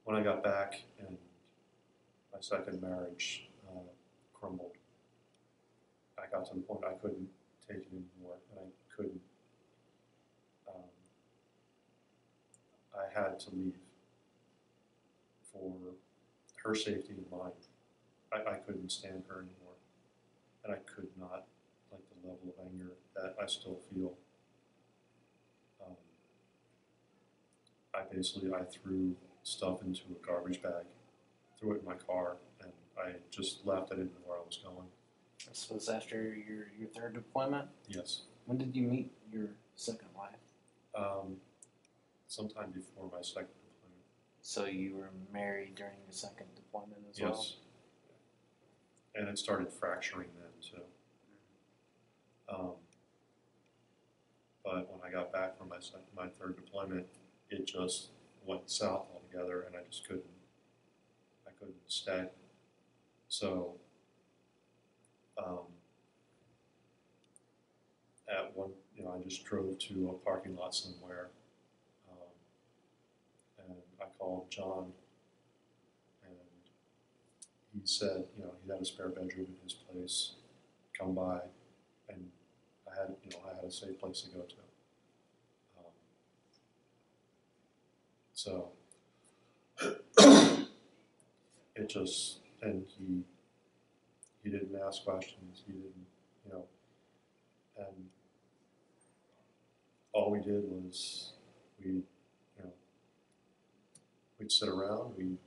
[SPEAKER 2] When I got back and my second marriage crumbled, I got to the point I couldn't take it anymore, and I couldn't. I had to leave for her safety and mine. I couldn't stand her anymore, and I could not, like, the level of anger that I still feel. I threw stuff into a garbage bag, threw it in my car, and I just left. I didn't know where I was going.
[SPEAKER 1] this was after your third deployment?
[SPEAKER 2] Yes.
[SPEAKER 1] When did you meet your second wife?
[SPEAKER 2] Sometime before my second deployment.
[SPEAKER 1] So you were married during your second deployment as well?
[SPEAKER 2] Yes. And it started fracturing then too. But when I got back from my third deployment, it just went south altogether, and I just couldn't stay. So at one, I just drove to a parking lot somewhere, and I called John, and he said, he had a spare bedroom in his place. Come by, and I had a safe place to go to. So it just, and he didn't ask questions. He didn't, and all we did was we'd sit around.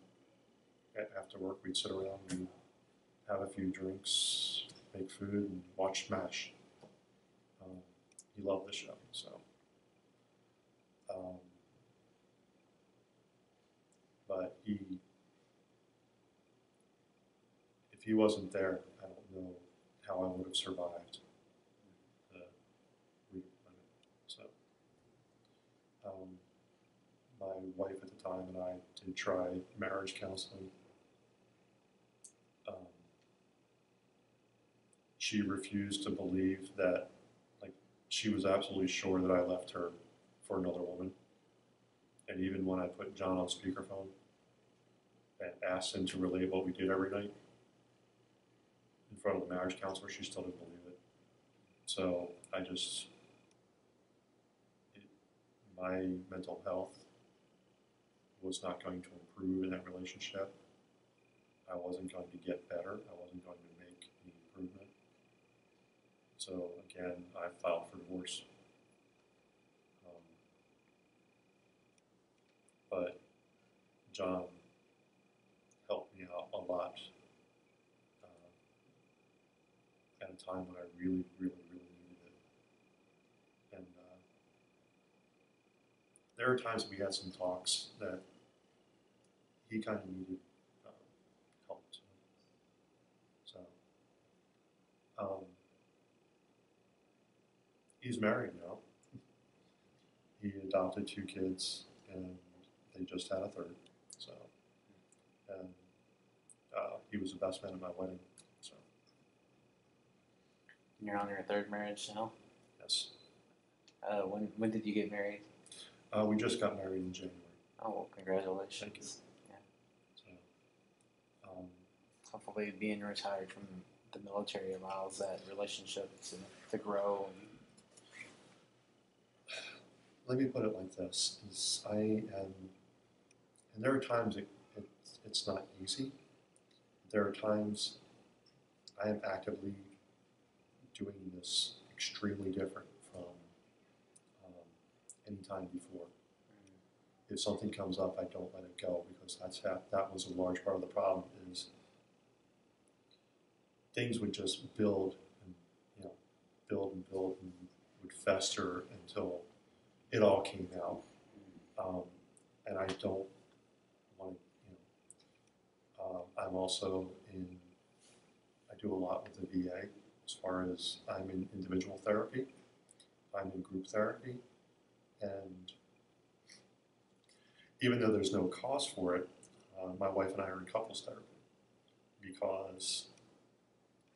[SPEAKER 2] After work, we'd sit around. We'd have a few drinks, make food, and watch MASH. He loved the show, so. But if he wasn't there, I don't know how I would have survived the redeployment. So, my wife at the time and I did try marriage counseling. She refused to believe that, she was absolutely sure that I left her for another woman. And even when I put John on speakerphone and asked him to relate what we did every night in front of the marriage counselor, she still didn't believe it. So my mental health was not going to improve in that relationship. I wasn't going to get better. I wasn't going to make any improvement. So again, I filed for divorce. But John helped me out a lot at a time when I really, really, really needed it. And there are times we had some talks that he kind of needed help too. So he's married now. He adopted 2 kids, and they just had a third. So, and he was the best man at my wedding. So,
[SPEAKER 1] You're on your third marriage now?
[SPEAKER 2] yes.
[SPEAKER 1] When did you get married?
[SPEAKER 2] We just got married in January.
[SPEAKER 1] Oh, well, congratulations.
[SPEAKER 2] Thank you.
[SPEAKER 1] Yeah.
[SPEAKER 2] So,
[SPEAKER 1] hopefully being retired from the military allows that relationship to grow
[SPEAKER 2] let me put it like this: is I am, and there are times it's not easy. There are times I am actively doing this extremely different from any time before. If something comes up, I don't let it go because that was a large part of the problem. Is things would just build and build and build and would fester until it all came out. And I don't want to. I'm also I do a lot with the VA as far as I'm in individual therapy, I'm in group therapy, and even though there's no cost for it, my wife and I are in couples therapy because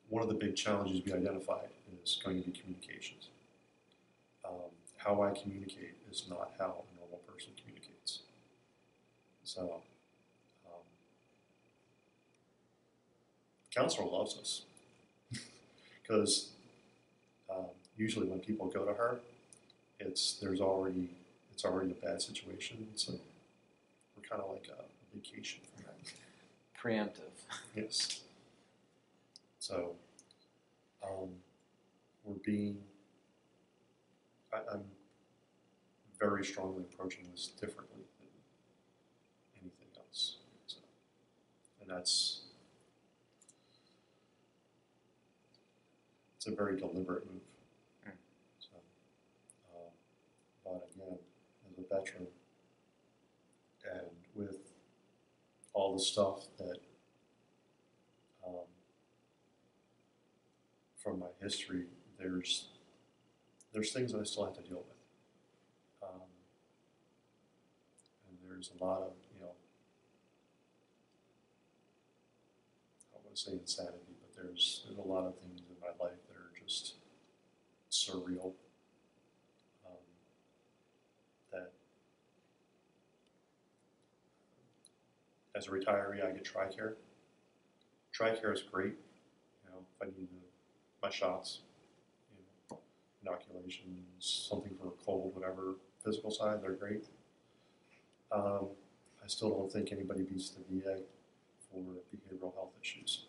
[SPEAKER 2] one of the big challenges we identified is going to be communications. How I communicate is not how a normal person communicates. So, counselor loves us because usually when people go to her, it's already a bad situation. So we're kind of like a vacation from that.
[SPEAKER 1] Preemptive.
[SPEAKER 2] Yes. So I'm very strongly approaching this differently than anything else. So, and it's a very deliberate move. So, but again, as a veteran, and with all the stuff that from my history, there's things that I still have to deal with, and there's a lot of I don't want to say insanity, but there's a lot of things in my life that are just surreal. That as a retiree, I get TRICARE. TRICARE is great. If I need my shots, inoculations, something for a cold, whatever, physical side, they're great. I still don't think anybody beats the VA for behavioral health issues.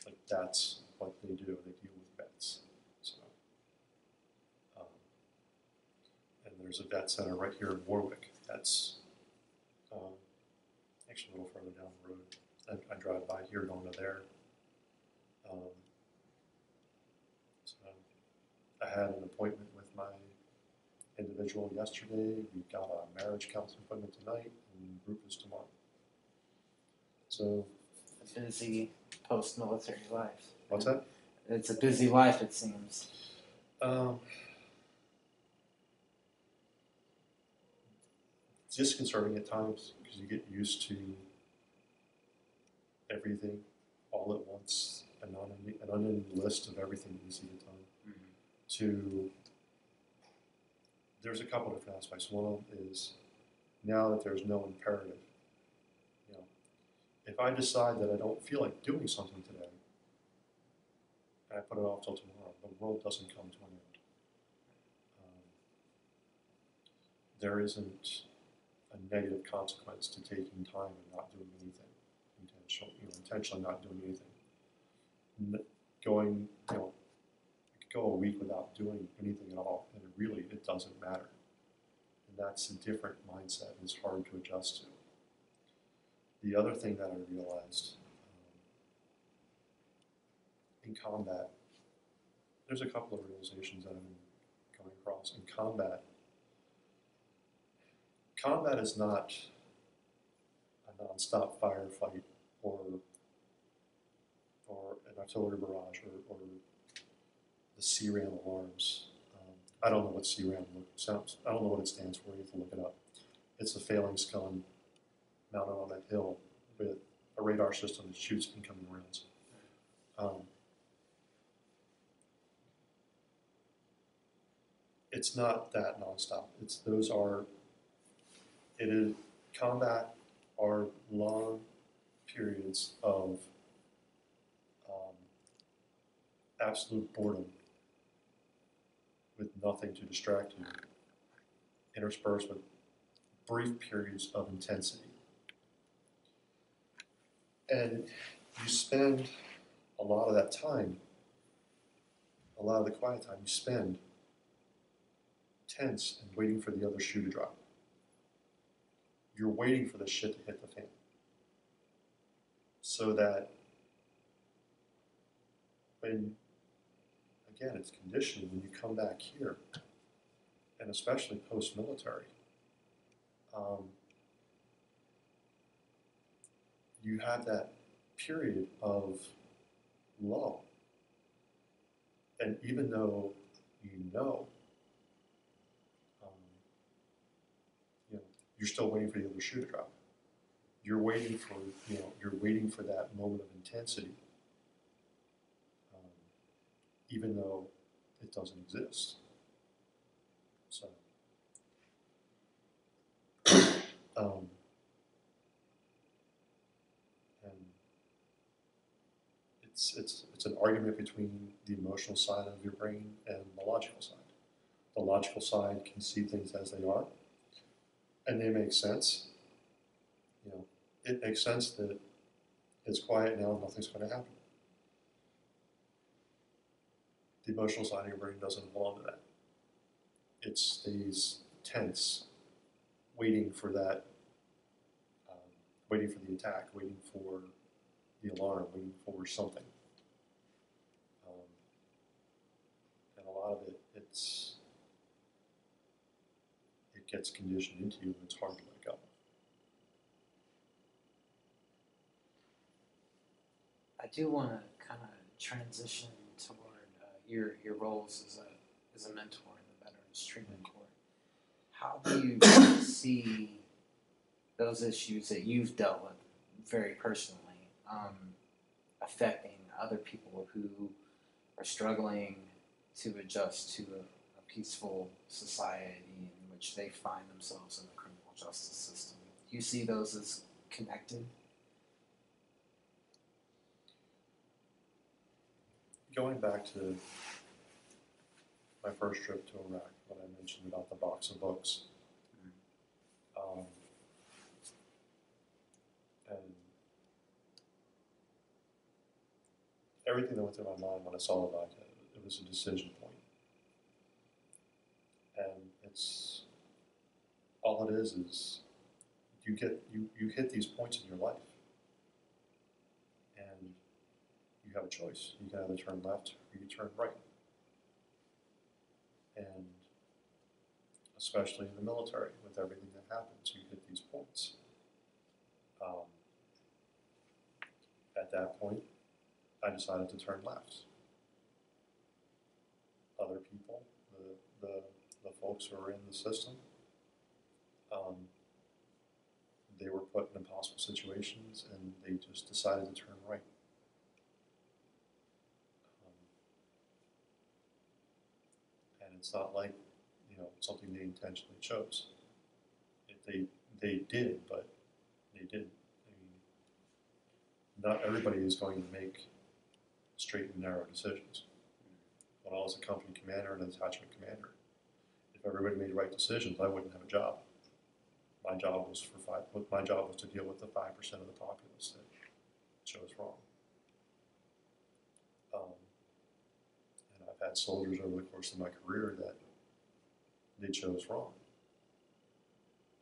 [SPEAKER 2] Like that's what they do. They deal with vets. So, and there's a vet center right here in Warwick. That's actually a little further down the road. I drive by here going to there. So I had an appointment with my individual yesterday. We've got a marriage counseling appointment tonight, and group is tomorrow. So
[SPEAKER 1] A busy post-military life.
[SPEAKER 2] what's that?
[SPEAKER 1] It's a busy life, it seems.
[SPEAKER 2] It's disconcerting at times because you get used to everything all at once, an unending list of everything that needs to get done. To there's a couple different aspects. One of them is now that there's no imperative. If I decide that I don't feel like doing something today, and I put it off till tomorrow, the world doesn't come to an end. There isn't a negative consequence to taking time and not doing anything. Intentionally not doing anything. Going, I could go a week without doing anything at all, and really it doesn't matter. And that's a different mindset. It's hard to adjust to. The other thing that I realized in combat, there's a couple of realizations that I've been coming across. In combat is not a non-stop firefight or an artillery barrage or the CRAM alarms. I don't know what CRAM sounds. I don't know what it stands for. You have to look it up. It's a phalanx gun mounted on a hill with a radar system that shoots incoming rounds. It's not that nonstop. Combat are long periods of absolute boredom with nothing to distract you. interspersed with brief periods of intensity. And you spend a lot of that time, a lot of the quiet time, you spend tense and waiting for the other shoe to drop. You're waiting for the shit to hit the fan. So that when, again, it's conditioning, when you come back here, and especially post-military, you have that period of lull. And even though you're still waiting for the other shoe to drop. You're waiting for that moment of intensity, even though it doesn't exist. So, and it's an argument between the emotional side of your brain and the logical side. The logical side can see things as they are, and they make sense. It makes sense that it's quiet now and nothing's going to happen. The emotional side of your brain doesn't hold on to that. It stays tense, waiting for that, waiting for the attack, waiting for the alarm, waiting for something. And a lot of it gets conditioned into you, and it's hard to let go.
[SPEAKER 1] I do want to kind of transition toward your roles as a mentor in the Veterans Treatment Court. How do you see those issues that you've dealt with very personally affecting other people who are struggling to adjust to a peaceful society in which they find themselves in the criminal justice system? Do you see those as connected?
[SPEAKER 2] Going back to my first trip to Iraq, when I mentioned about the box of books, and everything that went through my mind when I saw Iraq, it was a decision point. And it's all it is you hit these points in your life, and you have a choice. You can either turn left or you turn right. And especially in the military, with everything that happens, you hit these points. At that point, I decided to turn left. Other people, the folks who are in the system, they were put in impossible situations, and they just decided to turn right. And it's not like something they intentionally chose. They did, but they didn't. I mean, not everybody is going to make straight and narrow decisions. When I was a company commander and a detachment commander, if everybody made right decisions, I wouldn't have a job. My job was to deal with the 5% of the populace that chose wrong. And I've had soldiers over the course of my career that they chose wrong.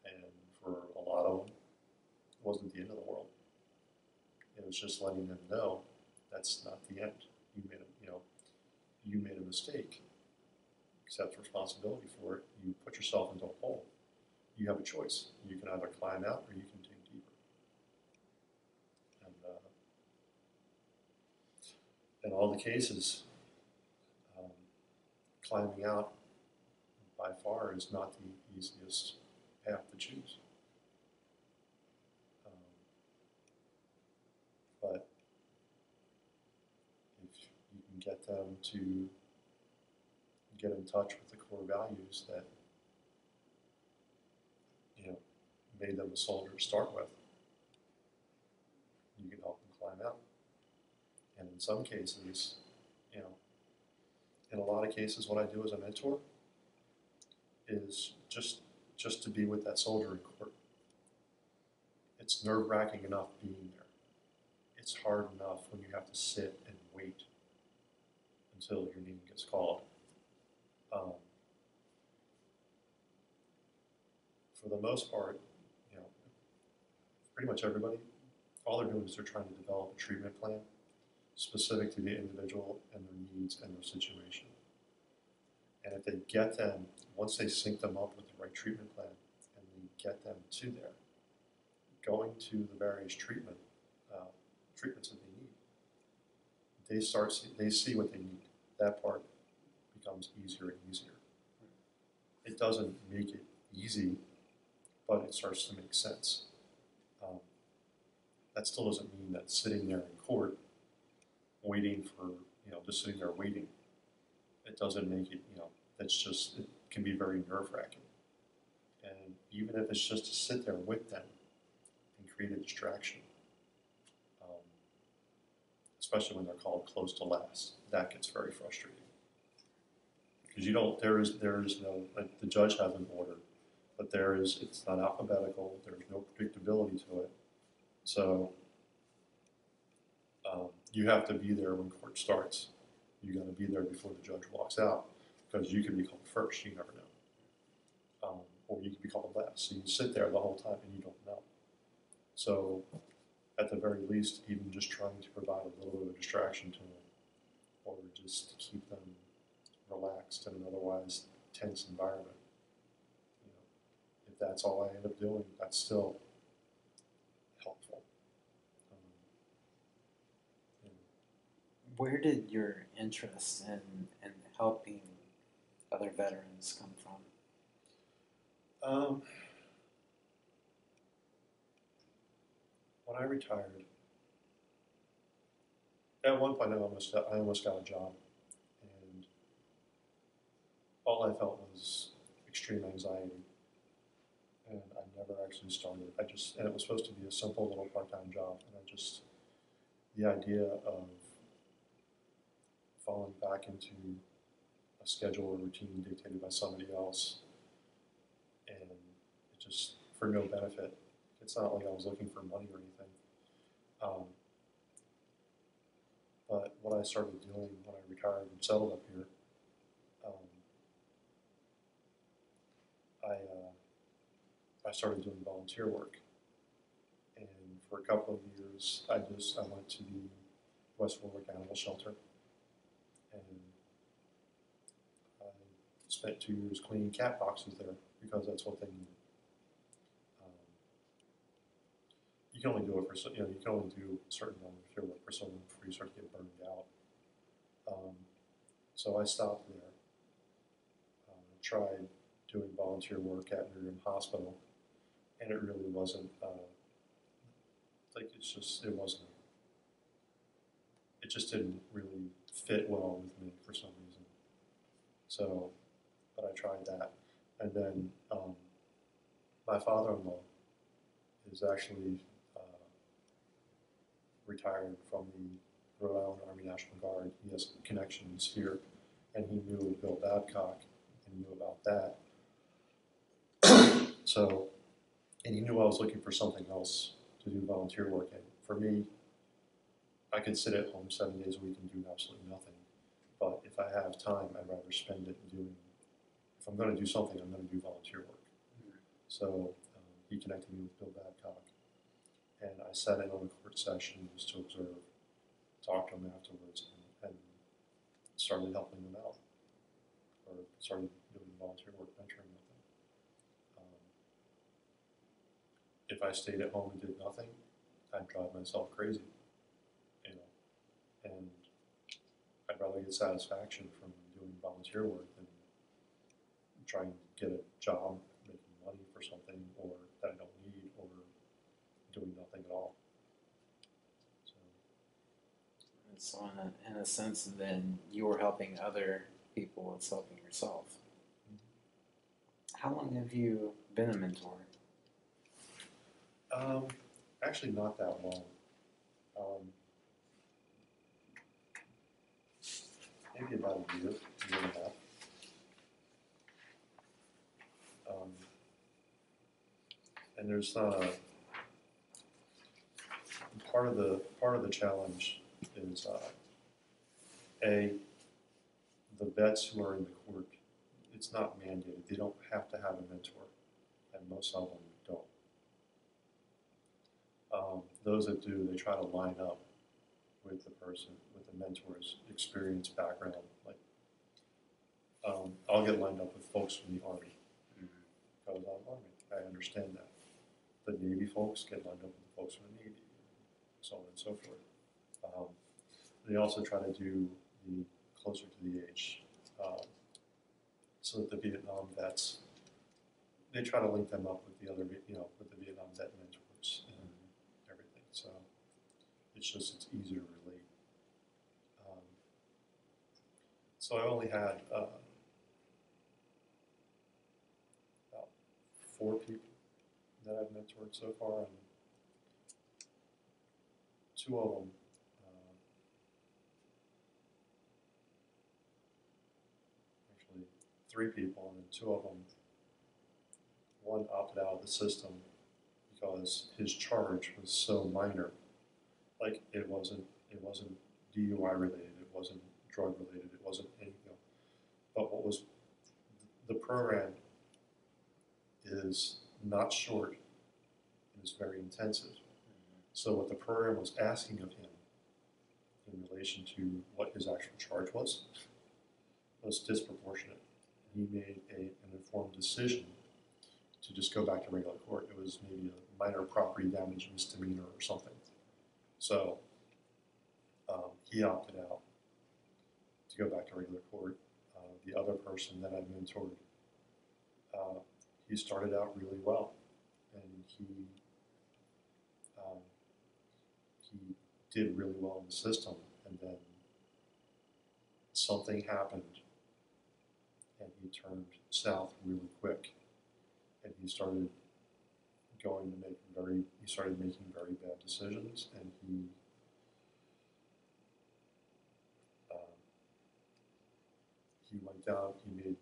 [SPEAKER 2] And for a lot of them, it wasn't the end of the world. It was just letting them know that's not the end. You made a mistake. Accept responsibility for it. You put yourself into a hole. You have a choice. You can either climb out or you can dig deeper. And in all the cases, climbing out by far is not the easiest path to choose. But if you can get them to get in touch with the core values that made them a soldier to start with, you can help them climb out. And in some cases, in a lot of cases, what I do as a mentor is just just to be with that soldier in court. It's nerve-wracking enough being there. It's hard enough when you have to sit and wait until your name gets called. For the most part, you know, pretty much everybody, all they're doing is they're trying to develop a treatment plan specific to the individual and their needs and their situation. And if they get them, once they sync them up with the right treatment plan and they get them to there, going to the various treatments that they need, they see what they need. That part becomes easier and easier. It doesn't make it easy, but it starts to make sense. That still doesn't mean that sitting there in court, waiting for, just sitting there waiting, it doesn't make it, that's just, it can be very nerve-wracking. And even if it's just to sit there with them and create a distraction, especially when they're called close to last, that gets very frustrating. Because there is no, like the judge has an order, but it's not alphabetical, there's no predictability to it. So you have to be there when court starts. You got to be there before the judge walks out, because you can be called first, you never know. Or you can be called last. So you sit there the whole time and you don't know. So at the very least, even just trying to provide a little bit of distraction to them, or just to keep them relaxed in an otherwise tense environment. If that's all I end up doing, that's still helpful.
[SPEAKER 1] Where did your interest in helping other veterans come from?
[SPEAKER 2] When I retired, at one point I almost got a job, and all I felt was extreme anxiety, and I never actually started. And it was supposed to be a simple little part-time job, and the idea of falling back into a schedule or routine dictated by somebody else, and it just, for no benefit. It's not like I was looking for money or anything. But what I started doing when I retired and settled up here, I started doing volunteer work. And for a couple of years, I went to the West Warwick Animal Shelter, and I spent 2 years cleaning cat boxes there because that's what they needed. You can only do it for, you can only do a certain volunteer work for so long before you start to get burned out. So I stopped there. Tried doing volunteer work at Miriam Hospital, and it really wasn't, it just didn't really fit well with me for some reason. So, but I tried that. And then my father-in-law is actually retired from the Rhode Island Army National Guard. He has connections here, and he knew of Bill Babcock and knew about that. So, and he knew I was looking for something else to do volunteer work in. For me, I could sit at home 7 days a week and do absolutely nothing. But if I have time, I'd rather spend it doing, if I'm going to do something, I'm going to do volunteer work. Mm-hmm. So he connected me with Bill Babcock. And I sat in on a court session just to observe, talk to him afterwards, and started helping them out, or started doing volunteer work, mentoring with them. If I stayed at home and did nothing, I'd drive myself crazy, and I'd rather get satisfaction from doing volunteer work than trying to get a job making money for something or that I don't need, or doing nothing at all.
[SPEAKER 1] So in a sense, then you were helping other people, it's helping yourself. Mm-hmm. How long have you been a mentor?
[SPEAKER 2] Actually, not that long. Maybe about a year and a half. And there's part of the challenge is the vets who are in the court. It's not mandated. They don't have to have a mentor, and most of them don't. Those that do, they try to line up with the person, with the mentor's experience, background. Like, I'll get lined up with folks from the Army because I'm Army. I understand that. The Navy folks get lined up with the folks from the Navy, so on and so forth. They also try to do the closer to the age, so that the Vietnam vets, they try to link them up with the other, with the Vietnam vet mentors and everything. So it's easier to relate. So I only had about 4 people that I've mentored so far, and 2 of them, actually 3 people, and then 2 of them, one opted out of the system because his charge was so minor. Like, it wasn't DUI related, it wasn't drug related, it wasn't anything. But what was the program is not short, it is very intensive. So what the program was asking of him in relation to what his actual charge was disproportionate. He made an informed decision to just go back to regular court. It was maybe a minor property damage misdemeanor or something. So he opted out to go back to regular court. The other person that I mentored, he started out really well, and he did really well in the system, and then something happened, and he turned south really quick, and he started making very bad decisions, and he went down, he made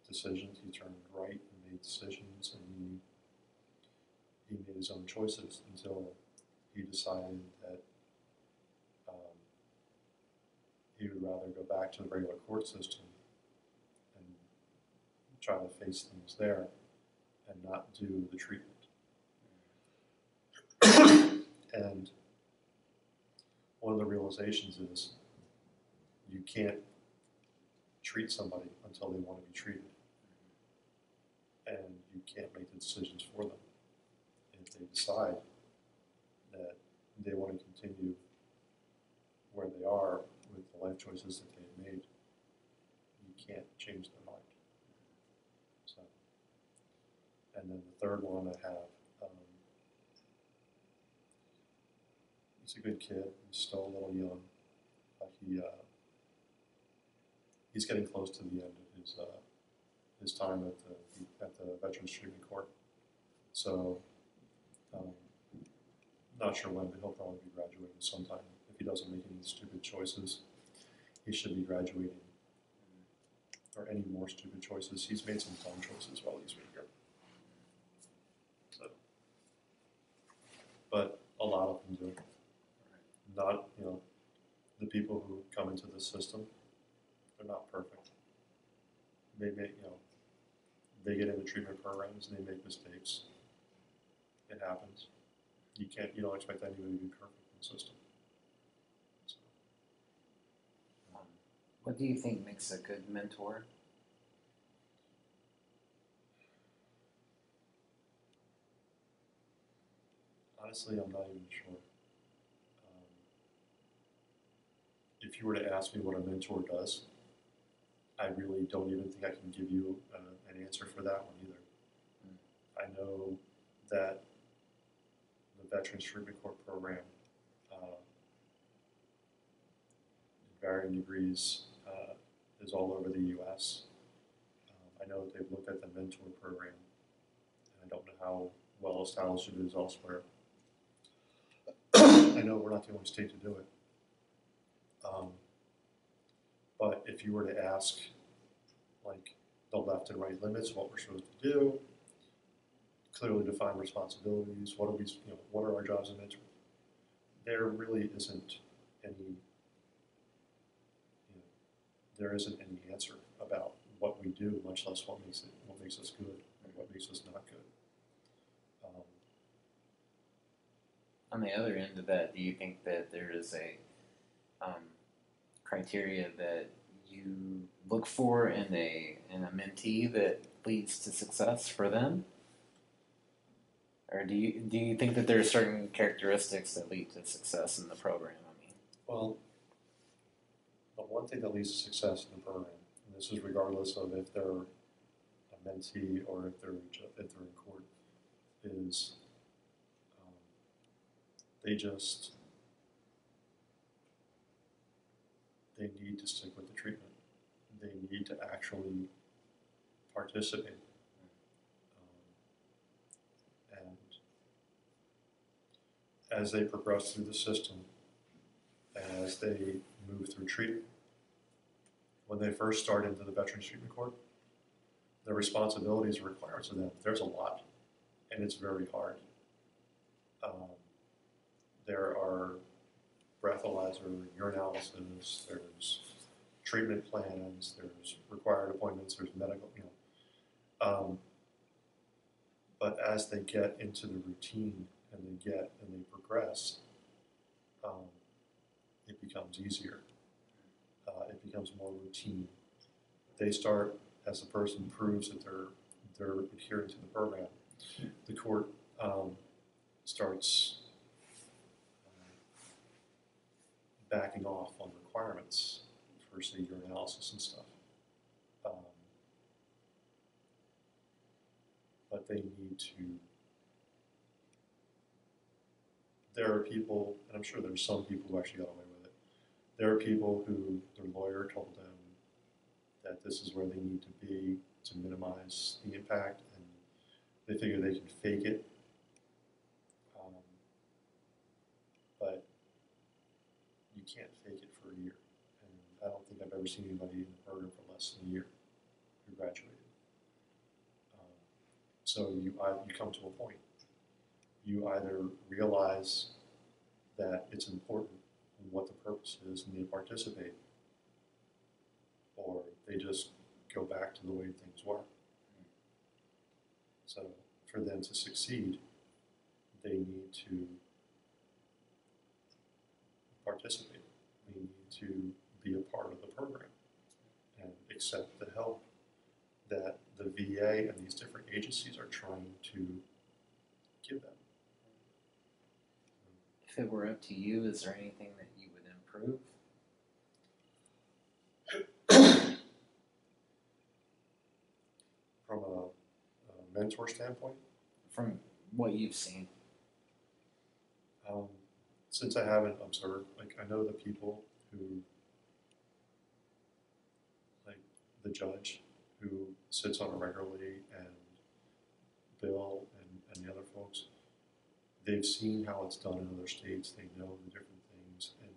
[SPEAKER 2] decisions, he turned right and made decisions, and he made his own choices until he decided that he would rather go back to the regular court system and try to face things there and not do the treatment. And one of the realizations is you can't treat somebody until they want to be treated. And you can't make the decisions for them. If they decide that they want to continue where they are with the life choices that they've made, you can't change their mind. So, and then the third one I have, he's a good kid. He's still a little young, but he's getting close to the end of his time at the Veterans Treatment Court. So, not sure when, but he'll probably be graduating sometime. If he doesn't make any stupid choices, he should be graduating. Or any more stupid choices. He's made some dumb choices while he's been here. So, but a lot of them do. Not, the people who come into the system, they're not perfect. They make, they get into treatment programs and they make mistakes. It happens. You don't expect anybody to be perfect in the system. So.
[SPEAKER 1] What do you think makes a good mentor?
[SPEAKER 2] Honestly, I'm not even sure. If you were to ask me what a mentor does, I really don't even think I can give you an answer for that one either. I know that the Veterans Treatment Court program, in varying degrees, is all over the U.S. I know that they've looked at the mentor program, and I don't know how well established it is elsewhere. I know we're not the only state to do it. But if you were to ask, like, the left and right limits, what we're supposed to do, clearly defined responsibilities. What are we, what are our jobs in mentoring? There really isn't any, there isn't any answer about what we do, much less what makes us good and what makes us not good.
[SPEAKER 1] On the other end of that, do you think that there is a criteria that you look for in a mentee that leads to success for them? Or do you think that there are certain characteristics that lead to success in the program? I mean,
[SPEAKER 2] Well, the one thing that leads to success in the program, and this is regardless of if they're a mentee or if they're in court, is they need to stick with the treatment. They need to actually participate. And as they progress through the system, as they move through treatment, when they first start into the Veterans Treatment Court, the responsibilities and requirements of them, there's a lot, and it's very hard. There are breathalyzer, urinalysis, there's treatment plans, there's required appointments, there's medical, but as they get into the routine and they progress, it becomes easier. It becomes more routine. They start, as the person proves that they're adhering to the program, the court starts backing off on requirements for, say, urinalysis and stuff. But they need to, there are people, and I'm sure there's some people who actually got away with it, there are people who their lawyer told them that this is where they need to be to minimize the impact, and they figure they can fake it. But you can't fake it for a year. And I don't think I've ever seen anybody in the program for less than a year who graduated. So you come to a point. You either realize that it's important and what the purpose is and they participate, or they just go back to the way things were. So for them to succeed, they need to participate. They need to be a part of the program and accept the help that the VA and these different agencies are trying to give them.
[SPEAKER 1] if it were up to you, is there anything that you would improve?
[SPEAKER 2] From a mentor standpoint,
[SPEAKER 1] From what you've seen?
[SPEAKER 2] since I haven't observed, like I know the people who, like the judge who sits on it regularly, and Bill and the other folks, they've seen how it's done in other states. They know the different things, and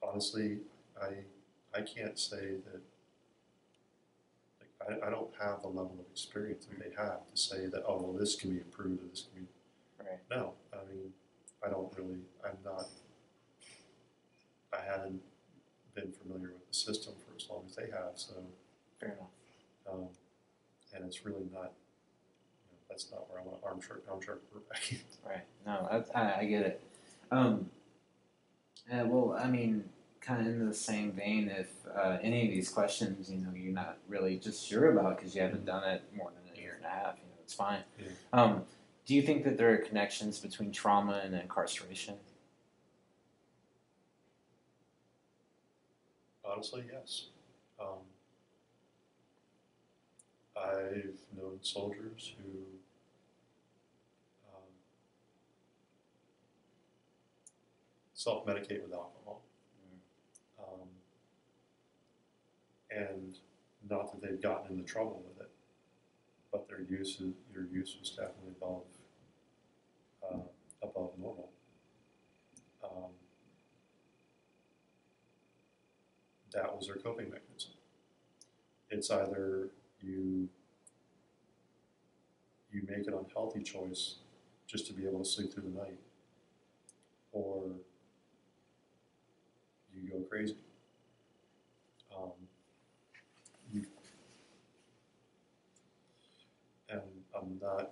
[SPEAKER 2] honestly, I can't say that. Like I don't have the level of experience that they have to say that, oh well, this can be improved or this can be.
[SPEAKER 1] Right.
[SPEAKER 2] No, I mean, I don't really. I haven't been familiar with the system for as long as they have, so.
[SPEAKER 1] Fair enough.
[SPEAKER 2] And it's really not. That's not where I want to arm shark back in.
[SPEAKER 1] Right. No, I get it. Well, I mean, kind of in the same vein, if any of these questions, you're not really just sure about because you haven't done it more than a year and a half, it's fine.
[SPEAKER 2] Yeah.
[SPEAKER 1] Do you think that there are connections between trauma and incarceration?
[SPEAKER 2] Honestly, yes. I've known soldiers who self-medicate with alcohol. And not that they've gotten into trouble with it, but their use was definitely above normal. That was their coping mechanism. It's either you you make an unhealthy choice just to be able to sleep through the night, or you go crazy. You, and I'm not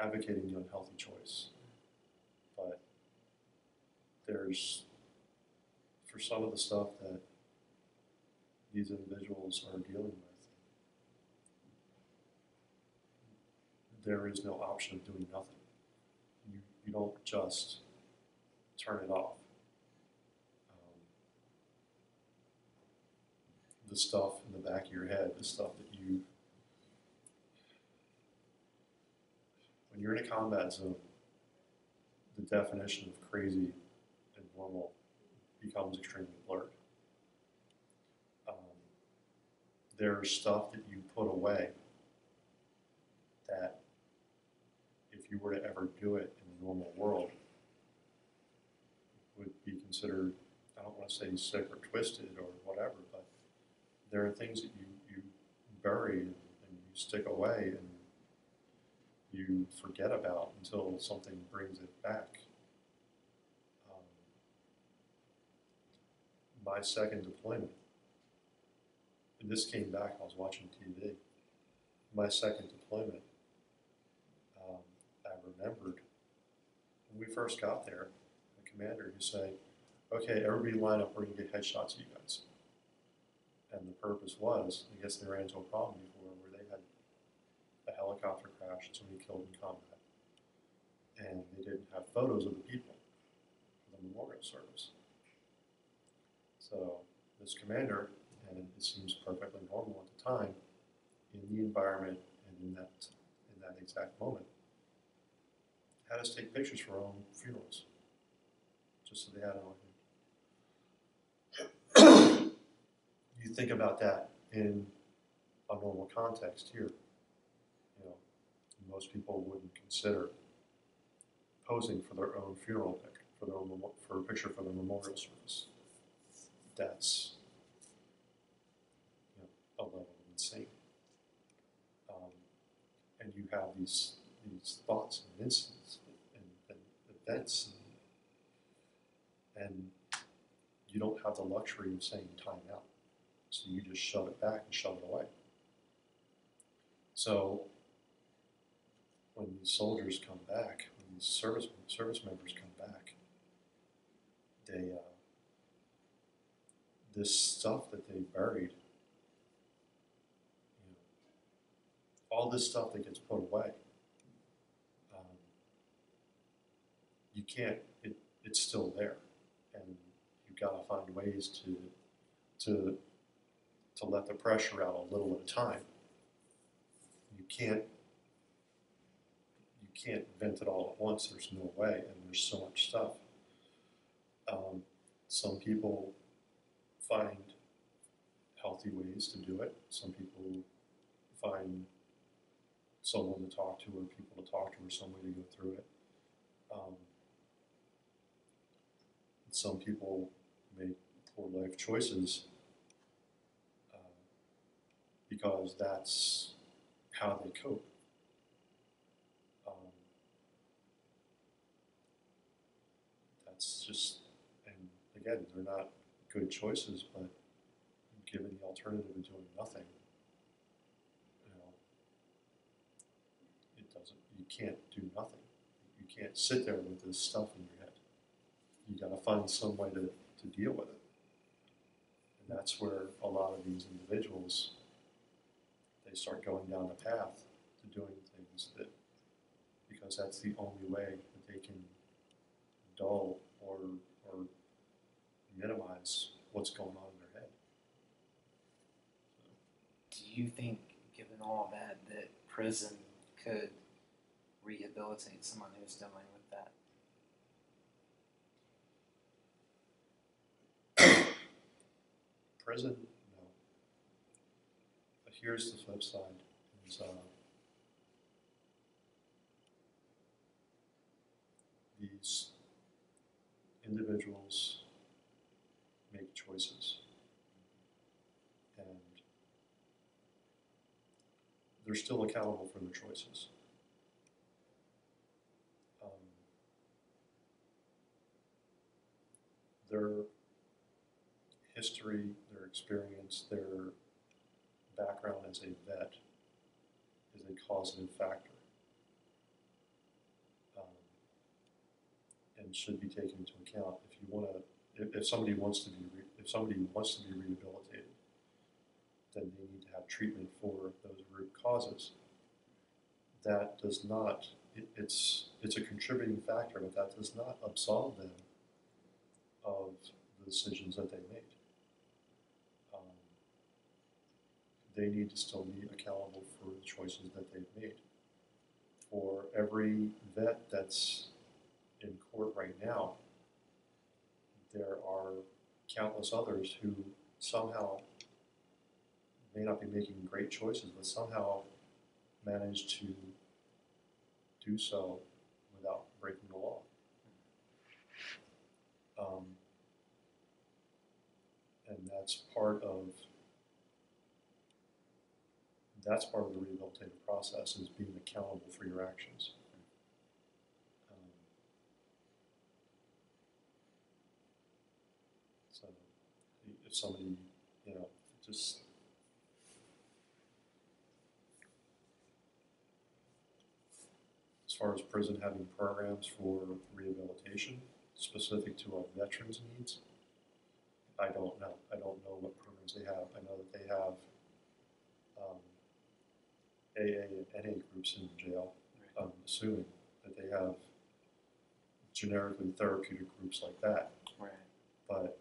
[SPEAKER 2] advocating the unhealthy choice, but there's, for some of the stuff that these individuals are dealing with, there is no option of doing nothing. You don't just turn it off. The stuff in the back of your head, the stuff that you, when you're in a combat zone, the definition of crazy and normal becomes extremely blurred. There's stuff that you put away that if you were to ever do it in the normal world would be considered, I don't want to say sick or twisted or whatever, but there are things that you bury and you stick away and you forget about until something brings it back. My second deployment, and this came back, I was watching TV. My second deployment, I remembered when we first got there, the commander would say, okay, everybody line up, we're going to get headshots of you guys. And the purpose was, I guess they ran into a problem before where they had a helicopter crash and somebody killed in combat. And they didn't have photos of the people for the memorial service. So this commander, and it seems perfectly normal at the time, in the environment and in that exact moment, had us take pictures for our own funerals, just so they had it on hand. You think about that in a normal context here. You know, most people wouldn't consider posing for their own funeral pic, for a picture for the memorial service. That's, you know, a level of insane. And you have these thoughts and incidents and events, and you don't have the luxury of saying time out. So you just shove it back and shove it away. So when these soldiers come back, when these service members come back, they this stuff that they buried, you know, all this stuff that gets put away, you can't. It's still there, and you've got to find ways to let the pressure out a little at a time. You can't vent it all at once. There's no way, and there's so much stuff. Some people find healthy ways to do it. Some people find someone to talk to, or people to talk to, or some way to go through it. Some people make poor life choices because that's how they cope. That's just, and again, they're not good choices, but given the alternative of doing nothing, you know, it doesn't, you can't do nothing. You can't sit there with this stuff in your head. You got to find some way to deal with it. And that's where a lot of these individuals, they start going down the path to doing things that, because that's the only way that they can dull or minimize what's going on in their head.
[SPEAKER 1] Do you think, given all that prison could rehabilitate someone who's dealing with that?
[SPEAKER 2] Prison, no. But here's the flip side. Is, these individuals make choices. And they're still accountable for their choices. Their history, their experience, their background as a vet is a causative factor, and should be taken into account. If you want to, if somebody wants to be, if somebody wants to be rehabilitated, then they need to have treatment for those root causes. That does not, it's a contributing factor, but that does not absolve them of the decisions that they made. They need to still be accountable for the choices that they've made. For every vet that's in court right now, there are countless others who somehow may not be making great choices, but somehow manage to do so without breaking the law. And that's part of the rehabilitative process, is being accountable for your actions. So if somebody, just as far as prison having programs for rehabilitation specific to our veterans' needs, I don't know. I don't know what programs they have. I know that they have AA and NA groups in jail. Right. I'm assuming that they have generically therapeutic groups like that.
[SPEAKER 1] Right.
[SPEAKER 2] But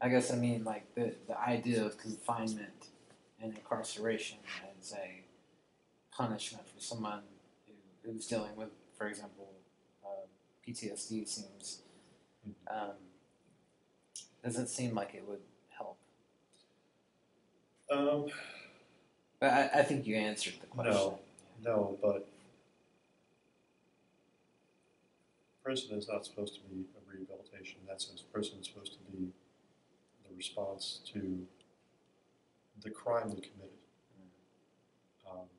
[SPEAKER 1] I guess like the idea of confinement and incarceration as a punishment for someone who's dealing with, for example, PTSD seems doesn't seem like it would help. But I think you answered the question.
[SPEAKER 2] No, but prison is not supposed to be a rehabilitation. In that sense, prison is supposed to be the response to the crime they committed. And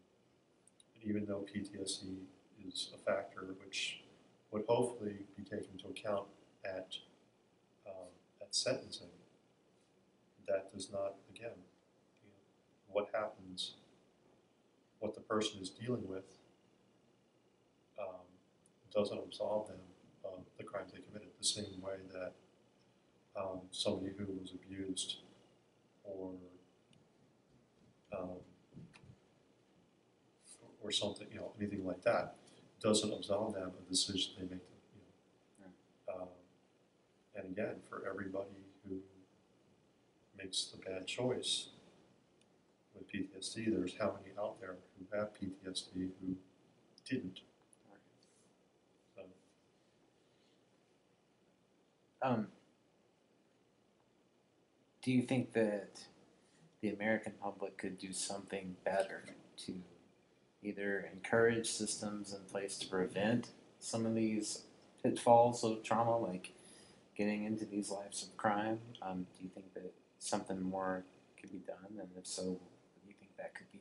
[SPEAKER 2] even though PTSD is a factor which would hopefully be taken into account at sentencing, that does not, again, what happens, what the person is dealing with, doesn't absolve them of the crimes they committed, the same way that somebody who was abused or something, anything like that, doesn't absolve them of the decision they make. And again, for everybody who makes the bad choice with PTSD, there's how many out there who have PTSD who didn't.
[SPEAKER 1] Do you think that the American public could do something better to either encourage systems in place to prevent some of these pitfalls of trauma, like getting into these lives of crime? Do you think that something more could be done? And if so, what do you think that could be?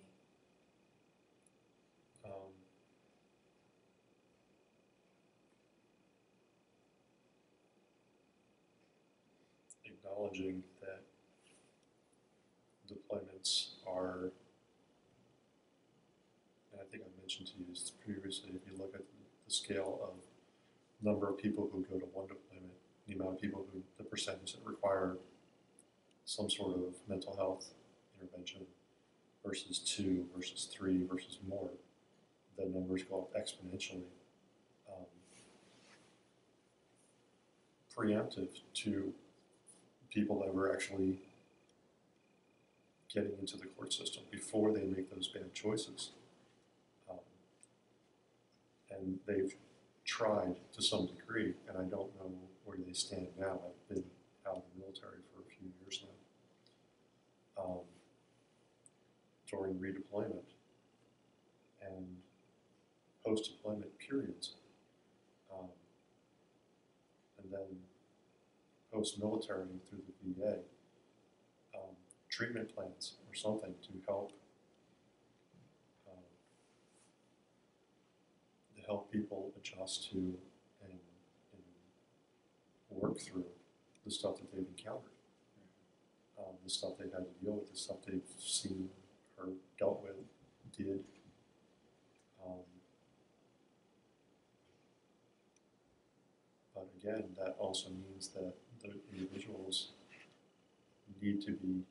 [SPEAKER 2] Acknowledging that deployments are, and I think I mentioned to you this previously, if you look at the scale of number of people who go to one deployment, the amount of people who, the percentage that require some sort of mental health intervention versus 2 versus 3 versus more, the numbers go up exponentially. Preemptive to people that were actually getting into the court system before they make those bad choices. And they've tried to some degree, and I don't know where they stand now. I've been out of the military for a few years now. During redeployment and post-deployment periods, and then post-military through the VA, treatment plans or something to help help people adjust to and work through the stuff that they've encountered, the stuff they've had to deal with, the stuff they've seen or dealt with, did. But again, that also means that the individuals need to be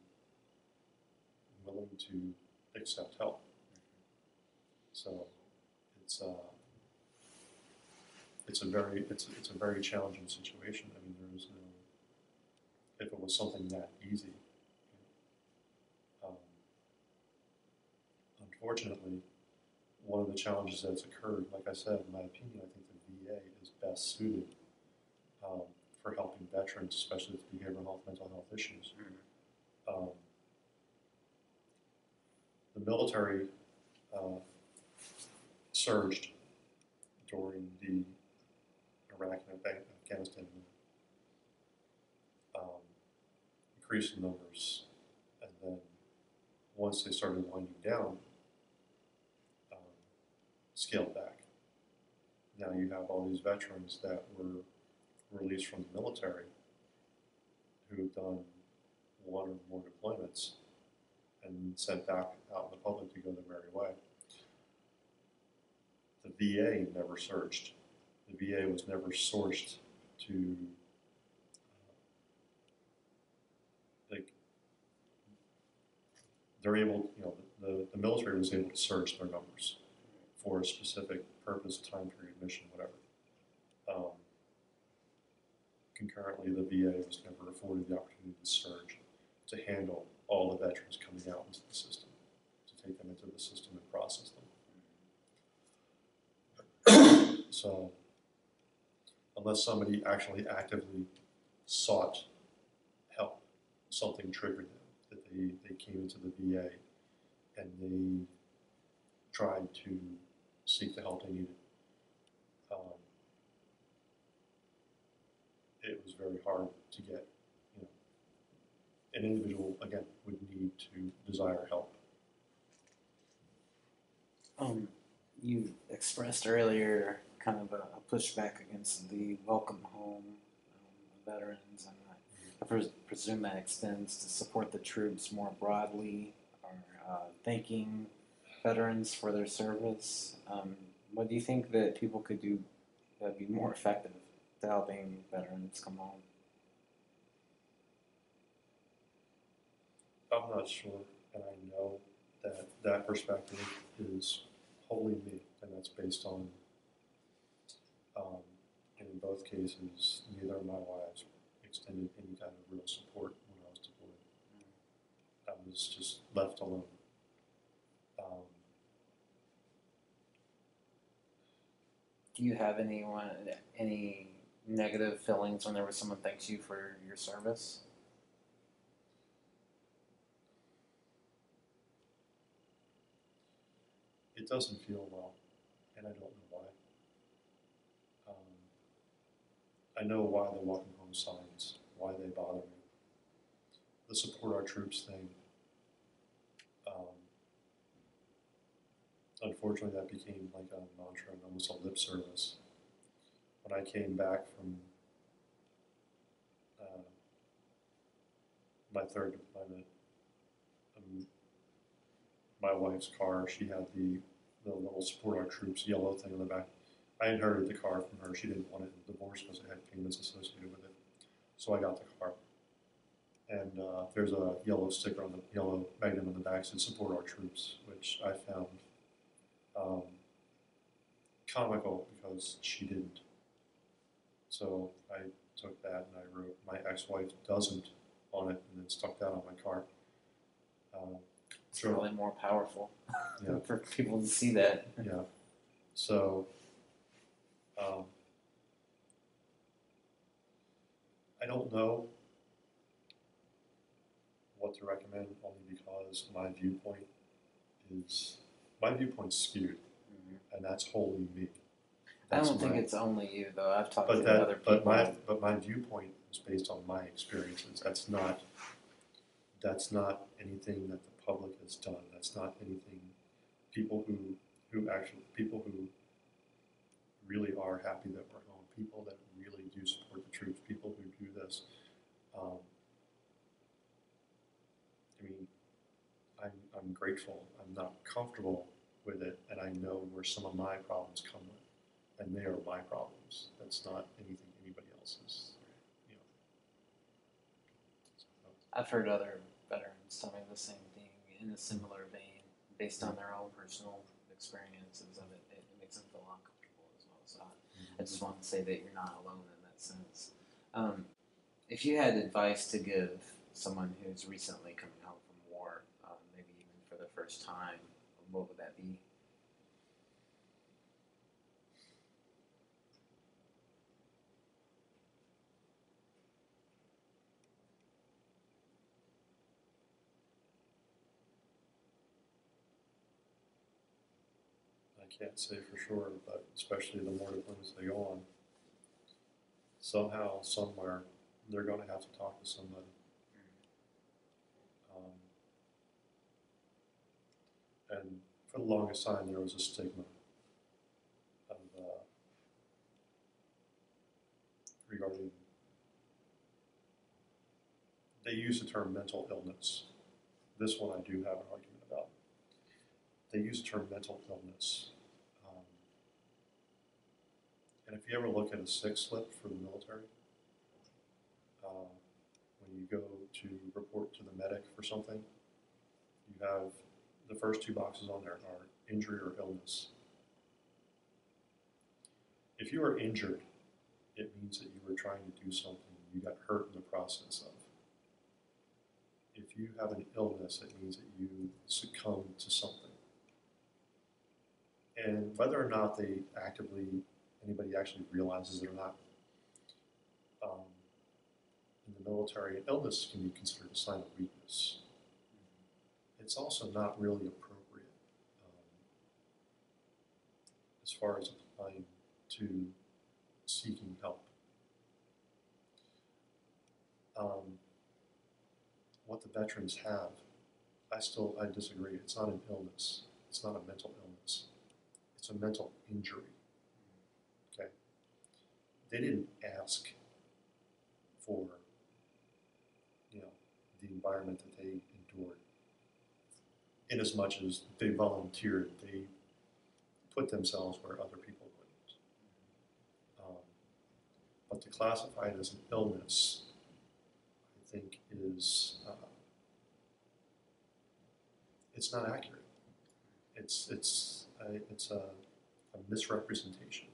[SPEAKER 2] willing to accept help. So it's a very challenging situation. I mean, there is no, if it was something that easy. Unfortunately, one of the challenges that's occurred, like I said, in my opinion, I think the VA is best suited for helping veterans, especially with behavioral health, mental health issues. The military surged during the Iraq and Afghanistan war, increased in numbers, and then once they started winding down, scaled back. Now you have all these veterans that were released from the military who've done one or more deployments and sent back out in the public to go their merry way. The VA never surged. The VA was never sourced to they're able, the military was able to surge their numbers for a specific purpose, time period, mission, whatever. Concurrently, the VA was never afforded the opportunity to surge, to handle all the veterans coming out into the system, to take them into the system and process them. So, unless somebody actually actively sought help, something triggered them, that they came into the VA and they tried to seek the help they needed. It was very hard to get, an individual, again, would need to desire help.
[SPEAKER 1] You expressed earlier kind of a pushback against the welcome home veterans, and I presume that extends to support the troops more broadly, or thanking veterans for their service. What do you think that people could do that would be more effective to helping veterans come home?
[SPEAKER 2] I'm not sure, and I know that that perspective is wholly me, and that's based on, and in both cases, neither of my wives extended any kind of real support when I was deployed. I was just left alone.
[SPEAKER 1] Do you have any negative feelings whenever someone thanks you for your service?
[SPEAKER 2] It doesn't feel well, and I don't know why. I know why the welcome home signs, why they bother me. The support our troops thing. Unfortunately, that became like a mantra and almost a lip service. When I came back from my third deployment, my wife's car, she had the little support our troops yellow thing on the back. I inherited the car from her. She didn't want it in divorce because it had payments associated with it. So I got the car. And there's a yellow sticker on the yellow magnet on the back that says support our troops, which I found comical because she didn't. So I took that and I wrote my ex-wife doesn't on it and then stuck that on my car.
[SPEAKER 1] It's really more powerful
[SPEAKER 2] Yeah.
[SPEAKER 1] for people to see that.
[SPEAKER 2] Yeah. So I don't know what to recommend, only because my viewpoint's skewed, and that's wholly me.
[SPEAKER 1] I don't think it's only you, though. I've talked to other people.
[SPEAKER 2] But my viewpoint is based on my experiences. That's not anything that the public has done. That's not anything people who really are happy that we're home, people that really do support the troops, people who do this. I mean, I'm grateful. I'm not comfortable with it, and I know where some of my problems come with, and they are my problems. That's not anything anybody else's. You know. So,
[SPEAKER 1] I've heard other veterans tell me the same thing in a similar vein, based on their own personal experiences of it. It makes them feel uncomfortable as well. So I just want to say that you're not alone in that sense. If you had advice to give someone who's recently coming home from war, maybe even for the first time, what would that be?
[SPEAKER 2] I can't say for sure, but especially the more deployments they go on, somehow, somewhere, they're going to have to talk to somebody. And for the longest time, there was a stigma of regarding. They use the term mental illness. This one I do have an argument about. They use the term mental illness. And if you ever look at a sick slip for the military, when you go to report to the medic for something, you have the first two boxes on there are injury or illness. If you are injured, it means that you were trying to do something you got hurt in the process of. If you have an illness, it means that you succumbed to something. And whether or not anybody actually realizes it or not, in the military, an illness can be considered a sign of weakness. It's also not really appropriate as far as applying to seeking help. What the veterans have, I disagree. It's not an illness. It's not a mental illness. It's a mental injury. Okay? They didn't ask for, the environment that they endured. In as much as they volunteered, they put themselves where other people wouldn't. But to classify it as an illness, I think is it's not accurate. It's a misrepresentation.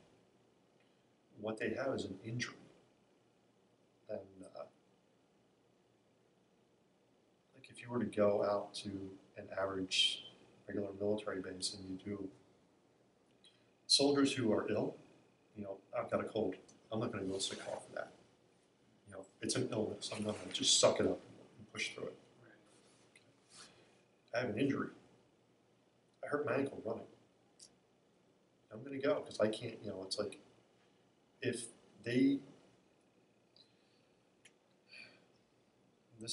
[SPEAKER 2] What they have is an injury, and like if you were to go out to an average regular military base and you do soldiers who are ill, I've got a cold. I'm not going to go sick off of that. It's an illness. I'm not going to just suck it up and push through it. I have an injury. I hurt my ankle running. I'm going to go because I can't, it's like if this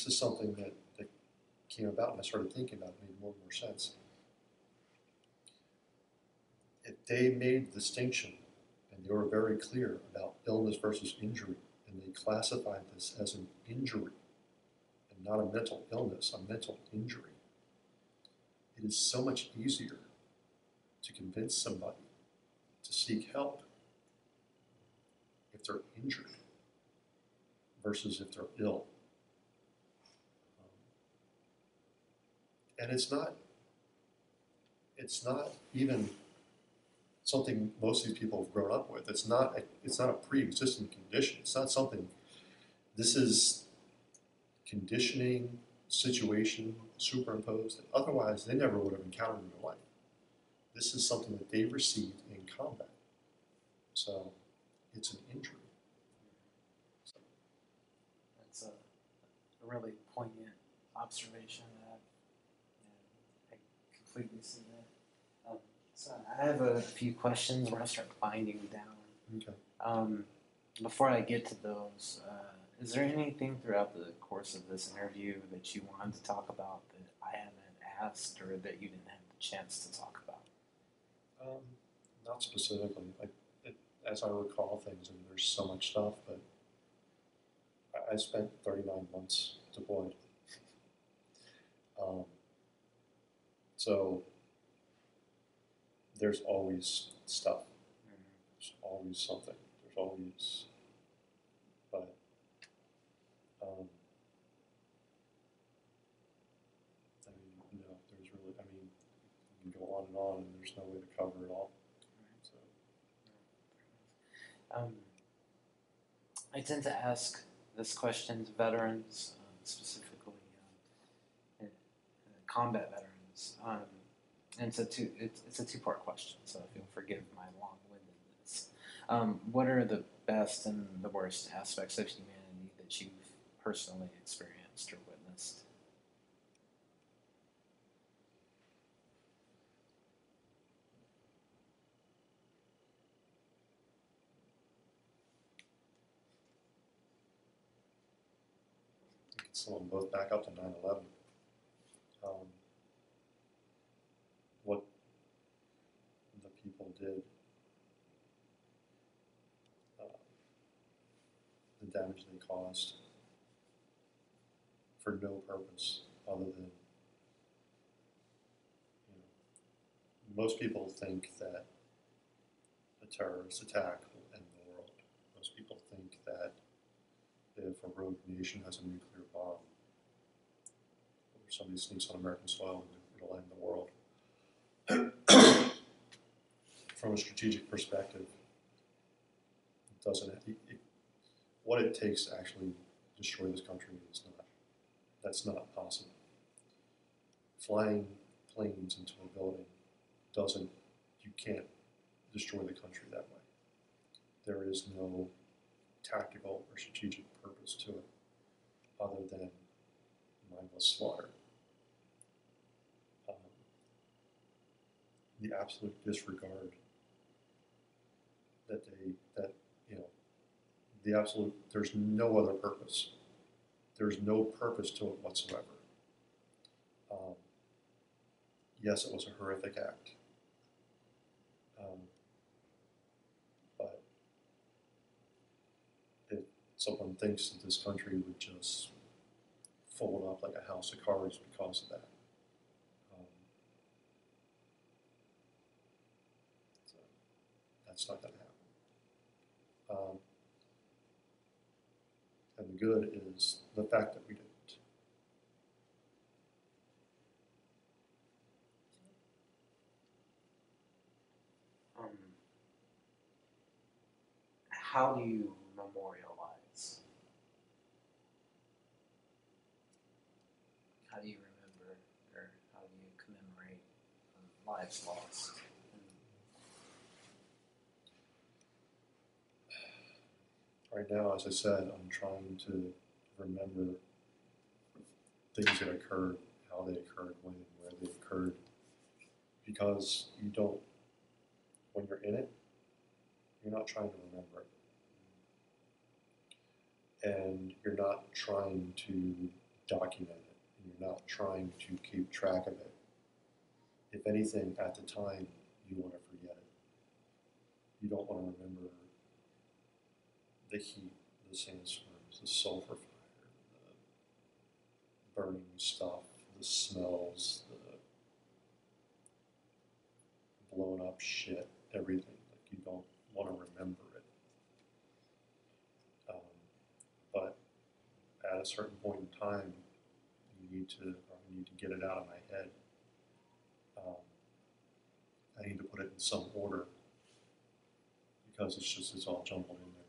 [SPEAKER 2] is something that came about and I started thinking about it, made more and more sense. If they made a distinction and they were very clear about illness versus injury, and they classified this as an injury and not a mental illness, a mental injury, it is so much easier to convince somebody to seek help if they're injured versus if they're ill. And it's not even something most of these people have grown up with. It's not a pre-existing condition. It's not something. This is conditioning, situation superimposed that otherwise they never would have encountered in their life. This is something that they received in combat. So it's an injury. So.
[SPEAKER 1] That's a really poignant observation. I completely see that. So I have a few questions. We're going to start binding down.
[SPEAKER 2] Okay.
[SPEAKER 1] Before I get to those, is there anything throughout the course of this interview that you wanted to talk about that I haven't asked or that you didn't have the chance to talk about?
[SPEAKER 2] Not specifically. as I recall things, and there's so much stuff, but I spent 39 months deployed. So there's always stuff. There's always something. There's always, but I mean, no, there's really, I mean, you can go on, and there's no way to cover it all. So.
[SPEAKER 1] I tend to ask this question to veterans, specifically combat veterans, and it's a two-part question. So if you'll forgive my long-windedness, what are the best and the worst aspects of humanity that you've personally experienced or witnessed?
[SPEAKER 2] You can sum them both back up to 9/11. What the people did, the damage they caused for no purpose other than, most people think that a terrorist attack will end the world. Most people think that if a rogue nation has a nuclear bomb, or somebody sneaks on American soil, it'll end the world. From a strategic perspective, it doesn't. What it takes to actually destroy this country is not. That's not possible. Flying planes into a building doesn't. You can't destroy the country that way. There is no tactical or strategic purpose to it other than mindless slaughter. The absolute disregard there's no other purpose. There's no purpose to it whatsoever. Yes, it was a horrific act. But if someone thinks that this country would just fold up like a house of cards because of that, so that's not going to happen. And the good is the fact that we didn't.
[SPEAKER 1] How do you memorialize? How do you remember, or how do you commemorate lives lost?
[SPEAKER 2] Right now, as I said, I'm trying to remember things that occurred, how they occurred, when and where they occurred, because you don't, when you're in it, you're not trying to remember it. And you're not trying to document it, and you're not trying to keep track of it. If anything, at the time, you want to forget it. You don't want to remember the heat, the sandstorms, the sulfur fire, the burning stuff, the smells, the blown up shit, everything. Like, you don't want to remember it. But at a certain point in time, I need to get it out of my head. I need to put it in some order because it's all jumbled in there.